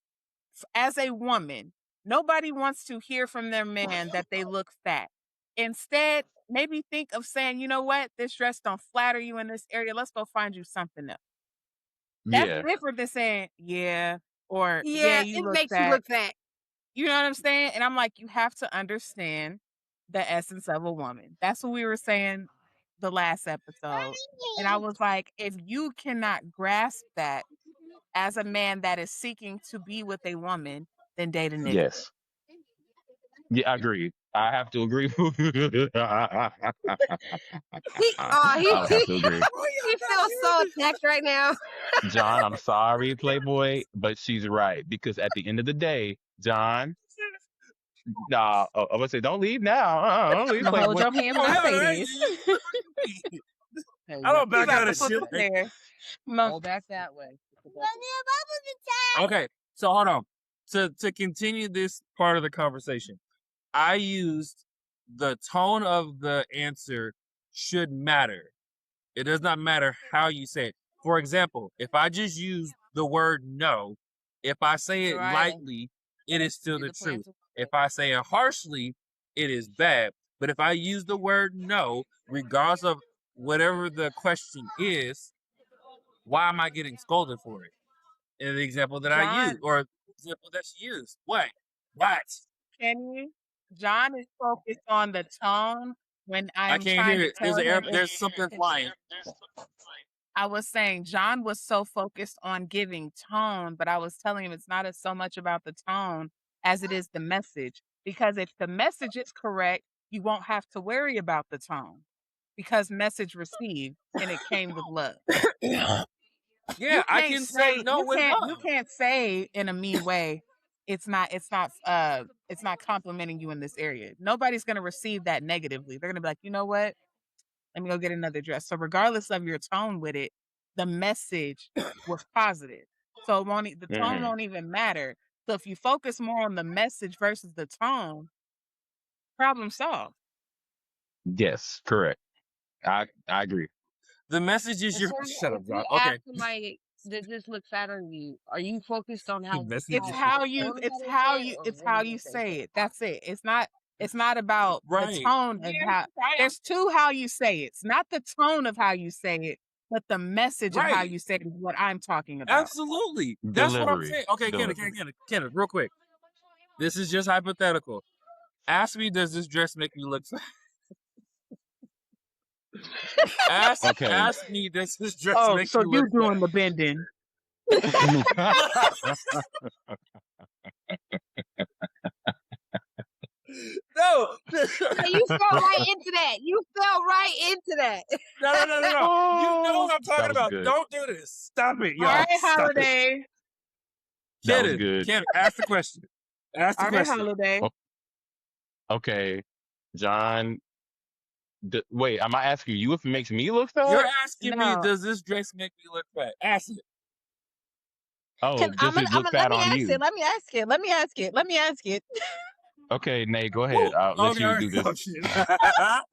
as a woman, nobody wants to hear from their man that they look fat. Instead, maybe think of saying, you know what, this dress don't flatter you in this area. Let's go find you something else. That's yeah, different than saying, yeah, or yeah, Yeah, you it look makes you fat. look fat. You know what I'm saying? And I'm like, you have to understand the essence of a woman. That's what we were saying the last episode. And I was like, if you cannot grasp that as a man that is seeking to be with a woman, then date a nigga. yes. Yeah, I agree. I have to agree. I would have to agree. He feels so attacked right now. John, I'm sorry, Playboy, but she's right. Because at the end of the day, John, nah, I would say, don't leave now. Don't leave, I'm gonna hold Playboy. your hand oh, when I hell say no, this. I don't He's back out about to of put shit. them there. Mo- back that way. Okay, so hold on. To continue this part of the conversation, I used the tone of the answer should matter. It does not matter how you say it. For example, if I just use the word no, if I say it lightly, it is still the truth. If I say it harshly, it is bad. But if I use the word no, regardless of whatever the question is, why am I getting scolded for it? in the example that I John, used, or the example that she used. What? What? Kenny, John is focused on the tone when I I'm can't trying hear to it. tell him There's something flying. I was saying John was so focused on giving tone, but I was telling him it's not so much about the tone as it is the message. Because if the message is correct, you won't have to worry about the tone because message received and it came with love. Yeah, I can say no with you love. can't say in a mean way it's not complimenting you in this area. Nobody's gonna receive that negatively. They're gonna be like, you know what? Let me go get another dress. So regardless of your tone with it, the message was positive. So the tone Mhm. won't even matter. So if you focus more on the message versus the tone, problem solved. Yes, correct. I agree. The message is If your somebody, shut up, if John. you ask Okay. somebody, does this look fat on you? Are you focused on The how message It's is how the you tone of it's how they how say it, you or it's what how it you is they say say? it. That's it. It's not about the right. tone of how there's two how you say it. It's not the tone of how you say it, but the message of how Right. you say it is what I'm talking about. Absolutely. That's what I'm Delivery. saying. Okay, Kenneth, real quick. This is just hypothetical. Ask me, does this dress make me look fat? Okay. Ask me, does this dress Oh, make so me you look doing fat? the bending. No. Hey, you fell right into that. You fell right into that. No. You know what I'm That talking was about. good. Don't do this. Stop it, All y'all. right, Stop it. Holiday. That was good. Kenneth, ask the question. Ask the All right, question. Holiday. Oh, okay, John. Wait, am I asking you if it makes me look You're fat? asking me, No. does this dress make me look fat? Ask it. Oh, does it look fat on you? Let me ask it. Okay, Nate, go ahead. Woo. I'll let Okay, you all do right. this. Oh,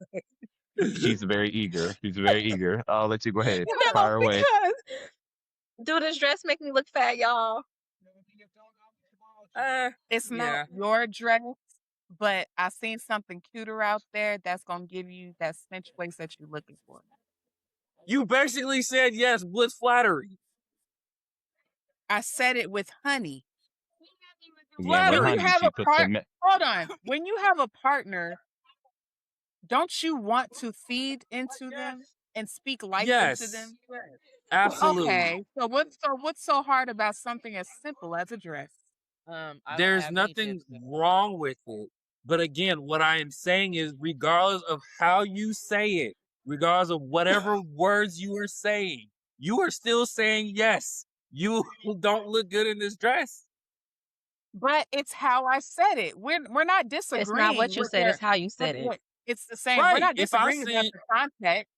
shit. She's very eager. I'll let you go ahead. No, Fire away. because do this dress make me look fat, y'all? It's Yeah. not your dress, but I seen something cuter out there that's gonna give you that cinch waist that you're looking for. You basically said yes with flattery. I said it with honey. Yeah, with When you honey, have she a put hold on. When you have a partner, don't you want to feed into them and speak life into Yes. them? Absolutely. Okay. So what's so hard about something as simple as a dress? There's nothing wrong with it. But again, what I am saying is, regardless of how you say it, regardless of whatever words you are saying, you are still saying yes. You don't look good in this dress. But it's how I said it. We're not disagreeing. It's not what you with said, your- it's how you but said it. It's the same. We're Right. not If I disagreeing about said the context.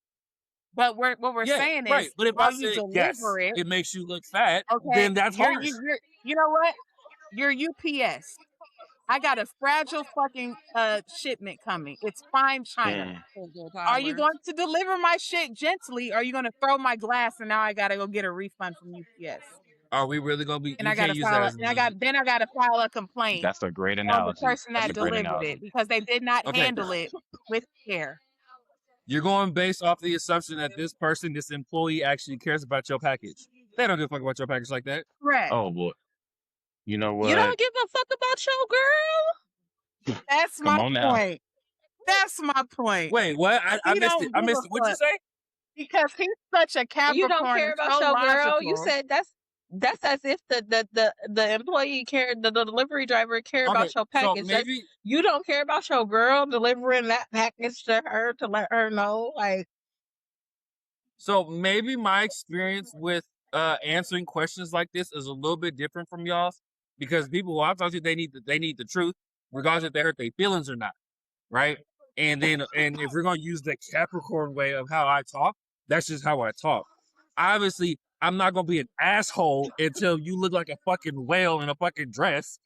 But what we're yeah, saying right. is But if I how you said yes, deliver it. it makes you look fat, Okay, then that's harsh. you know what? You're UPS. I got a fragile fucking shipment coming. It's fine China. Are you going to deliver my shit gently? Or are you going to throw my glass and now I got to go get a refund from UPS? Are we really gonna be? And You I got to can't use that file. as And I got to file a complaint That's a great on the analogy. person That's that a great delivered analogy. it because they did not Okay. handle it with care. You're going based off the assumption that this person, this employee, actually cares about your package. They don't give a fuck about your package like that. Correct. Oh boy. You know what? You don't give a fuck about your girl? That's Come my on now. point. That's my point. Wait, what? I He missed don't it. I give missed a it. What'd you fuck say? because he's such a You Capricorn don't care and about so your girl. You logical. said that's as if the employee cared, the delivery driver cared Okay, about your so package. maybe You don't care about your girl delivering that package to her to let her know, like, my experience with answering questions like this is a little bit different from y'all's, because people who I've talked to, they need the truth, regardless if they hurt their feelings or not, right? And if we're gonna use the Capricorn way of how I talk, that's just how I talk. Obviously, I'm not gonna be an asshole until you look like a fucking whale in a fucking dress.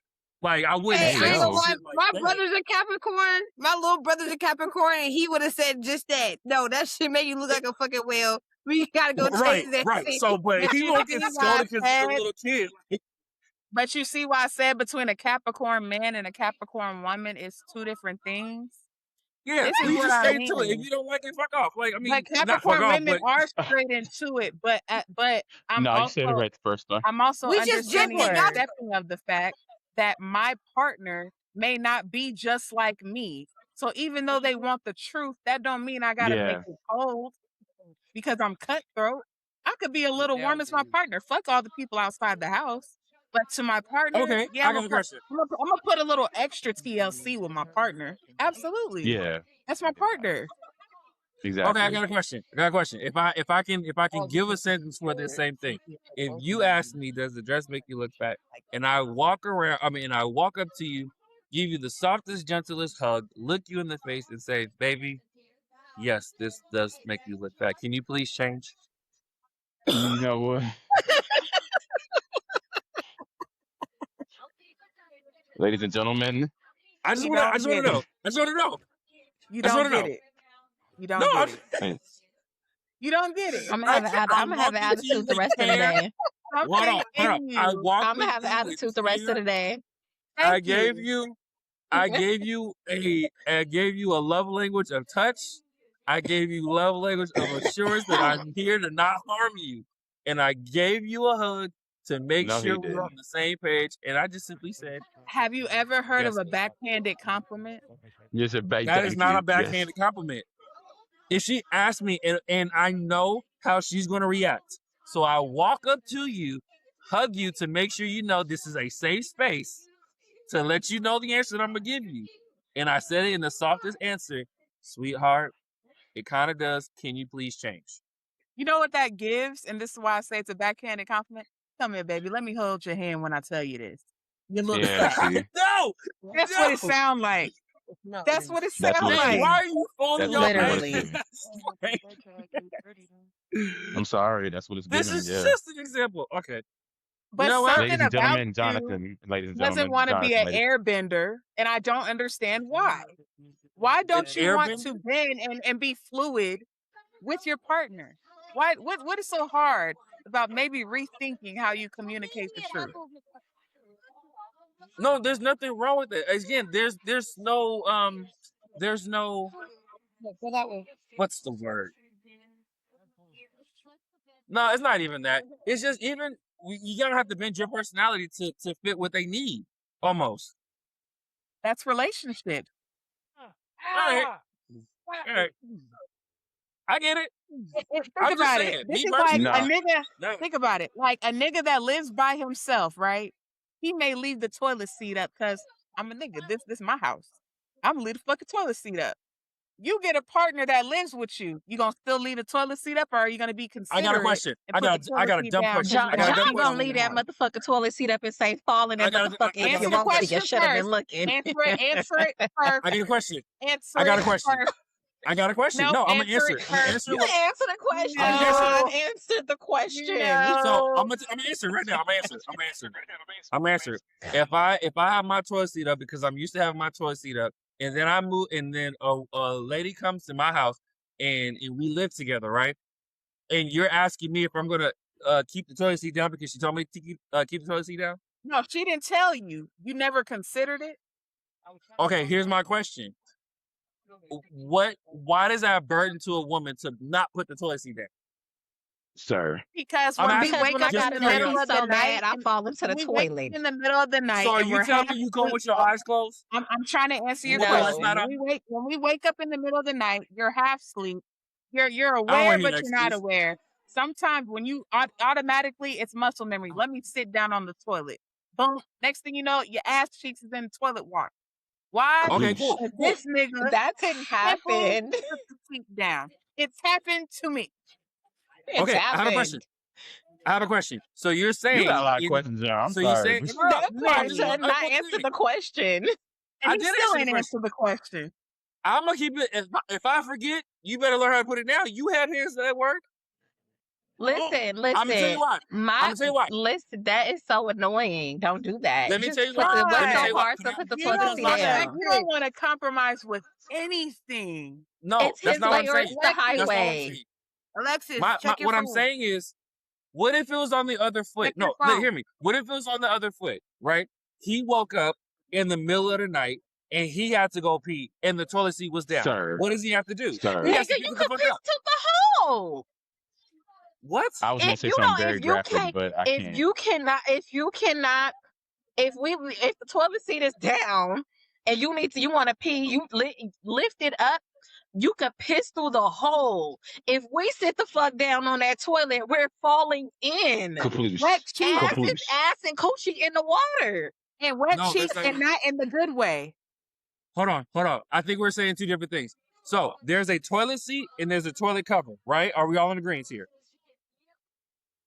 Like, I wouldn't Hey, There you I ain't say gonna go. lie. shit like My that. brother's a Capricorn. My little brother's a Capricorn, and he would have said just that. No, that shit make you look like a fucking whale. We gotta go Right, change that right. shit. So, but But he you won't see get why I scolded because he's a said, little kid. but you see why I said between a Capricorn man and a Capricorn woman is two different things. Yeah, This is we what just I stay to it. If mean. you don't like it, fuck off. Like, I mean, But not fuck Capricorn off, women but are straight into it, but I'm No, you said it also right the first time. We just understanding gently and got accepting of the fact that my partner may not be just like me. So even though they want the truth, that don't mean I gotta make Yeah. it cold because I'm cutthroat. I could be a little warm as my partner. Fuck all the people outside the house. But to my partner, okay, yeah, I got a question. I'm gonna put a little extra TLC with my partner. Absolutely. Yeah. That's my partner. Okay, Exactly. I got a question. If I can give a sentence for this same thing. If you ask me, does the dress make you look fat? And I walk up to you, give you the softest, gentlest hug, look you in the face, and say, "Baby, yes, this does make you look fat. Can you please change?" You know what? Ladies and gentlemen, I just You want don't to get know. it. I just want to know. You I just don't want to get know. it. You No, don't I'm, get it. hey, You don't get it. I'm gonna have I'm I'm gonna have an walking to you attitude the with rest of the care. day. Hold on. Something in I you. walk I'm with gonna have an you with attitude the rest of care. the day. I Thank gave you. you I gave you a love language of touch. I gave you love language of assurance that I'm here to not harm you. And I gave you a hug to make no, he sure we're didn't. on the same page. And I just simply said, Have you ever heard yes, of a backhanded compliment? You said that is thank not a you. Yes. backhanded compliment. If she asked me and I know how she's going to react. So I walk up to you, hug you to make sure you know this is a safe space to let you know the answer that I'm going to give you. And I said it in the softest answer, sweetheart, it kind of does. Can you please change? You know what that gives? And this is why I say it's a backhanded compliment. Come here, baby. Let me hold your hand when I tell you this. You look Yeah, fat. see, No! That's what it No! sound like. That's what it that's sound what it's Man, like. giving. why are you folding That's your what Literally. it's hands? giving. I'm sorry, that's what it's This giving. is Yeah. just an example. Okay. You But know what? something Ladies and about gentlemen, you Jonathan. Ladies and doesn't gentlemen, want to be Jonathan. an airbender, and I don't understand why. Why An don't you want airbender? to bend and be fluid with your partner? Why? What is so hard about maybe rethinking how you communicate the truth? No, there's nothing wrong with it. Again, there's no what's the word? No, it's not even that. It's just even you gotta have to bend your personality to fit what they need. Almost. That's relationship. All right. All right. I get it. Think I'm just about it. saying. This Me is like personally, a Nah, nigga. no. Think about it. Like a nigga that lives by himself, right? He may leave the toilet seat up because I'm a nigga. This my house. I'm gonna leave the fucking toilet seat up. You get a partner that lives with you. You gonna still leave the toilet seat up, or are you gonna be I got a considerate question. and I put the got toilet a seat dumb down question. because you I got a got dumb John gonna people in question. leave the that house? motherfucking toilet seat up and say, fall in that motherfucker I if Answer you the want to. You question should have been first. looking. Answer it first. I got a question. Answer I got it a question. first. I got a question. Nope. No, I'm gonna Answer answer it it. I'm gonna first. answer You it. answer the question, I'm gonna answer it. John. No. Answer the question. So No. I'm gonna answer it right now. I'm gonna answer it. I'm gonna answer it. If I have my toilet seat up because I'm used to having my toilet seat up, and then I move, and then a lady comes to my house, and we live together, right? And you're asking me if I'm gonna keep the toilet seat down because she told me to keep the toilet seat down. No, she didn't tell you. You never considered it? Okay, here's my question. Why does that burden to a woman to not put the toilet seat down? sir. Because I'm when we asking Because wake when I up in just got the to hear know me middle you out. of the so night, bad, I and fall into when the we wake up toilet. in the middle of the night So are and you we're telling half me you going asleep, with your eyes closed? I'm trying to answer your With the lights question. not on? When we wake up in the middle of the night, you're half asleep. You're I don't aware, want to hear but that you're not excuse. aware. Sometimes when you automatically, it's muscle memory. Let me sit down on the toilet. Boom. Next thing you know, your ass cheeks is in the toilet water. Why? Okay, Yeesh. cool. Because Cool. this nigga That didn't simple happen. put the seat down. It's happened to me. It's Okay, I have a question. happened. So you're You saying got a lot of questions, John. I'm so you're sorry. saying That no, part I'm just should going not through answer it. the question. And I he did still answer the ain't question. answered the question. I'm gonna keep it. If I forget, you better learn how to put it down. You had hands at work. Listen, I'm gonna tell you why. listen, that is so annoying. Don't do that. Let me Just tell you put why. the Let me what's tell Why? so you why. hard, so put the You toilet Because seat my down. don't want to compromise with anything. No, It's that's his not what I'm way or it's saying. the That's not what I'm highway. saying. Alexis, My check your what I'm phone. saying is, what if it was on the other foot? Check your No, phone. hear me. What if it was on the other foot? Right? He woke up in the middle of the night and he had to go pee, and the toilet seat was down. Sir. What does he have to do? Sir. He has to Nigga, pick you it the could fuck piss up. to the hole. What? I was gonna If say you know, something very if you graphic, can't, but I if can't. you cannot, if the toilet seat is down and you want to pee, you lift it up. You could piss through the hole. If we sit the fuck down on that toilet, we're falling in. Caboose. Wet sheets Caboose. Ass and coochie in the water. and wet No, sheets, that's not- and not in the good way. Hold on. I think we're saying two different things. So there's a toilet seat and there's a toilet cover, right? Are we all in agreement here?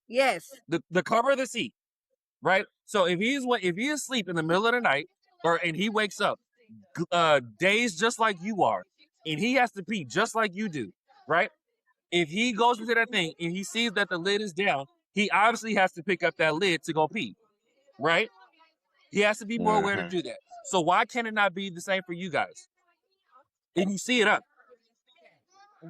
Yes. The cover of the seat, right? So if he is asleep in the middle of the night, and he wakes up, dazed just like you are, and he has to pee just like you do, right? If he goes into that thing and he sees that the lid is down, he obviously has to pick up that lid to go pee, right? He has to be more aware to do that. So why can it not be the same for you guys? If you see it up,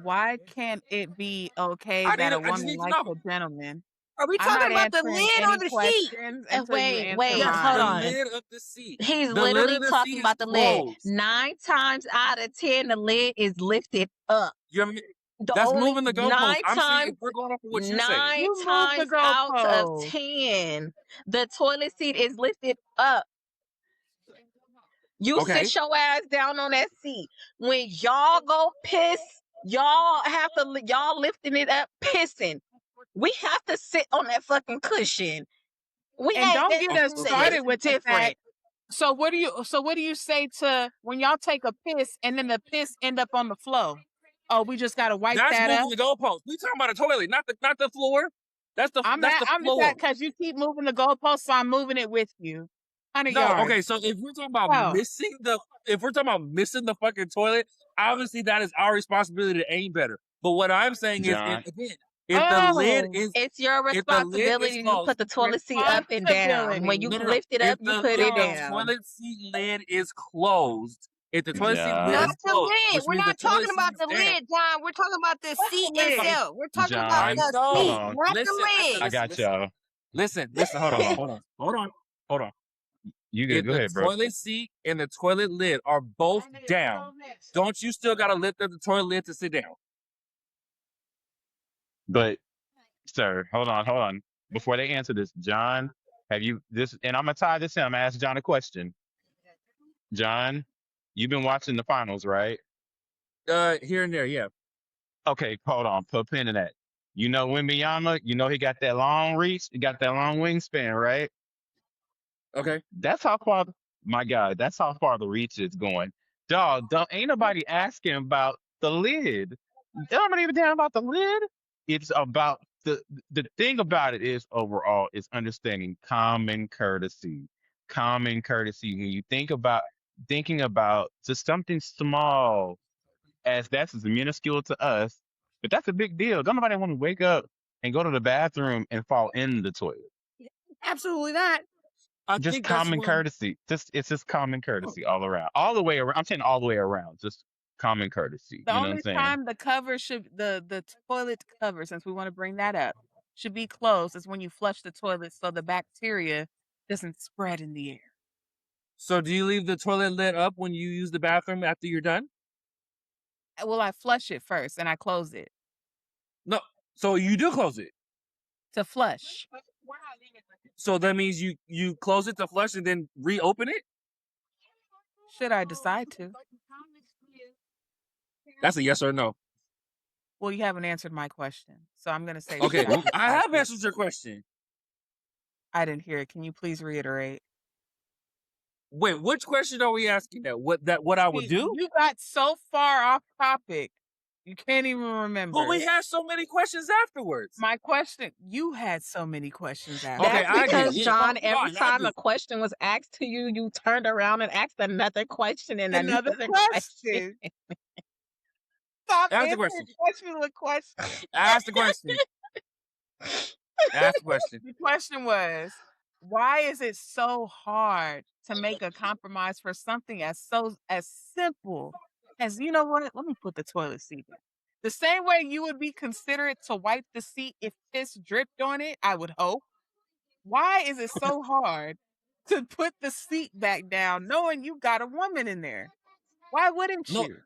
Why can't it be okay I that a just woman need to likes know. a gentleman? Are we I'm talking not about the answering lid any or the seat? questions until you Wait, answer wait, Yes, hold the mine. on. lid of the seat. He's The lid literally of the talking seat about is the lid. closed. 9 times out of 10, the lid is lifted up. That's moving the goalpost. 9 I'm saying if times, we're going off of what you're saying. 9 You moved the times out of goalpost. 10, the toilet seat is lifted up. You Okay. sit your ass down on that seat. When y'all go piss, y'all lifting it up, pissing. We have to sit on that fucking cushion. We And ain't don't that- get us Okay. started it's with the different. fact. So what do you say to when y'all take a piss and then the piss end up on the floor? Oh, we just gotta wipe That's that moving up. the goalpost. We talking about a toilet, not the floor. That's the I'm floor. because you keep moving the goalpost, so I'm moving it with you. 100 No, yards. okay. So if we're talking about Oh. missing the fucking toilet, obviously that is our responsibility to aim better. But what I'm saying John. is, again, if the lid Oh. is It's your if the lid is responsibility to closed, put the toilet seat up and down. When you no, lift it up, if you the, put if it the down. toilet seat lid is closed, if the toilet seat lid Not is the closed, lid. which We're means not the toilet talking about seat the is down. lid, John. We're talking about the seat lid? itself. We're talking John, about the I seat, know. not Listen, the lid. I got y'all. Listen. Hold on. You good? If Go the ahead, bro. toilet seat and the toilet lid are both down, don't you still gotta lift up the toilet lid to sit down? But, sir, hold on. Before they answer this, John, have you this? And I'm gonna tie this in. I'm gonna ask John a question. John, you've been watching the finals, right? Here and there, yeah. Okay, hold on. Put a pin in that. You know Wembanyama, he got that long reach, he got that long wingspan, right? Okay. That's how far, my God, that's how far the reach is going. Dog, ain't nobody asking about the lid. Nobody even down about the lid. It's about the thing about it is overall is understanding common courtesy. Common courtesy. When you thinking about just something small, as that's as minuscule to us, but that's a big deal. Don't nobody want to wake up and go to the bathroom and fall in the toilet. Absolutely not. I Just think that's common what- courtesy. It's just common courtesy all around. All the way around. I'm saying all the way around. Just common courtesy. The You know what only I'm saying? time the cover should the toilet cover, since we want to bring that up, should be closed is when you flush the toilet so the bacteria doesn't spread in the air. So do you leave the toilet lid up when you use the bathroom after you're done? Well, I flush it first and I close it No. So you do close it. to flush. So that means you close it to flush and then reopen it? Should I decide to? That's a yes or no. Well, you haven't answered my question, so I'm gonna say. Okay. should I I decide have to? answered your question. I didn't hear it. Can you please reiterate? Wait, which question are we asking now? What I would do? You got so far off topic, you can't even remember. But we had so many questions afterwards. My question. You had so many questions after. Okay, That's I get it. because, Yeah, John, fine, every I time do. a question was asked to you, you turned around and asked another question and Another another question. Stop Ask the answering question. question with question. Ask the question. Ask the question. The question was, why is it so hard to make a compromise for something as simple as, you know what? Let me put the toilet seat down. The same way you would be considerate to wipe the seat if piss dripped on it, I would hope. Why is it so hard to put the seat back down knowing you got a woman in there? Why wouldn't No, you?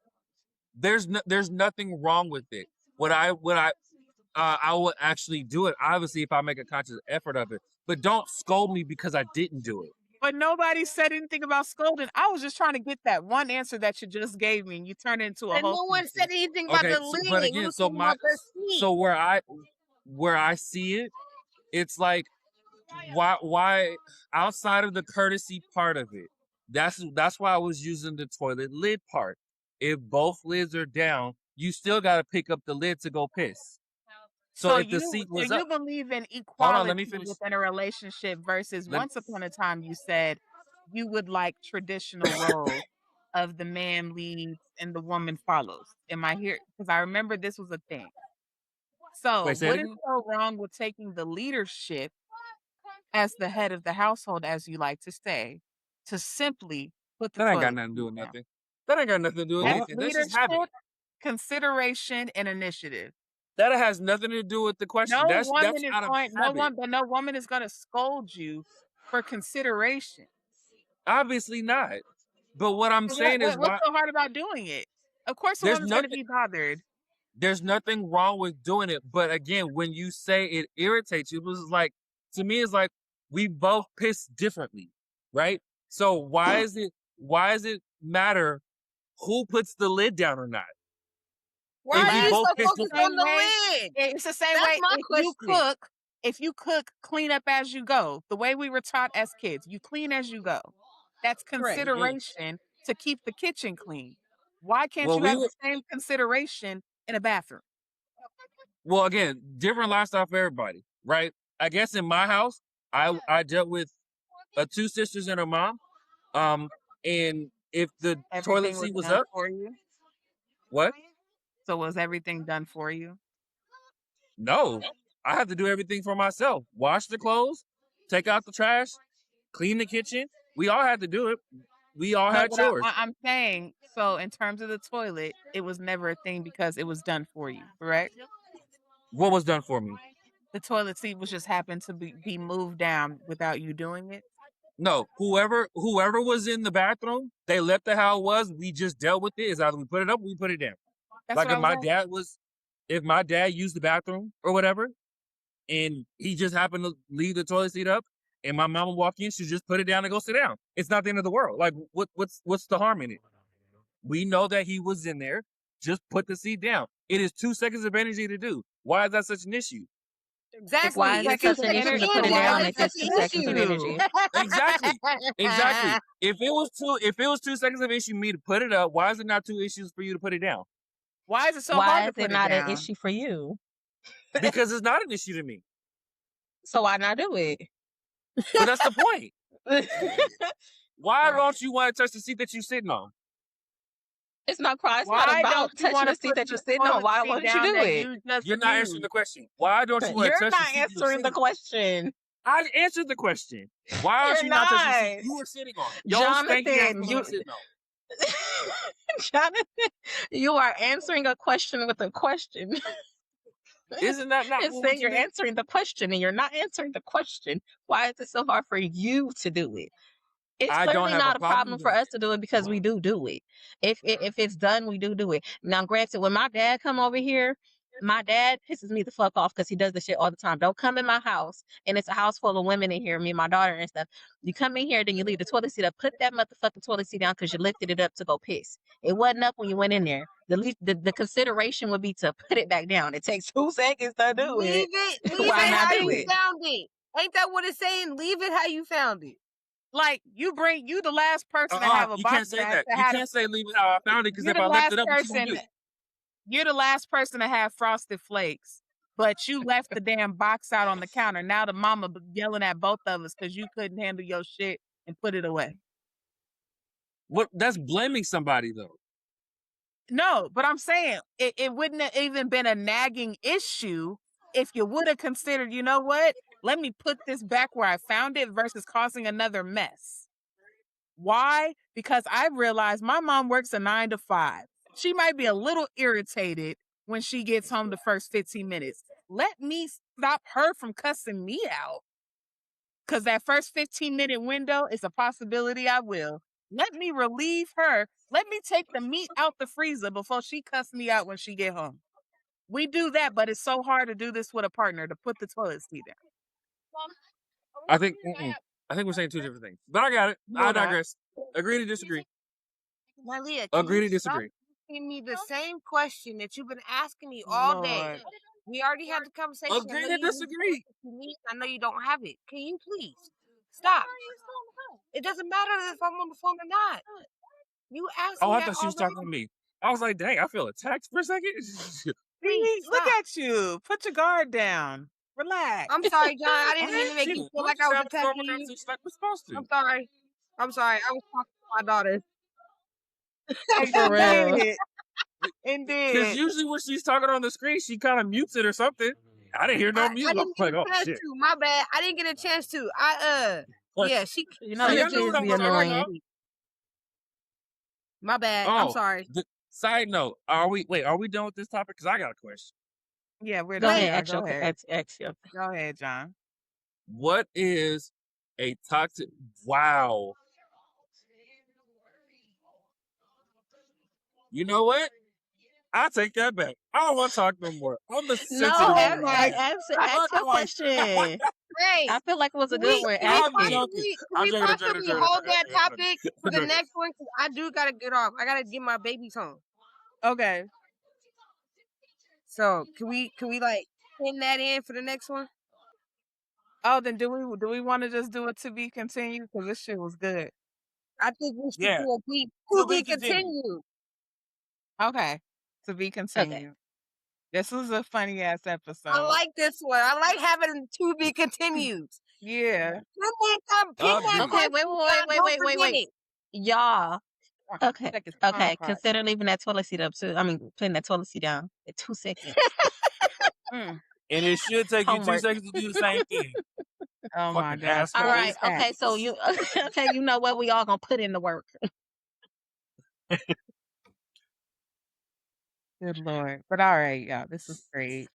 there's nothing wrong with it. I would actually do it, obviously, if I make a conscious effort of it. But don't scold me because I didn't do it. But nobody said anything about scolding. I was just trying to get that one answer that you just gave me, and you turned it into a And whole no one thesis. said anything about Okay, the so, lid. but We again, was so talking about the seat. so where I see it, it's like why outside of the courtesy part of it. That's why I was using the toilet lid part. If both lids are down, you still got to pick up the lid to go piss. So if the seat was you up, believe in hold on, let me equality finish. within a relationship versus Let, once upon a time you said you would like traditional roles of the man leads and the woman follows. Am I here? Because I remember this was a thing. So wait, say it what is again. so wrong with taking the leadership as the head of the household, as you like to say, to simply put the That ain't got toilet nothing to do seat with down? nothing. That ain't got nothing to do with That's anything. That's just habit. leadership, consideration, and initiative. That has nothing to do with the question. No That's woman is out of going. habit. No woman is going to scold you for consideration. Obviously not. But what I'm So saying is what's why so hard about doing it? Of course, a there's woman's going to nothing be bothered. there's nothing wrong with doing it. But again, when you say it irritates you, it was like, to me, it's like we both piss differently, right? So why is it matter who puts the lid down or not? Why If are we you both so piss focused on differently. the Same lid? It's the same That's way my question. if you cook, clean up as you go. The way we were taught as kids, you clean as you go. That's Correct. consideration to keep the kitchen clean. Why can't Well, you have the same consideration in a bathroom? well, again, different lifestyle for everybody, right? I guess in my house, I dealt with 2 sisters and a mom. And if the toilet Everything was seat was done up, for you. what? So was everything done for you? No, I have to do everything for myself. Wash the clothes, take out the trash, clean the kitchen. We all had to do it. We all No, had but chores. I'm saying, so in terms of the toilet, it was never a thing because it was done for you, correct? What was done for me? The toilet seat was just happened to be moved down without you doing it. No, whoever was in the bathroom, they left it how it was. We just dealt with it. Is either we put it up, or we put it down. That's Like what I was asking. if my dad used the bathroom or whatever, and he just happened to leave the toilet seat up, and my mama walked in, she just put it down and go sit down. It's not the end of the world. Like what's the harm in it? We know that he was in there. Just put the seat down. It is 2 seconds of energy to do. Why is that such an issue? Exactly. Why is it It's 2 such an issue seconds to in. put it Why down is if it it's such 2 an seconds of energy? Exactly. If it was 2 seconds of issue for me to put it up, why is it not 2 issues for you to put it down? Why is it so Why hard to is put it it not an down? issue for you? Because it's not an issue to me. So why not do it? But that's the point. Why don't you want to touch the seat that you're sitting on? It's not Why about don't you touching want the to seat put that you're the sitting on. toilet Why seat won't you down do that it? you just You're not answering used? the question. Why don't you want to You're touch the not seat you're answering the sitting on? question. I answered the question. Why aren't You're you not touching the seat not. you were sitting on? Your stanky ass Jonathan, was sitting on. Jonathan, you are answering a question with a question. Isn't that not It's what saying you you're do? answering the question and you're not answering the question. Why is it so hard for you to do it? It's I don't clearly have a not a problem problem for doing us to do it because we do it. If it's done, we do it. Now, granted, when my dad come over here, my dad pisses me the fuck off because he does this shit all the time. Don't come in my house, and it's a house full of women in here, me and my daughter and stuff. You come in here, then you leave the toilet seat up. Put that motherfucking toilet seat down because you lifted it up to go piss. It wasn't up when you went in there. The consideration would be to put it back down. It takes 2 seconds to do Leave it. it Why not how do you it? found it. Ain't that what it's saying? Leave it how you found it. Like you the last person to have a You box can't say bag that. to You have can't say leave it how I found it because you're if the I left last it up, what you gonna person do? you're the last person to have frosted flakes, but you left the damn box out on the counter. Now the mama yelling at both of us because you couldn't handle your shit and put it away. What? That's blaming somebody though. No, but I'm saying it wouldn't have even been a nagging issue if you would have considered, you know what? Let me put this back where I found it versus causing another mess. Why? Because I realized my mom works a 9 to 5. She might be a little irritated when she gets home the first 15 minutes. Let me stop her from cussing me out. Because that first 15-minute window is a possibility I will. Let me relieve her. Let me take the meat out the freezer before she cuss me out when she get home. We do that, but it's so hard to do this with a partner, to put the toilet seat down. I think we're saying two different things, but I got it. No, I not. digress. Agree to disagree. Malia, can Agree you to stop disagree. asking me the same question that you've been asking me all day? Lord. We already had the conversation. I Agree know to you need disagree. what you need. I know you don't have it. Can you please stop? It doesn't matter if I'm on the phone or not. You asked Oh, me I that thought she was already. talking to me. I was like, dang, I feel attacked for a second. Please See, look stop. at you. Put your guard down. Relax. I'm sorry, John. I didn't mean to make Shit, you feel we're like just I was having a normal attacking you. conversation like we're supposed to. I'm sorry. I'm sorry. I was talking to my daughter. For real. Indeed. Because Indeed. usually when she's talking on the screen, she kind of mutes it or something. I didn't hear no I mute. I'm didn't get like, a oh chance shit. to. My bad. I didn't get a chance to. Like, Yeah, she. You know see, the I know what kids I'm be talking annoying. about. My bad. I'm Oh, sorry. side note, are we done with this topic? Because I got a question. Yeah, we're Go done. ahead, Now. ask Go your ahead. ask your. Go ahead, John. What is a toxic? Wow. You know what? I take that back. I don't want to talk no more. I'm the No, sensitive Oh one. my ask your question. Hey, I feel like it was a can good we one. can we Ask I'm it. joking. can we I'm joking. possibly hold that topic for the next one? 'Cause I do gotta get off. I gotta get my babies home. Okay. So can we like pin that in for the next one? Oh, then do we want to just do it to be continued? Because this shit was good. I think we should Yeah. do a to To be be continued. continued. Okay. To be Okay. continued. This was a funny ass episode. I like this one. I like having to be continued. Yeah. Pin that Okay, question, wait, John. Don't forget it. Y'all. Okay. Check his phone Okay. card. Consider leaving that toilet seat up too. I mean, putting that toilet seat down in 2 seconds. Mm. And it should take you 2 Homework. seconds to do the same thing. Oh my Fucking God. asshole. All right. Always Okay. So you. Okay. You know what? We all gonna put in the work. Good Lord. But all right, y'all. This is great.